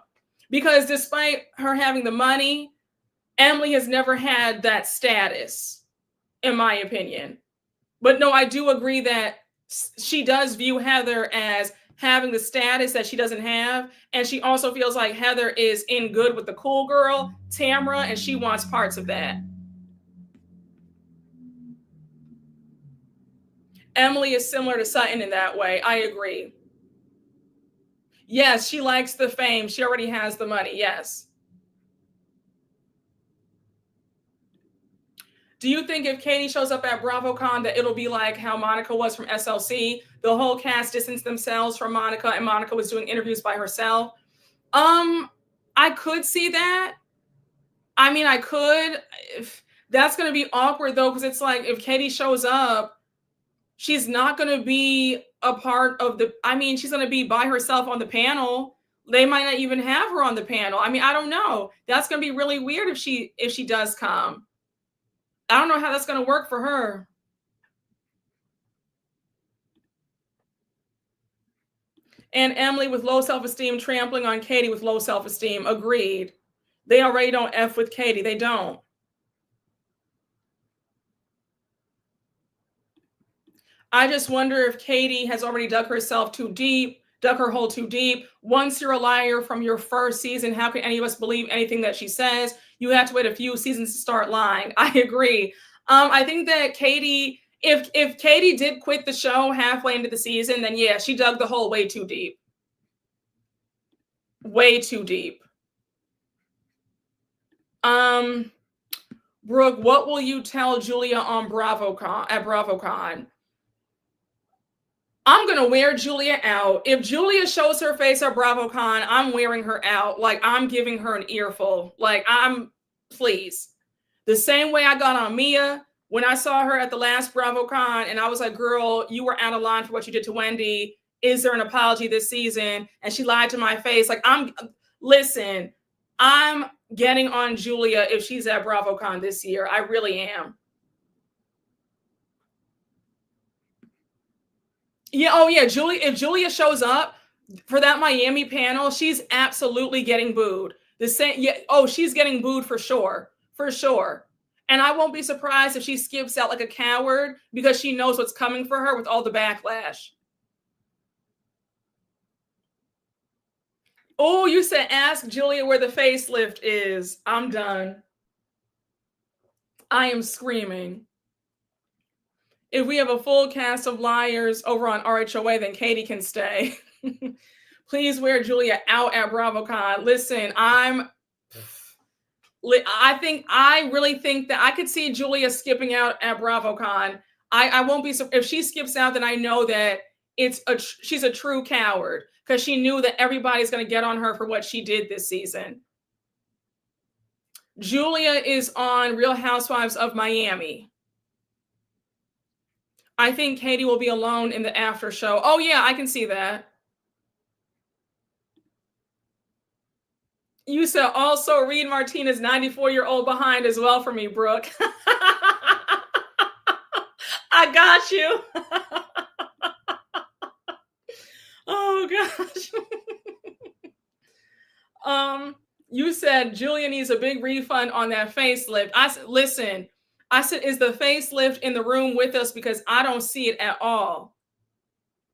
Speaker 1: Because despite her having the money, Emily has never had that status, in my opinion. But no, I do agree that she does view Heather as having the status that she doesn't have. And she also feels like Heather is in good with the cool girl, Tamra, and she wants parts of that. Emily is similar to Sutton in that way. I agree. Yes, she likes the fame. She already has the money. Yes. Do you think if Katie shows up at BravoCon that it'll be like how Monica was from SLC? The whole cast distanced themselves from Monica and Monica was doing interviews by herself. I could see that. I mean, I could. That's going to be awkward though, because it's like if Katie shows up, she's not going to be a part of she's going to be by herself on the panel. They might not even have her on the panel. I mean, I don't know. That's going to be really weird if she does come. I don't know how that's going to work for her. And Emily with low self-esteem trampling on Katie with low self-esteem. Agreed. They already don't F with Katie. They don't. I just wonder if Katie has already dug her hole too deep. Once you're a liar from your first season, how can any of us believe anything that she says? You have to wait a few seasons to start lying. I agree. I think that Katie, if Katie did quit the show halfway into the season, then yeah, she dug the hole way too deep. Way too deep. Brooke, what will you tell Julia on BravoCon at BravoCon? I'm gonna wear Julia out. If Julia shows her face at BravoCon, I'm wearing her out. Like, I'm giving her an earful. Like, please. The same way I got on Mia when I saw her at the last BravoCon, and I was like, girl, you were out of line for what you did to Wendy. Is there an apology this season? And she lied to my face. Like, listen, I'm getting on Julia if she's at BravoCon this year. I really am. Yeah, oh yeah, if Julia shows up for that Miami panel, she's absolutely getting booed. The same, yeah, oh, she's getting booed for sure. For sure. And I won't be surprised if she skips out like a coward because she knows what's coming for her with all the backlash. Oh, you said ask Julia where the facelift is. I'm done. I am screaming. If we have a full cast of liars over on RHOA, then Katie can stay. Please wear Julia out at BravoCon. Listen, I really think that I could see Julia skipping out at BravoCon. I won't be, if she skips out, then I know that she's a true coward because she knew that everybody's going to get on her for what she did this season. Julia is on Real Housewives of Miami. I think Katie will be alone in the after show. Oh yeah, I can see that. You said also Reed Martinez 94-year-old behind as well for me, Brooke. I got you. Oh gosh. You said Julia needs a big refund on that facelift. I said, listen, I said, is the facelift in the room with us? Because I don't see it at all.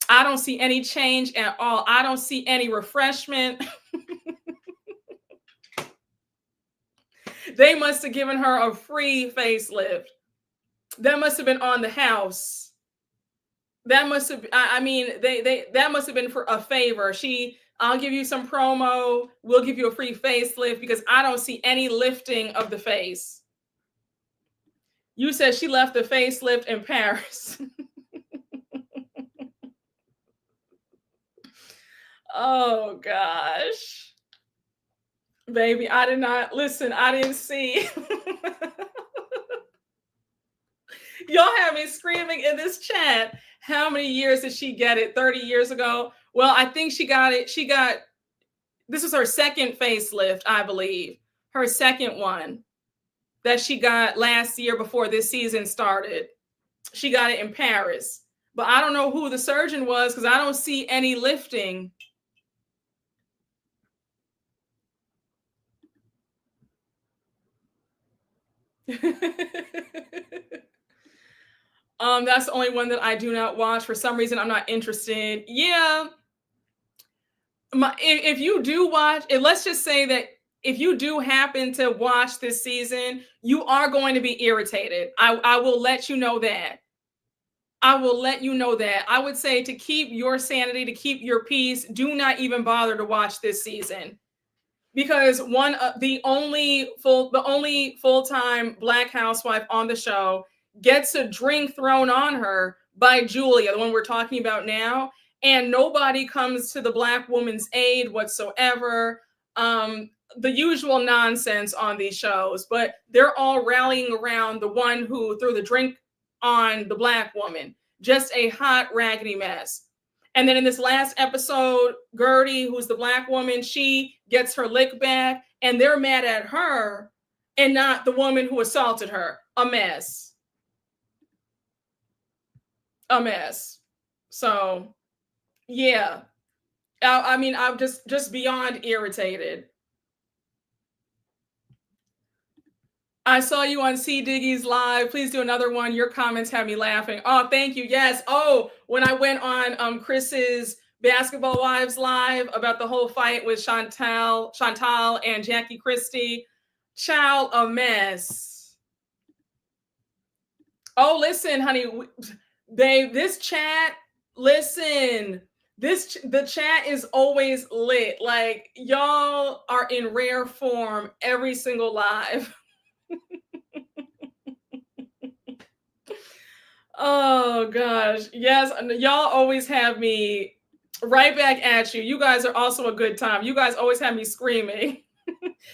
Speaker 1: I don't see any change at all. I don't see any refreshment. They must have given her a free facelift. That must have been on the house. That must have, I mean, that must have been for a favor. I'll give you some promo. We'll give you a free facelift because I don't see any lifting of the face. You said she left the facelift in Paris. Oh gosh. Baby, I did not listen. I didn't see. Y'all have me screaming in this chat. How many years did she get it? 30 years ago? Well, I think she got it. This was her second facelift, I believe. Her second one that she got last year before this season started. She got it in Paris. But I don't know who the surgeon was because I don't see any lifting. That's the only one that I do not watch. For some reason, I'm not interested. Yeah. If you do watch it, let's just say that if you do happen to watch this season, you are going to be irritated. I will let you know that. I will let you know that. I would say to keep your sanity, to keep your peace, do not even bother to watch this season. Because the only full-time Black housewife on the show gets a drink thrown on her by Julia, the one we're talking about now, and nobody comes to the Black woman's aid whatsoever. The usual nonsense on these shows, but they're all rallying around the one who threw the drink on the Black woman. Just a hot, raggedy mess. And then in this last episode, Gertie, who's the Black woman, she gets her lick back, and they're mad at her and not the woman who assaulted her. A mess. A mess. So, yeah. I mean, I'm just beyond irritated. I saw you on C. Diggy's live. Please do another one. Your comments have me laughing. Oh, thank you. Yes. Oh, when I went on Chris's Basketball Wives live about the whole fight with Chantal and Jackie Christie. Child, a mess. Oh, listen, honey, babe, this chat, listen. The chat is always lit. Like, y'all are in rare form every single live. Oh gosh. Yes, y'all always have me right back at you. You guys are also a good time. You guys always have me screaming.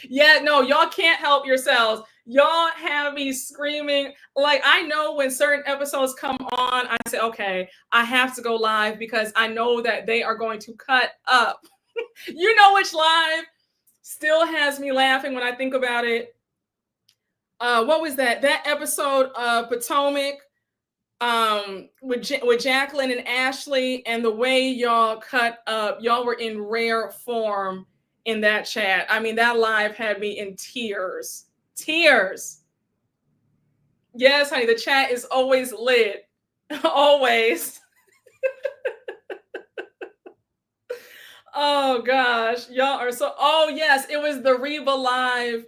Speaker 1: Yeah, no, y'all can't help yourselves. Y'all have me screaming. Like, I know when certain episodes come on, I say, okay, I have to go live because I know that they are going to cut up. You know which live still has me laughing when I think about it? What was that? That episode of Potomac with Jacqueline and Ashley, and the way y'all cut up, y'all were in rare form in that chat. I mean, that live had me in tears. Tears. Yes, honey, the chat is always lit. Always. Oh gosh, y'all are so. Oh yes, it was the Reba live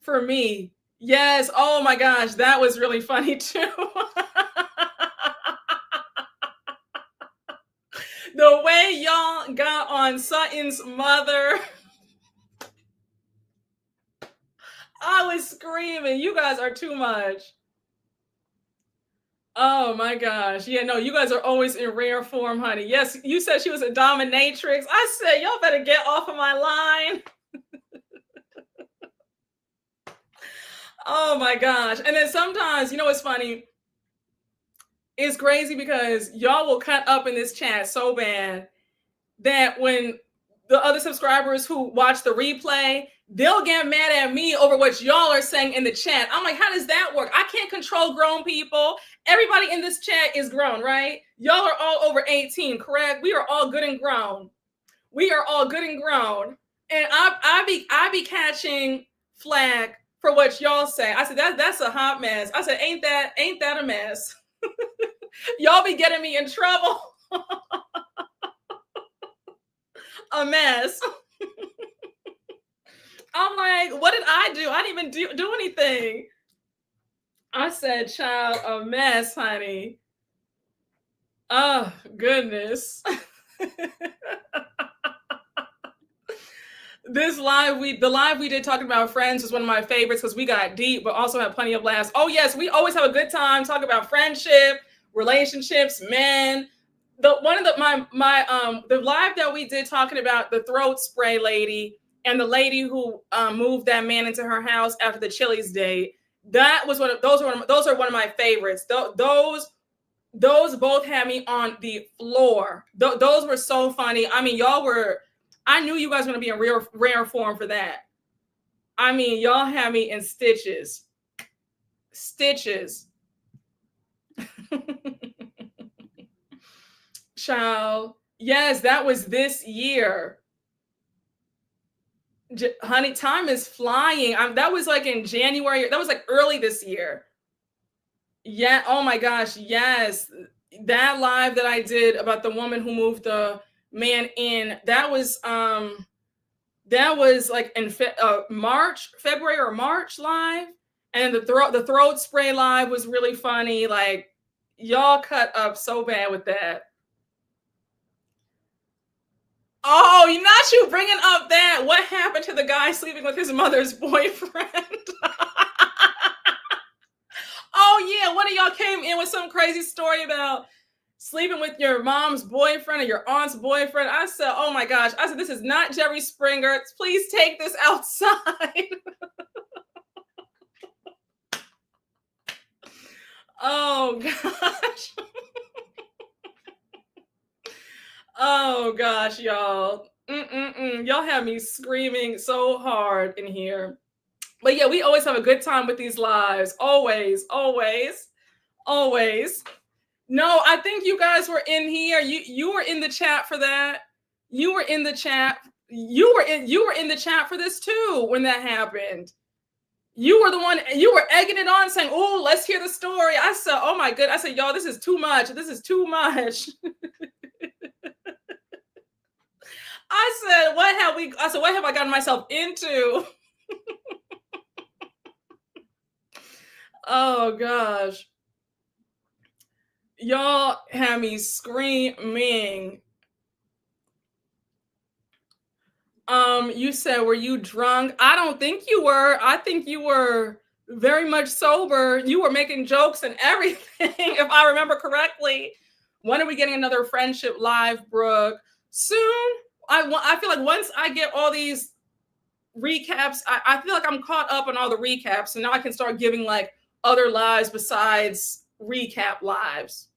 Speaker 1: for me. Yes. Oh my gosh, that was really funny too. The way y'all got on Sutton's mother, I was screaming. You guys are too much. Oh my gosh. Yeah, no, you guys are always in rare form, honey. Yes, you said she was a dominatrix. I said, y'all better get off of my line. Oh my gosh. And then sometimes, you know what's funny? It's crazy because y'all will cut up in this chat so bad that when the other subscribers who watch the replay, they'll get mad at me over what y'all are saying in the chat. I'm like, how does that work? I can't control grown people. Everybody in this chat is grown, right? Y'all are all over 18, correct? We are all good and grown. We are all good and grown. And I be catching flag for what y'all say. I said, that's a hot mess. I said, ain't that a mess? Y'all be getting me in trouble. A mess. I'm like, what did I do? I didn't even do anything. I said, child, a mess, honey. Oh, goodness. The live we did talking about friends was one of my favorites because we got deep, but also had plenty of laughs. Oh yes, we always have a good time talking about friendship, relationships, men. The live that we did talking about the throat spray lady and the lady who moved that man into her house after the Chili's date. That was those are one of my favorites. Those both had me on the floor. Those were so funny. I mean, I knew you guys were going to be in rare form for that. I mean, y'all had me in stitches. Stitches. Child. Yes, that was this year. Honey, time is flying. That was like in January. That was like early this year. Yeah. Oh my gosh. Yes. That live that I did about the woman who moved the man in, that was like in February or March live. And the throat spray live was really funny. Like, y'all cut up so bad with that. Oh, not you bringing up that. What happened to the guy sleeping with his mother's boyfriend? Oh yeah, one of y'all came in with some crazy story about sleeping with your mom's boyfriend or your aunt's boyfriend. I said, oh my gosh. I said, this is not Jerry Springer. Please take this outside. Oh gosh. Oh gosh, y'all. Y'all have me screaming so hard in here. But yeah, we always have a good time with these lives. Always, always, always. No, I think you guys were in here. You were in the chat for that. You were in the chat. You were in the chat for this too when that happened. You were the one, you were egging it on saying, oh, let's hear the story. I said, oh my good. I said, y'all, this is too much. This is too much. I said, what have I gotten myself into? Oh gosh. Y'all had me screaming. You said, were you drunk? I don't think you were. I think you were very much sober. You were making jokes and everything, if I remember correctly. When are we getting another friendship live, Brooke? Soon. I feel like once I get all these recaps, I feel like I'm caught up on all the recaps, and now I can start giving like other lives besides recap lives.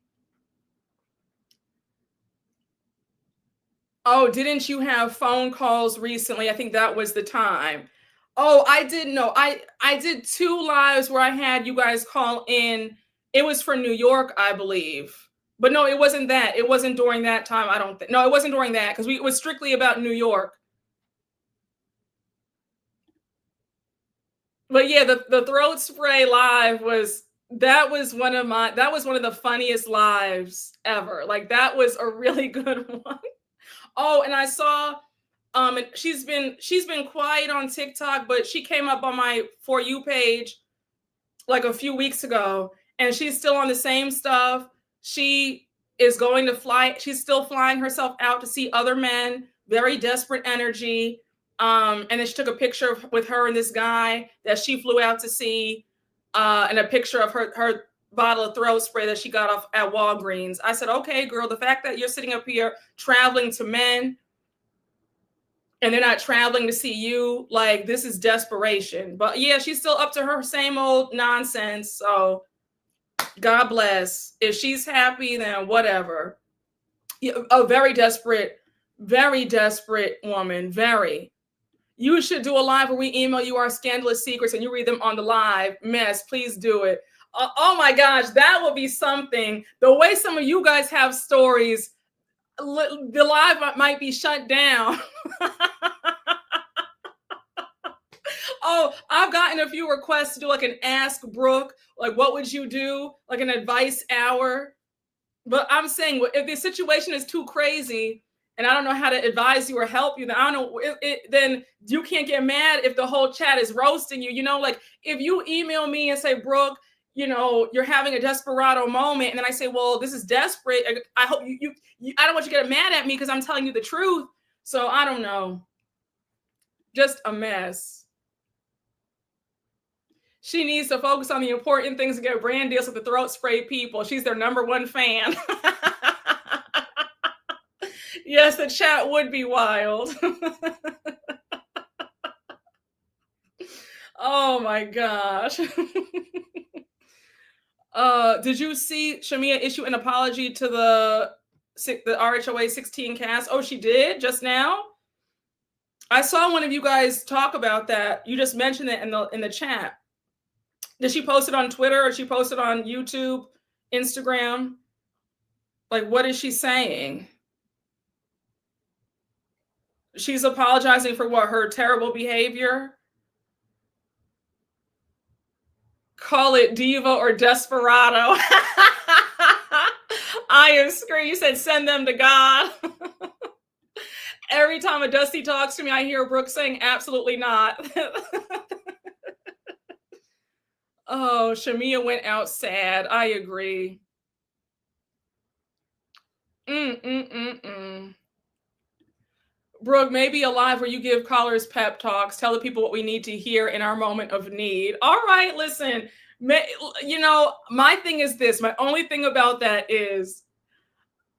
Speaker 1: Oh, didn't you have phone calls recently? I think that was the time. Oh, I didn't know. I did 2 lives where I had you guys call in. It was for New York, I believe. But no, it wasn't that. It wasn't during that time, I don't think. No, it wasn't during that because it was strictly about New York. But yeah, the throat spray live was one of the funniest lives ever. Like that was a really good one. Oh, and I saw and she's been quiet on TikTok, but she came up on my For You page like a few weeks ago, and she's still on the same stuff. She is going to fly. She's still flying herself out to see other men. Very desperate energy. And then she took a picture with her and this guy that she flew out to see, and a picture of her bottle of throat spray that she got off at Walgreens. I said, okay, girl, the fact that you're sitting up here traveling to men and they're not traveling to see you, like, this is desperation. But yeah, she's still up to her same old nonsense. So God bless. If she's happy, then whatever. A very desperate woman. Very. You should do a live where we email you our scandalous secrets and you read them on the live. Mess, please do it. Oh my gosh, that will be something. The way some of you guys have stories, the live might be shut down. Oh, I've gotten a few requests to do like an Ask Brooke, like what would you do, like an advice hour. But I'm saying if the situation is too crazy and I don't know how to advise you or help you, then I don't know. Then you can't get mad if the whole chat is roasting you. You know, like if you email me and say, Brooke, you know, you're having a desperado moment, and then I say, well, this is desperate. I hope you I don't want you to get mad at me because I'm telling you the truth. So I don't know. Just a mess. She needs to focus on the important things and get brand deals with the throat spray people. She's their #1 fan. Yes, the chat would be wild. Oh my gosh. Did you see Shamia issue an apology to the RHOA 16 cast? Oh, she did just now? I saw one of you guys talk about that. You just mentioned it in the chat. Did she post it on Twitter or she posted on YouTube, Instagram? Like, what is she saying? She's apologizing for what? Her terrible behavior? Call it diva or desperado. I am screaming. You said send them to God. Every time a Dusty talks to me, I hear Brooke saying absolutely not. Oh, Shamia went out sad. I agree. Brooke, maybe a live where you give callers pep talks, tell the people what we need to hear in our moment of need. All right, listen, you know, my thing is this. My only thing about that is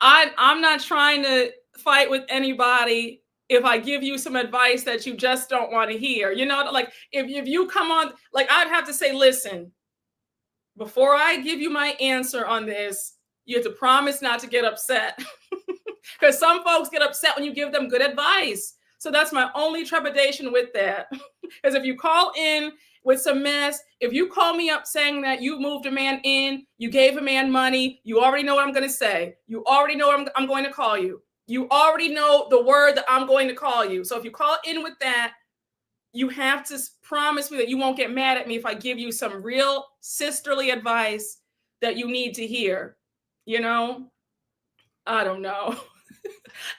Speaker 1: I'm not trying to fight with anybody if I give you some advice that you just don't want to hear. You know, like if you come on, like I'd have to say, listen, before I give you my answer on this, you have to promise not to get upset. Because some folks get upset when you give them good advice. So that's my only trepidation with that. Because if you call in with some mess, if you call me up saying that you moved a man in, you gave a man money, you already know what I'm going to say. You already know what I'm going to call you. You already know the word that I'm going to call you. So if you call in with that, you have to promise me that you won't get mad at me if I give you some real sisterly advice that you need to hear. You know? I don't know.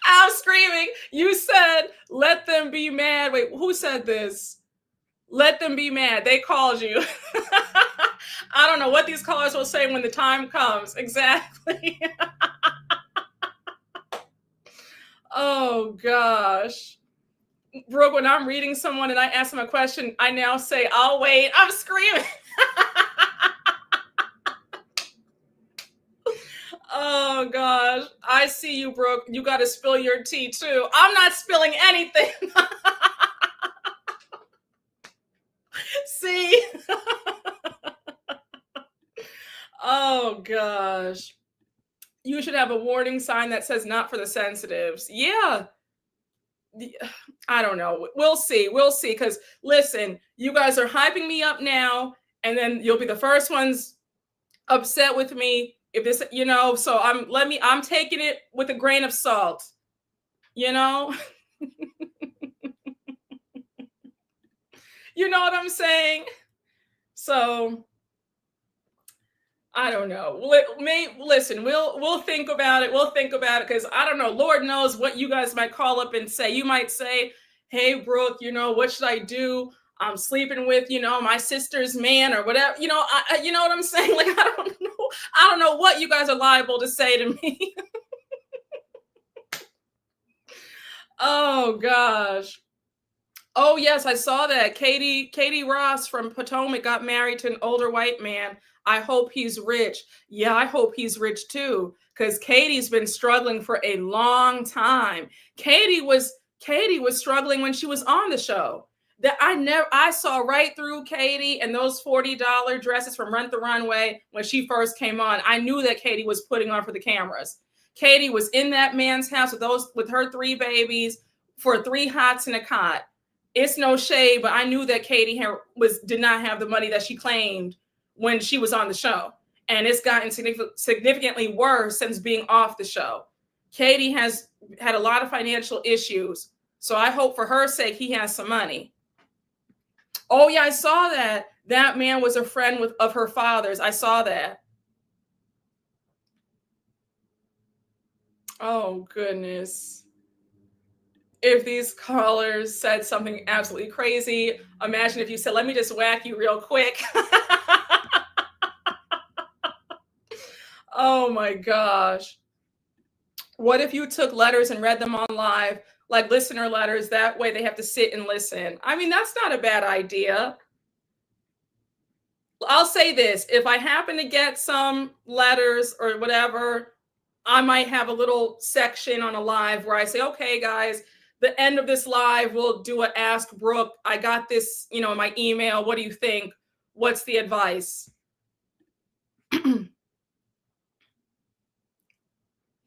Speaker 1: I'm screaming. You said, let them be mad. Wait, who said this? Let them be mad. They called you. I don't know what these callers will say when the time comes. Exactly. Oh, gosh. Brooke, when I'm reading someone and I ask them a question, I now say, I'll wait. I'm screaming. Oh gosh, I see you, Brooke. You got to spill your tea too. I'm not spilling anything. See? Oh gosh. You should have a warning sign that says not for the sensitives. Yeah. I don't know. We'll see. We'll see. Because listen, you guys are hyping me up now, and then you'll be the first ones upset with me if this, so I'm taking it with a grain of salt, you know? You know what I'm saying? So I don't know. Listen, we'll think about it. We'll think about it because I don't know. Lord knows what you guys might call up and say. You might say, "Hey, Brooke, what should I do? I'm sleeping with, my sister's man or whatever." You know what I'm saying? Like I don't know. I don't know what you guys are liable to say to me. Oh gosh. Oh yes, I saw that. Katie Ross from Potomac got married to an older white man. I hope he's rich. Yeah, I hope he's rich too, because Katie's been struggling for a long time. Katie was struggling when she was on the show. That I saw right through Katie and those $40 dresses from Rent the Runway when she first came on. I knew that Katie was putting on for the cameras. Katie was in that man's house with her 3 babies for 3 hots and a cot. It's no shade, but I knew that Katie did not have the money that she claimed when she was on the show. And it's gotten significantly worse since being off the show. Katie has had a lot of financial issues. So I hope for her sake he has some money. Oh yeah, I saw that. That man was a friend of her father's. I saw that. Oh goodness. If these callers said something absolutely crazy, imagine if you said, "Let me just whack you real quick." Oh my gosh. What if you took letters and read them on live, like listener letters? That way they have to sit and listen. I mean, that's not a bad idea. I'll say this. If I happen to get some letters or whatever, I might have a little section on a live where I say, "Okay, guys, the end of this live, we'll do a Ask Brooke. I got this, in my email. What do you think? What's the advice?"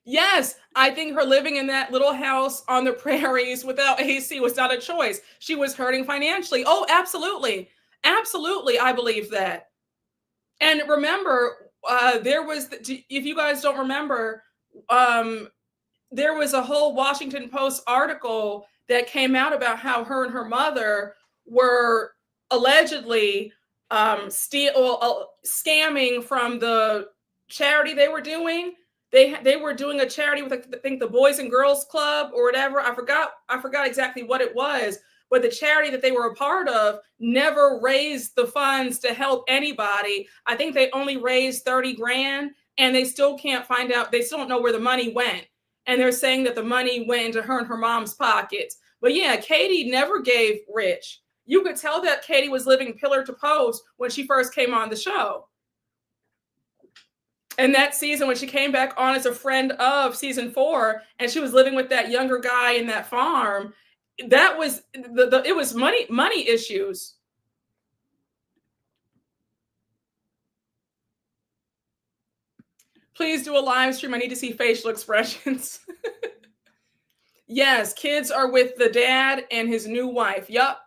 Speaker 1: Yes, I think her living in that little house on the prairies without AC was not a choice. She was hurting financially. Oh, absolutely. Absolutely. I believe that. And remember, if you guys don't remember, there was a whole Washington Post article that came out about how her and her mother were allegedly scamming from the charity they were doing. They were doing a charity with, I think, the Boys and Girls Club or whatever. I forgot exactly what it was, but the charity that they were a part of never raised the funds to help anybody. I think they only raised 30 grand, and they still can't find out. They still don't know where the money went. And they're saying that the money went into her and her mom's pockets. But yeah, Katie never gave rich. You could tell that Katie was living pillar to post when she first came on the show. And that season, when she came back on as a friend of season 4, and she was living with that younger guy in that farm, that was it was money issues. Please do a live stream. I need to see facial expressions. Yes, kids are with the dad and his new wife. Yep.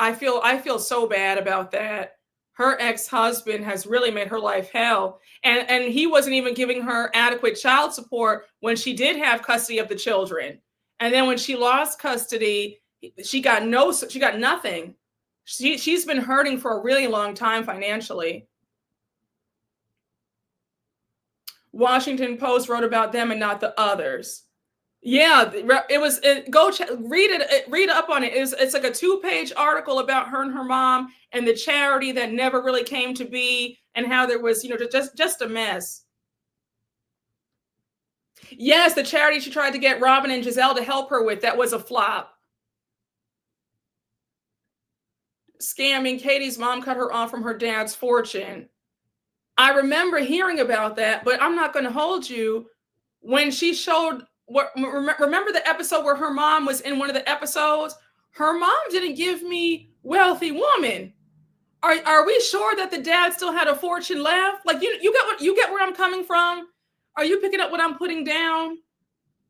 Speaker 1: I feel so bad about that. Her ex-husband has really made her life hell. And he wasn't even giving her adequate child support when she did have custody of the children. And then when she lost custody, she got nothing. She's been hurting for a really long time financially. Washington Post wrote about them and not the others. Yeah, read up on it. It's like a 2-page article about her and her mom and the charity that never really came to be, and how there was, just a mess. Yes, the charity she tried to get Robin and Giselle to help her with, that was a flop. scamming. Katie's mom cut her off from her dad's fortune. I remember hearing about that, but I'm not going to hold you. When she showed remember the episode where her mom was in one of the episodes? Her mom didn't give me wealthy woman. Are we sure that the dad still had a fortune left? Like you get where I'm coming from? Are you picking up what I'm putting down?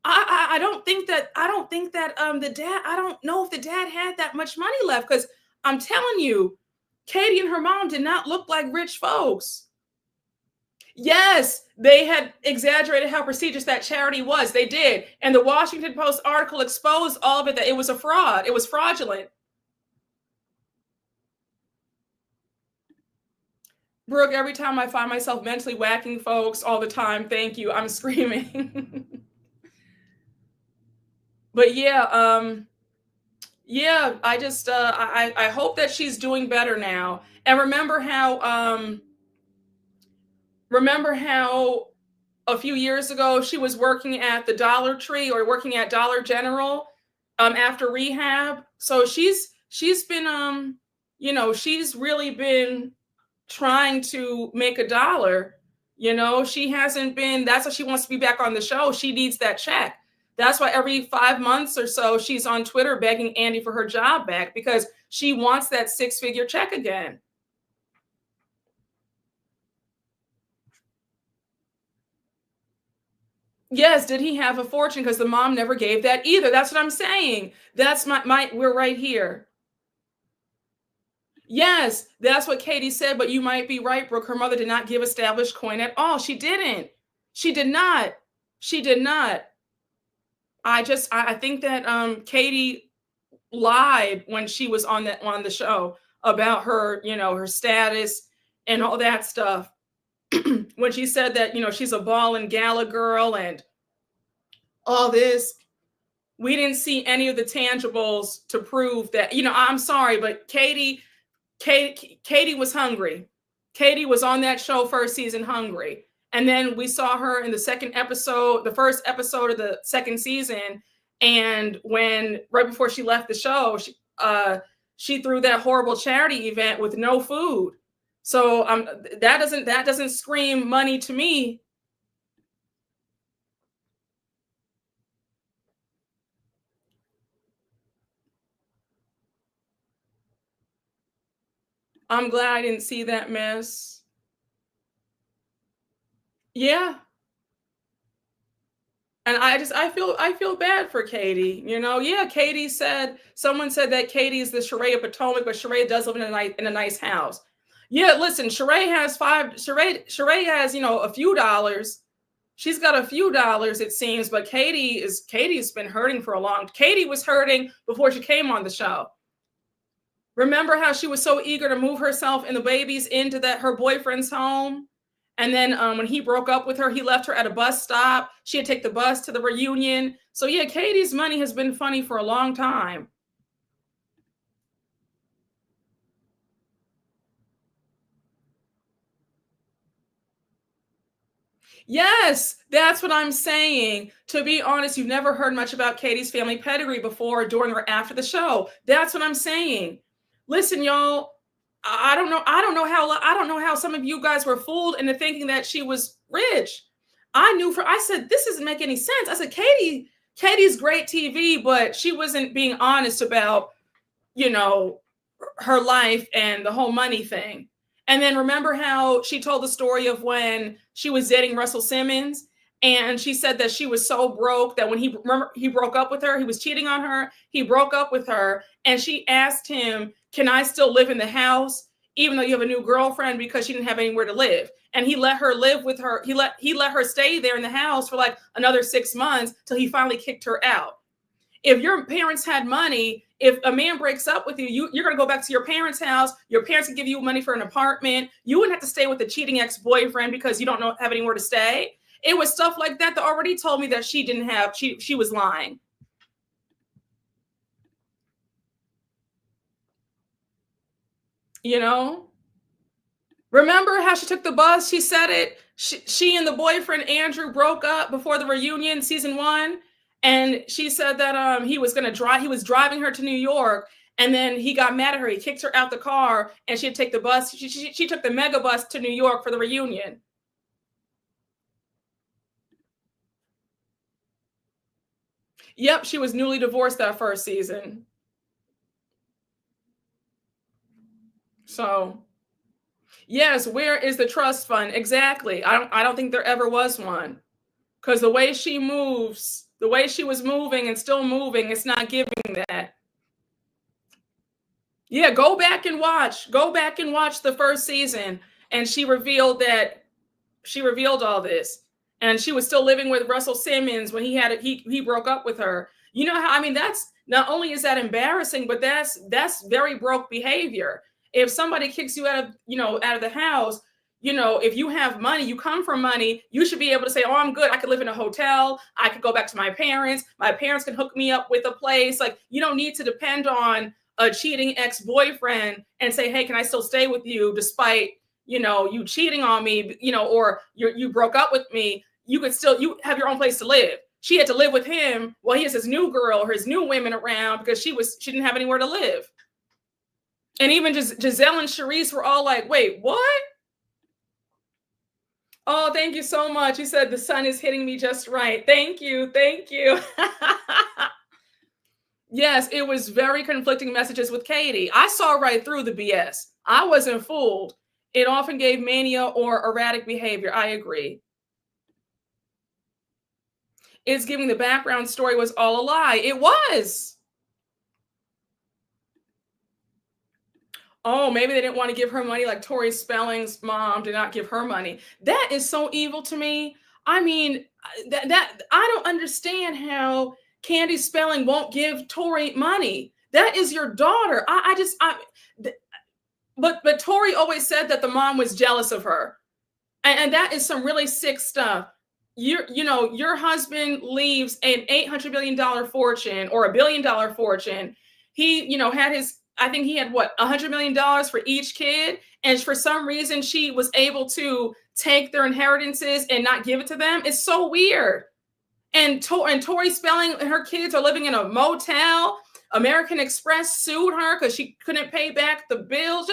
Speaker 1: I don't think that the dad, I don't know if the dad had that much money left, because I'm telling you, Katie and her mom did not look like rich folks. Yes, they had exaggerated how prestigious that charity was. They did. And the Washington Post article exposed all of it, that it was a fraud. It was fraudulent. Brooke, every time I find myself mentally whacking folks all the time, thank you. I'm screaming. But yeah, I just I hope that she's doing better now. And remember how a few years ago she was working at the Dollar Tree, or working at Dollar General after rehab. So she's been she's really been trying to make a dollar. She hasn't been, that's why she wants to be back on the show. She needs that check. That's why every 5 months or so she's on Twitter begging Andy for her job back, because she wants that 6-figure check again. Yes, did he have a fortune? Because the mom never gave that either. That's what I'm saying. That's we're right here. Yes, that's what Katie said, but you might be right, Brooke. Her mother did not give established coin at all. She didn't. She did not. She did not. I think that Katie lied when she was on the show about her, her status and all that stuff. When she said that, she's a ball and gala girl and all this. We didn't see any of the tangibles to prove that, I'm sorry, but Katie was hungry. Katie was on that show first season hungry. And then we saw her in the first episode of the second season. And right before she left the show, she threw that horrible charity event with no food. So that doesn't scream money to me. I'm glad I didn't see that mess. Yeah. And I feel bad for Katie. Yeah, someone said that Katie is the Sheree of Potomac, but Sheree does live in a nice house. Yeah, listen, Sheree has a few dollars. She's got a few dollars, it seems, but Katie's been hurting for a long. Katie was hurting before she came on the show. Remember how she was so eager to move herself and the babies into her boyfriend's home? And then when he broke up with her, he left her at a bus stop. She had to take the bus to the reunion. So yeah, Katie's money has been funny for a long time. Yes, that's what I'm saying. To be honest, you've never heard much about Katie's family pedigree before, during, or after the show. That's what I'm saying. Listen, y'all, I don't know how some of you guys were fooled into thinking that she was rich. I said, this doesn't make any sense. I said, Katie's great TV, but she wasn't being honest about, her life and the whole money thing. And then remember how she told the story of when she was dating Russell Simmons, and she said that she was so broke that when he broke up with her, he was cheating on her. He broke up with her, and she asked him, "Can I still live in the house even though you have a new girlfriend?" Because she didn't have anywhere to live. And he let her live with her. He let her stay there in the house for like another 6 months till he finally kicked her out. If your parents had money, if a man breaks up with you, you're going to go back to your parents' house. Your parents can give you money for an apartment. You wouldn't have to stay with a cheating ex-boyfriend because you don't have anywhere to stay. It was stuff like that that already told me that she didn't have, she was lying. Remember how she took the bus? She said it. She and the boyfriend Andrew broke up before the reunion, season 1. And she said that he was driving her to New York, And then he got mad at her. He kicked her out the car, and she had to take the bus. She took the mega bus to New York for the reunion. Yep, she was newly divorced that first season. So, yes, where is the trust fund? Exactly. I don't think there ever was one. Because the way she moves, the way she was moving and still moving, it's not giving that. Yeah, go back and watch. Go back and watch the first season. And she revealed all this. And she was still living with Russell Simmons when he broke up with her. You know how, I mean, that's not only is that embarrassing, but that's very broke behavior. If somebody kicks you out of the house, if you have money, you come from money, you should be able to say, oh, I'm good. I could live in a hotel. I could go back to my parents. My parents can hook me up with a place. Like, you don't need to depend on a cheating ex-boyfriend and say, hey, can I still stay with you despite, you cheating on me, or you broke up with me. You have your own place to live. She had to live with him while he has his new girl or his new women around because she didn't have anywhere to live. And even Giselle and Charisse were all like, wait, what? Oh, thank you so much. He said the sun is hitting me just right. Thank you. Thank you. Yes, it was very conflicting messages with Katie. I saw right through the BS. I wasn't fooled. It often gave mania or erratic behavior. I agree. It's giving the background story was all a lie. It was. Oh, maybe they didn't want to give her money like Tori Spelling's mom did not give her money. That is so evil to me. I mean, that I don't understand how Candy Spelling won't give Tori money. That is your daughter. But Tori always said that the mom was jealous of her. And that is some really sick stuff. Your husband leaves an $800 million fortune or $1 billion fortune. He, I think he had $100 million for each kid. And for some reason, she was able to take their inheritances and not give it to them. It's so weird. And Tori Spelling and her kids are living in a motel. American Express sued her because she couldn't pay back the bills.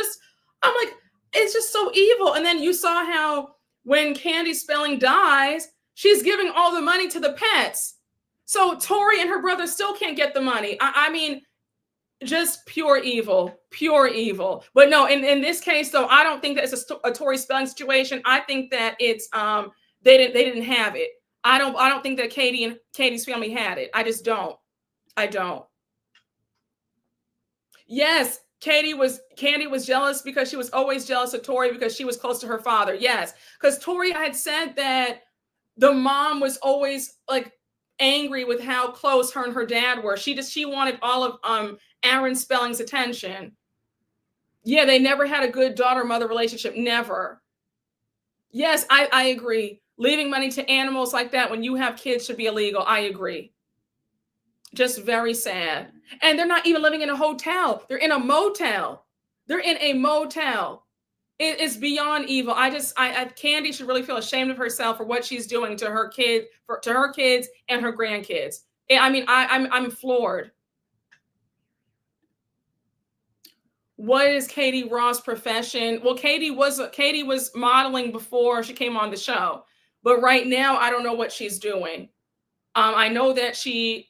Speaker 1: I'm like, it's just so evil. And then you saw how when Candy Spelling dies, she's giving all the money to the pets. So Tori and her brother still can't get the money. I mean, just pure evil. But no, in this case, though, I don't think that it's a Tori Spelling situation. I think that it's they didn't have it. I don't think that Katie and Katie's family had it. I just don't. I don't. Yes, Candy was jealous because she was always jealous of Tori because she was close to her father. Yes, because Tori had said that the mom was always like angry with how close her and her dad were. She wanted all of Aaron Spelling's attention. Yeah, they never had a good daughter-mother relationship. Never. Yes, I agree. Leaving money to animals like that when you have kids should be illegal. I agree. Just very sad. And they're not even living in a hotel. They're in a motel. It's beyond evil. Candy should really feel ashamed of herself for what she's doing to her kids and her grandkids. I mean, I'm floored. What is Katie Ross' profession? Well, Katie was modeling before she came on the show, but right now I don't know what she's doing. I know that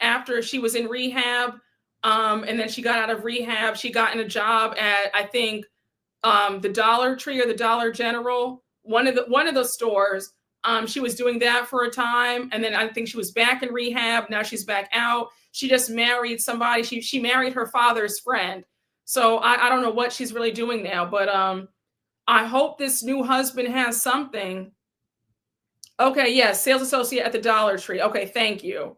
Speaker 1: after she was in rehab, and then she got out of rehab, she got in a job at, I think, the Dollar Tree or the Dollar General, one of those stores. She was doing that for a time, and then I think she was back in rehab. Now she's back out. She just married somebody. She married her father's friend. So I don't know what she's really doing now, but I hope this new husband has something. Okay, yes, sales associate at the Dollar Tree. Okay, thank you.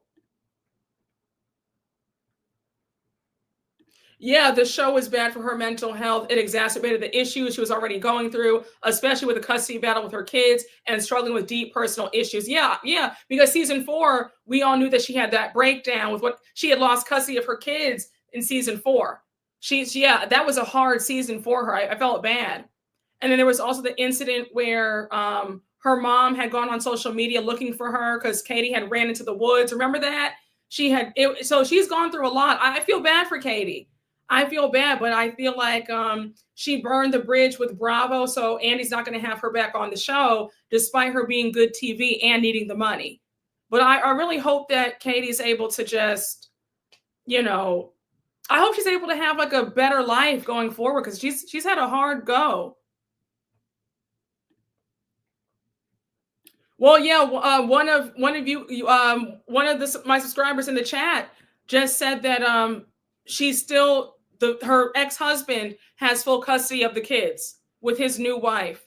Speaker 1: Yeah, the show was bad for her mental health. It exacerbated the issues she was already going through, especially with the custody battle with her kids and struggling with deep personal issues. Yeah, because season 4, we all knew that she had that breakdown with what she had lost custody of her kids in season 4. That was a hard season for her. I felt bad. And then there was also the incident where her mom had gone on social media looking for her because Katie had ran into the woods. Remember that? So she's gone through a lot. I feel bad for Katie. I feel bad, but I feel like she burned the bridge with Bravo, so Andy's not going to have her back on the show, despite her being good TV and needing the money. But I really hope that Katie's able to just, you know, I hope she's able to have like a better life going forward because she's had a hard go. Well, yeah, one of my subscribers in the chat just said that she's still her ex-husband has full custody of the kids with his new wife.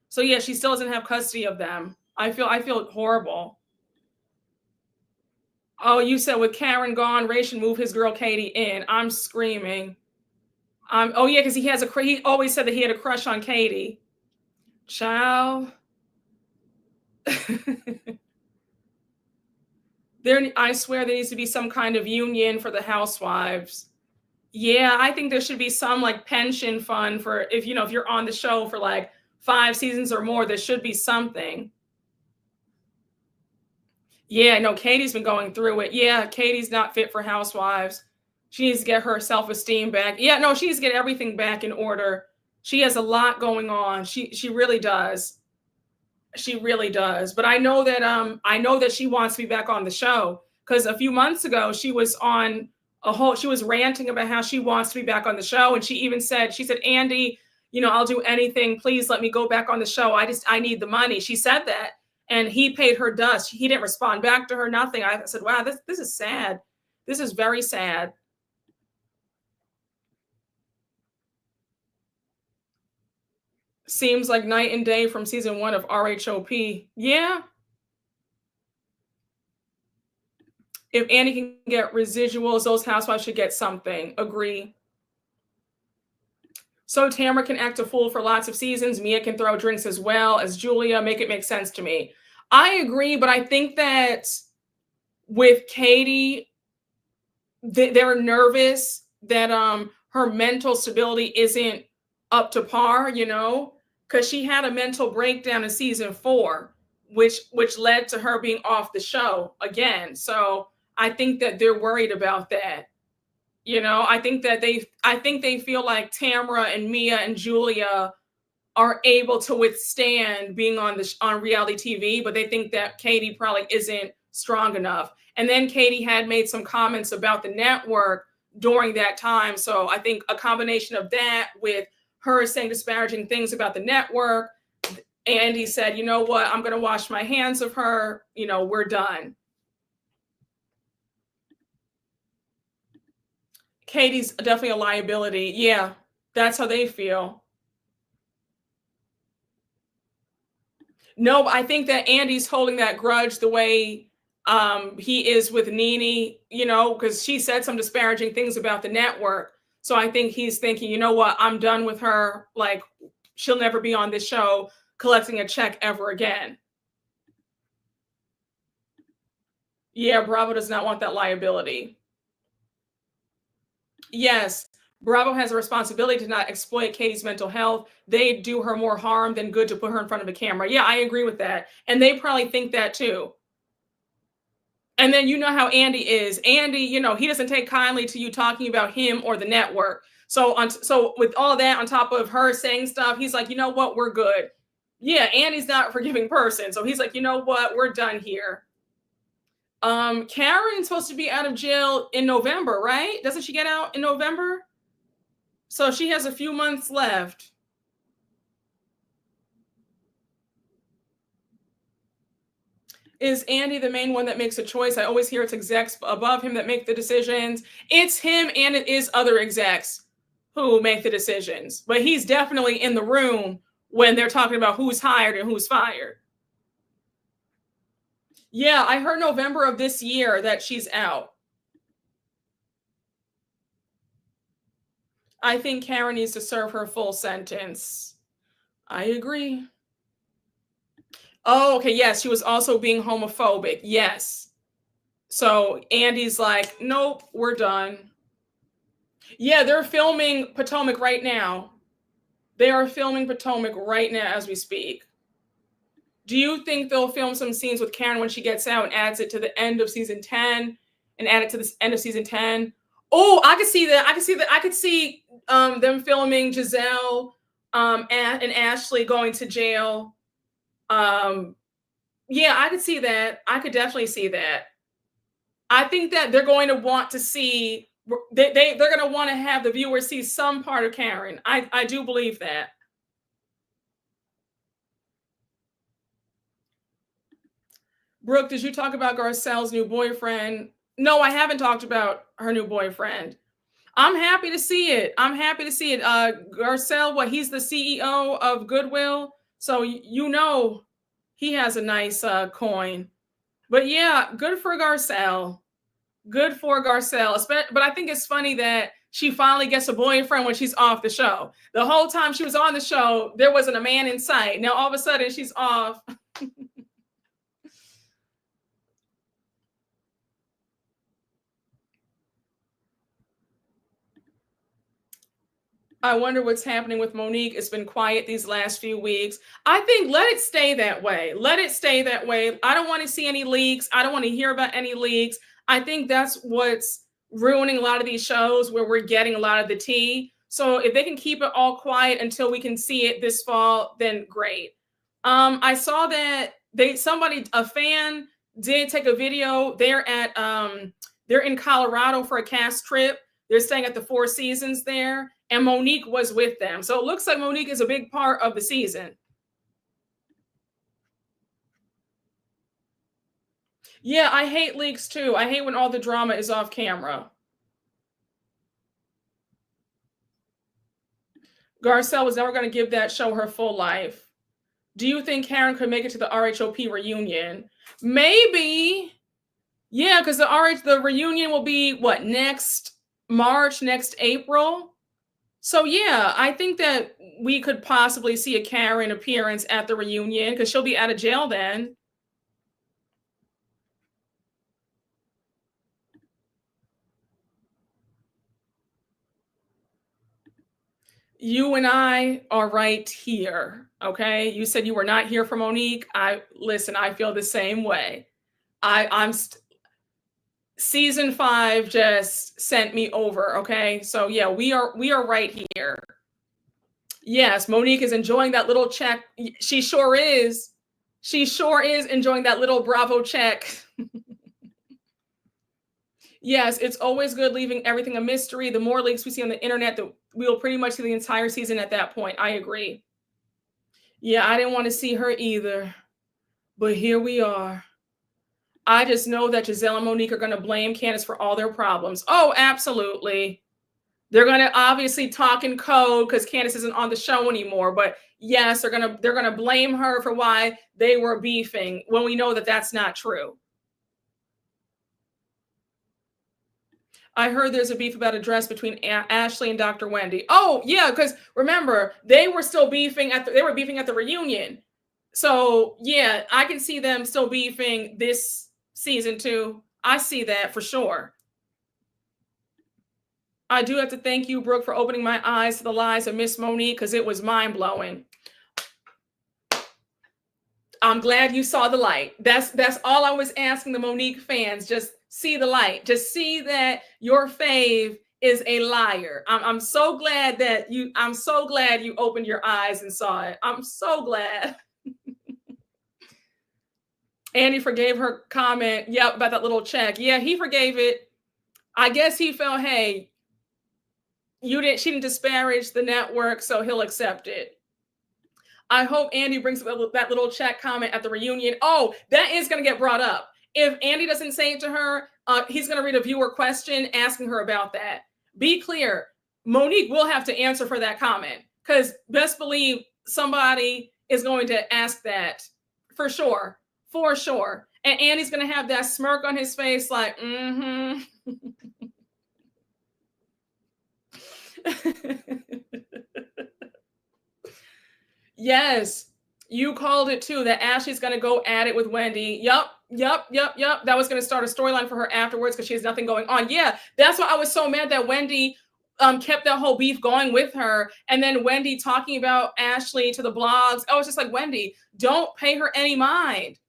Speaker 1: So yeah, she still doesn't have custody of them. I feel horrible. Oh, you said with Karen gone, Ray should move his girl Katie in. I'm screaming. Oh yeah, because he always said that he had a crush on Katie. Child. I swear there needs to be some kind of union for the housewives. Yeah, I think there should be some like pension fund for if you're on the show for like 5 seasons or more, there should be something. Yeah, no, Katie's been going through it. Yeah, Katie's not fit for housewives. She needs to get her self-esteem back. Yeah, no, she needs to get everything back in order. She has a lot going on. She really does. She really does. But I know that she wants to be back on the show because a few months ago she was on she was ranting about how she wants to be back on the show, and she said, Andy, I'll do anything. Please let me go back on the show. I need the money. She said that, and he paid her dust. He didn't respond back to her, nothing. I said, wow, this is sad. This is very sad. Seems like night and day from season 1 of RHOP. Yeah. If Andy can get residuals, those housewives should get something. Agree. So Tamra can act a fool for lots of seasons. Mia can throw drinks as well as Julia. Make it make sense to me. I agree, but I think that with Katie, they're nervous that her mental stability isn't up to par, because she had a mental breakdown in season 4, which led to her being off the show again. So I think that they're worried about that. I think they feel like Tamra and Mia and Julia are able to withstand being on reality TV, but they think that Katie probably isn't strong enough. And then Katie had made some comments about the network during that time. So I think a combination of that with her saying disparaging things about the network, Andy said, you know what, I'm going to wash my hands of her. We're done. Katie's definitely a liability. Yeah, that's how they feel. No, I think that Andy's holding that grudge the way he is with Nene, because she said some disparaging things about the network. So I think he's thinking, you know what, I'm done with her. Like, she'll never be on this show collecting a check ever again. Yeah, Bravo does not want that liability. Yes, Bravo has a responsibility to not exploit Katie's mental health. They do her more harm than good to put her in front of a camera. Yeah, I agree with that. And they probably think that too. And then you know how Andy is. Andy, he doesn't take kindly to you talking about him or the network. So with all that on top of her saying stuff, he's like, you know what, we're good. Yeah, Andy's not a forgiving person. So he's like, you know what, we're done here. Karen's supposed to be out of jail in November, right? Doesn't she get out in November? So she has a few months left. Is Andy the main one that makes a choice? I always hear it's execs above him that make the decisions. It's him and it is other execs who make the decisions. But he's definitely in the room when they're talking about who's hired and who's fired. Yeah, I heard November of this year that she's out. I think Karen needs to serve her full sentence. I agree. Oh, okay. Yes, she was also being homophobic. Yes. So Andy's like, nope, we're done. Yeah, they're filming Potomac right now. They are filming Potomac right now as we speak. Do you think they'll film some scenes with Karen when she gets out and adds it to the end of season 10 and add it to the end of season 10? Oh, I could see that. I could see that. I could see them filming Giselle and Ashley going to jail. Um, yeah, I could see that. I could definitely see that. I think that they're going to want to see they're going to want to have the viewer see some part of Karen. I do believe that. Brooke, did you talk about Garcelle's new boyfriend? No, I haven't talked about her new boyfriend. I'm happy to see it. I'm happy to see it. Garcelle, he's the CEO of Goodwill. So you know he has a nice coin. But yeah, good for Garcelle. Good for Garcelle. But I think it's funny that she finally gets a boyfriend when she's off the show. The whole time she was on the show, there wasn't a man in sight. Now all of a sudden she's off. I wonder what's happening with Monique. It's been quiet these last few weeks. I think let it stay that way. Let it stay that way. I don't want to see any leaks. I don't want to hear about any leaks. I think that's what's ruining a lot of these shows where we're getting a lot of the tea. So if they can keep it all quiet until we can see it this fall, then great. I saw that a fan did take a video. They're in Colorado for a cast trip. They're staying at the Four Seasons there, and Monique was with them. So it looks like Monique is a big part of the season. Yeah, I hate leaks too. I hate when all the drama is off camera. Garcelle was never going to give that show her full life. Do you think Karen could make it to the RHOP reunion? Maybe. Yeah, because the reunion will be next March, next April. So yeah, I think that we could possibly see a Karen appearance at the reunion because she'll be out of jail then. You and I are right here. Okay. You said you were not here for Monique. I feel the same way. Season 5 just sent me over. Okay. So yeah, we are right here. Yes, Monique is enjoying that little check. She sure is. She sure is enjoying that little Bravo check. Yes, it's always good leaving everything a mystery. The more leaks we see on the internet, we'll pretty much see the entire season at that point. I agree. Yeah, I didn't want to see her either. But here we are. I just know that Giselle and Monique are going to blame Candace for all their problems. Oh, absolutely. They're going to obviously talk in code because Candace isn't on the show anymore. But yes, they're going to blame her for why they were beefing when we know that that's not true. I heard there's a beef about a dress between Ashley and Dr. Wendy. Oh, yeah, because remember, they were still beefing at the reunion. So, yeah, I can see them still beefing this season too. I see that for sure. I do have to thank you, Brooke, for opening my eyes to the lies of Miss Monique because it was mind-blowing. I'm glad you saw the light. That's all I was asking the Monique fans. Just see the light. Just see that your fave is a liar. I'm so glad you opened your eyes and saw it. I'm so glad. Andy forgave her comment. Yep, about that little check. Yeah, he forgave it. I guess he felt, hey, she didn't disparage the network, so he'll accept it. I hope Andy brings up that little check comment at the reunion. Oh, that is going to get brought up. If Andy doesn't say it to her, he's going to read a viewer question asking her about that. Be clear, Monique will have to answer for that comment because best believe somebody is going to ask that for sure. For sure. And Andy's going to have that smirk on his face like, mm-hmm. Yes, you called it too, that Ashley's going to go at it with Wendy. Yup. That was going to start a storyline for her afterwards because she has nothing going on. Yeah, that's why I was so mad that Wendy kept that whole beef going with her. And then Wendy talking about Ashley to the blogs. I was just like, Wendy, don't pay her any mind.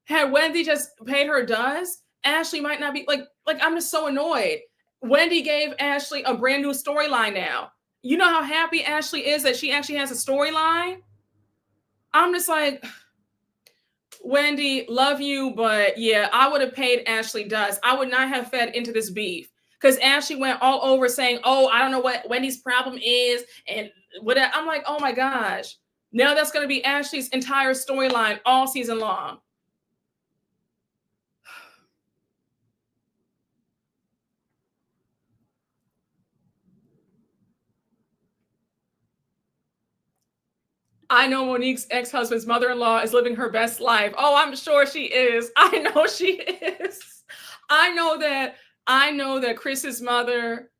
Speaker 1: Had Wendy just paid her dues, Ashley might not be like I'm just so annoyed. Wendy gave Ashley a brand new storyline now. You know how happy Ashley is that she actually has a storyline? I'm just like, Wendy, love you, but yeah, I would have paid Ashley dust. I would not have fed into this beef because Ashley went all over saying, "Oh, I don't know what Wendy's problem is," and whatever. I'm like, oh my gosh, now that's going to be Ashley's entire storyline all season long. I know Monique's ex-husband's mother-in-law is living her best life. Oh, I'm sure she is. I know she is. I know that. I know that Chris's mother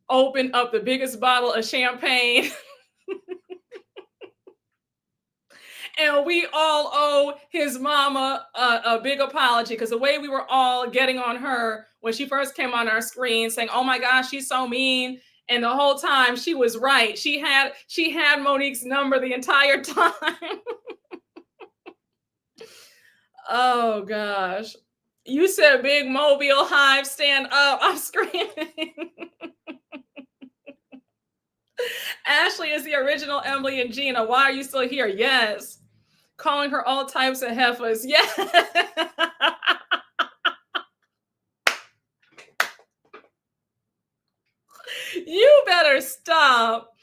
Speaker 1: opened up the biggest bottle of champagne. And we all owe his mama a big apology because the way we were all getting on her when she first came on our screen saying, oh my gosh, she's so mean. And the whole time she was right. She had Monique's number the entire time. Oh gosh. You said big mobile hive, stand up. I'm screaming. Ashley is the original Emily and Gina. Why are you still here? Yes. Calling her all types of heifers. Yes. You better stop.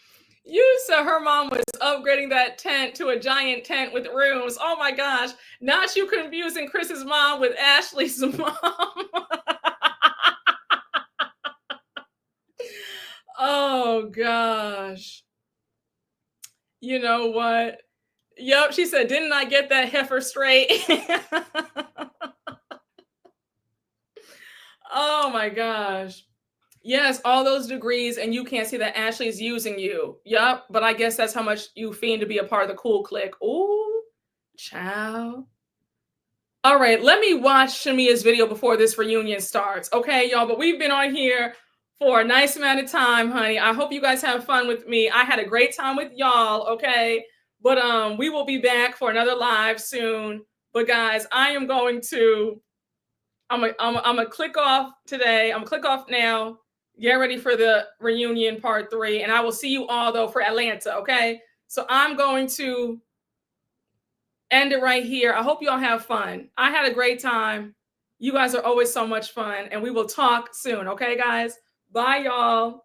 Speaker 1: You said her mom was upgrading that tent to a giant tent with rooms. Oh my gosh. Not you confusing Chris's mom with Ashley's mom. Oh gosh. You know what? Yep, she said, didn't I get that heifer straight? Oh my gosh. Yes, all those degrees, and you can't see that Ashley's using you. Yep, but I guess that's how much you fiend to be a part of the cool clique. Ooh, child. All right, let me watch Shamia's video before this reunion starts. Okay, y'all, but we've been on here for a nice amount of time, honey. I hope you guys have fun with me. I had a great time with y'all, okay? But we will be back for another live soon. But guys, I am going to I'm gonna click off today. I'm gonna click off now. Get ready for the reunion part 3. And I will see you all though for Atlanta. Okay. So I'm going to end it right here. I hope you all have fun. I had a great time. You guys are always so much fun. And we will talk soon. Okay, guys. Bye, y'all.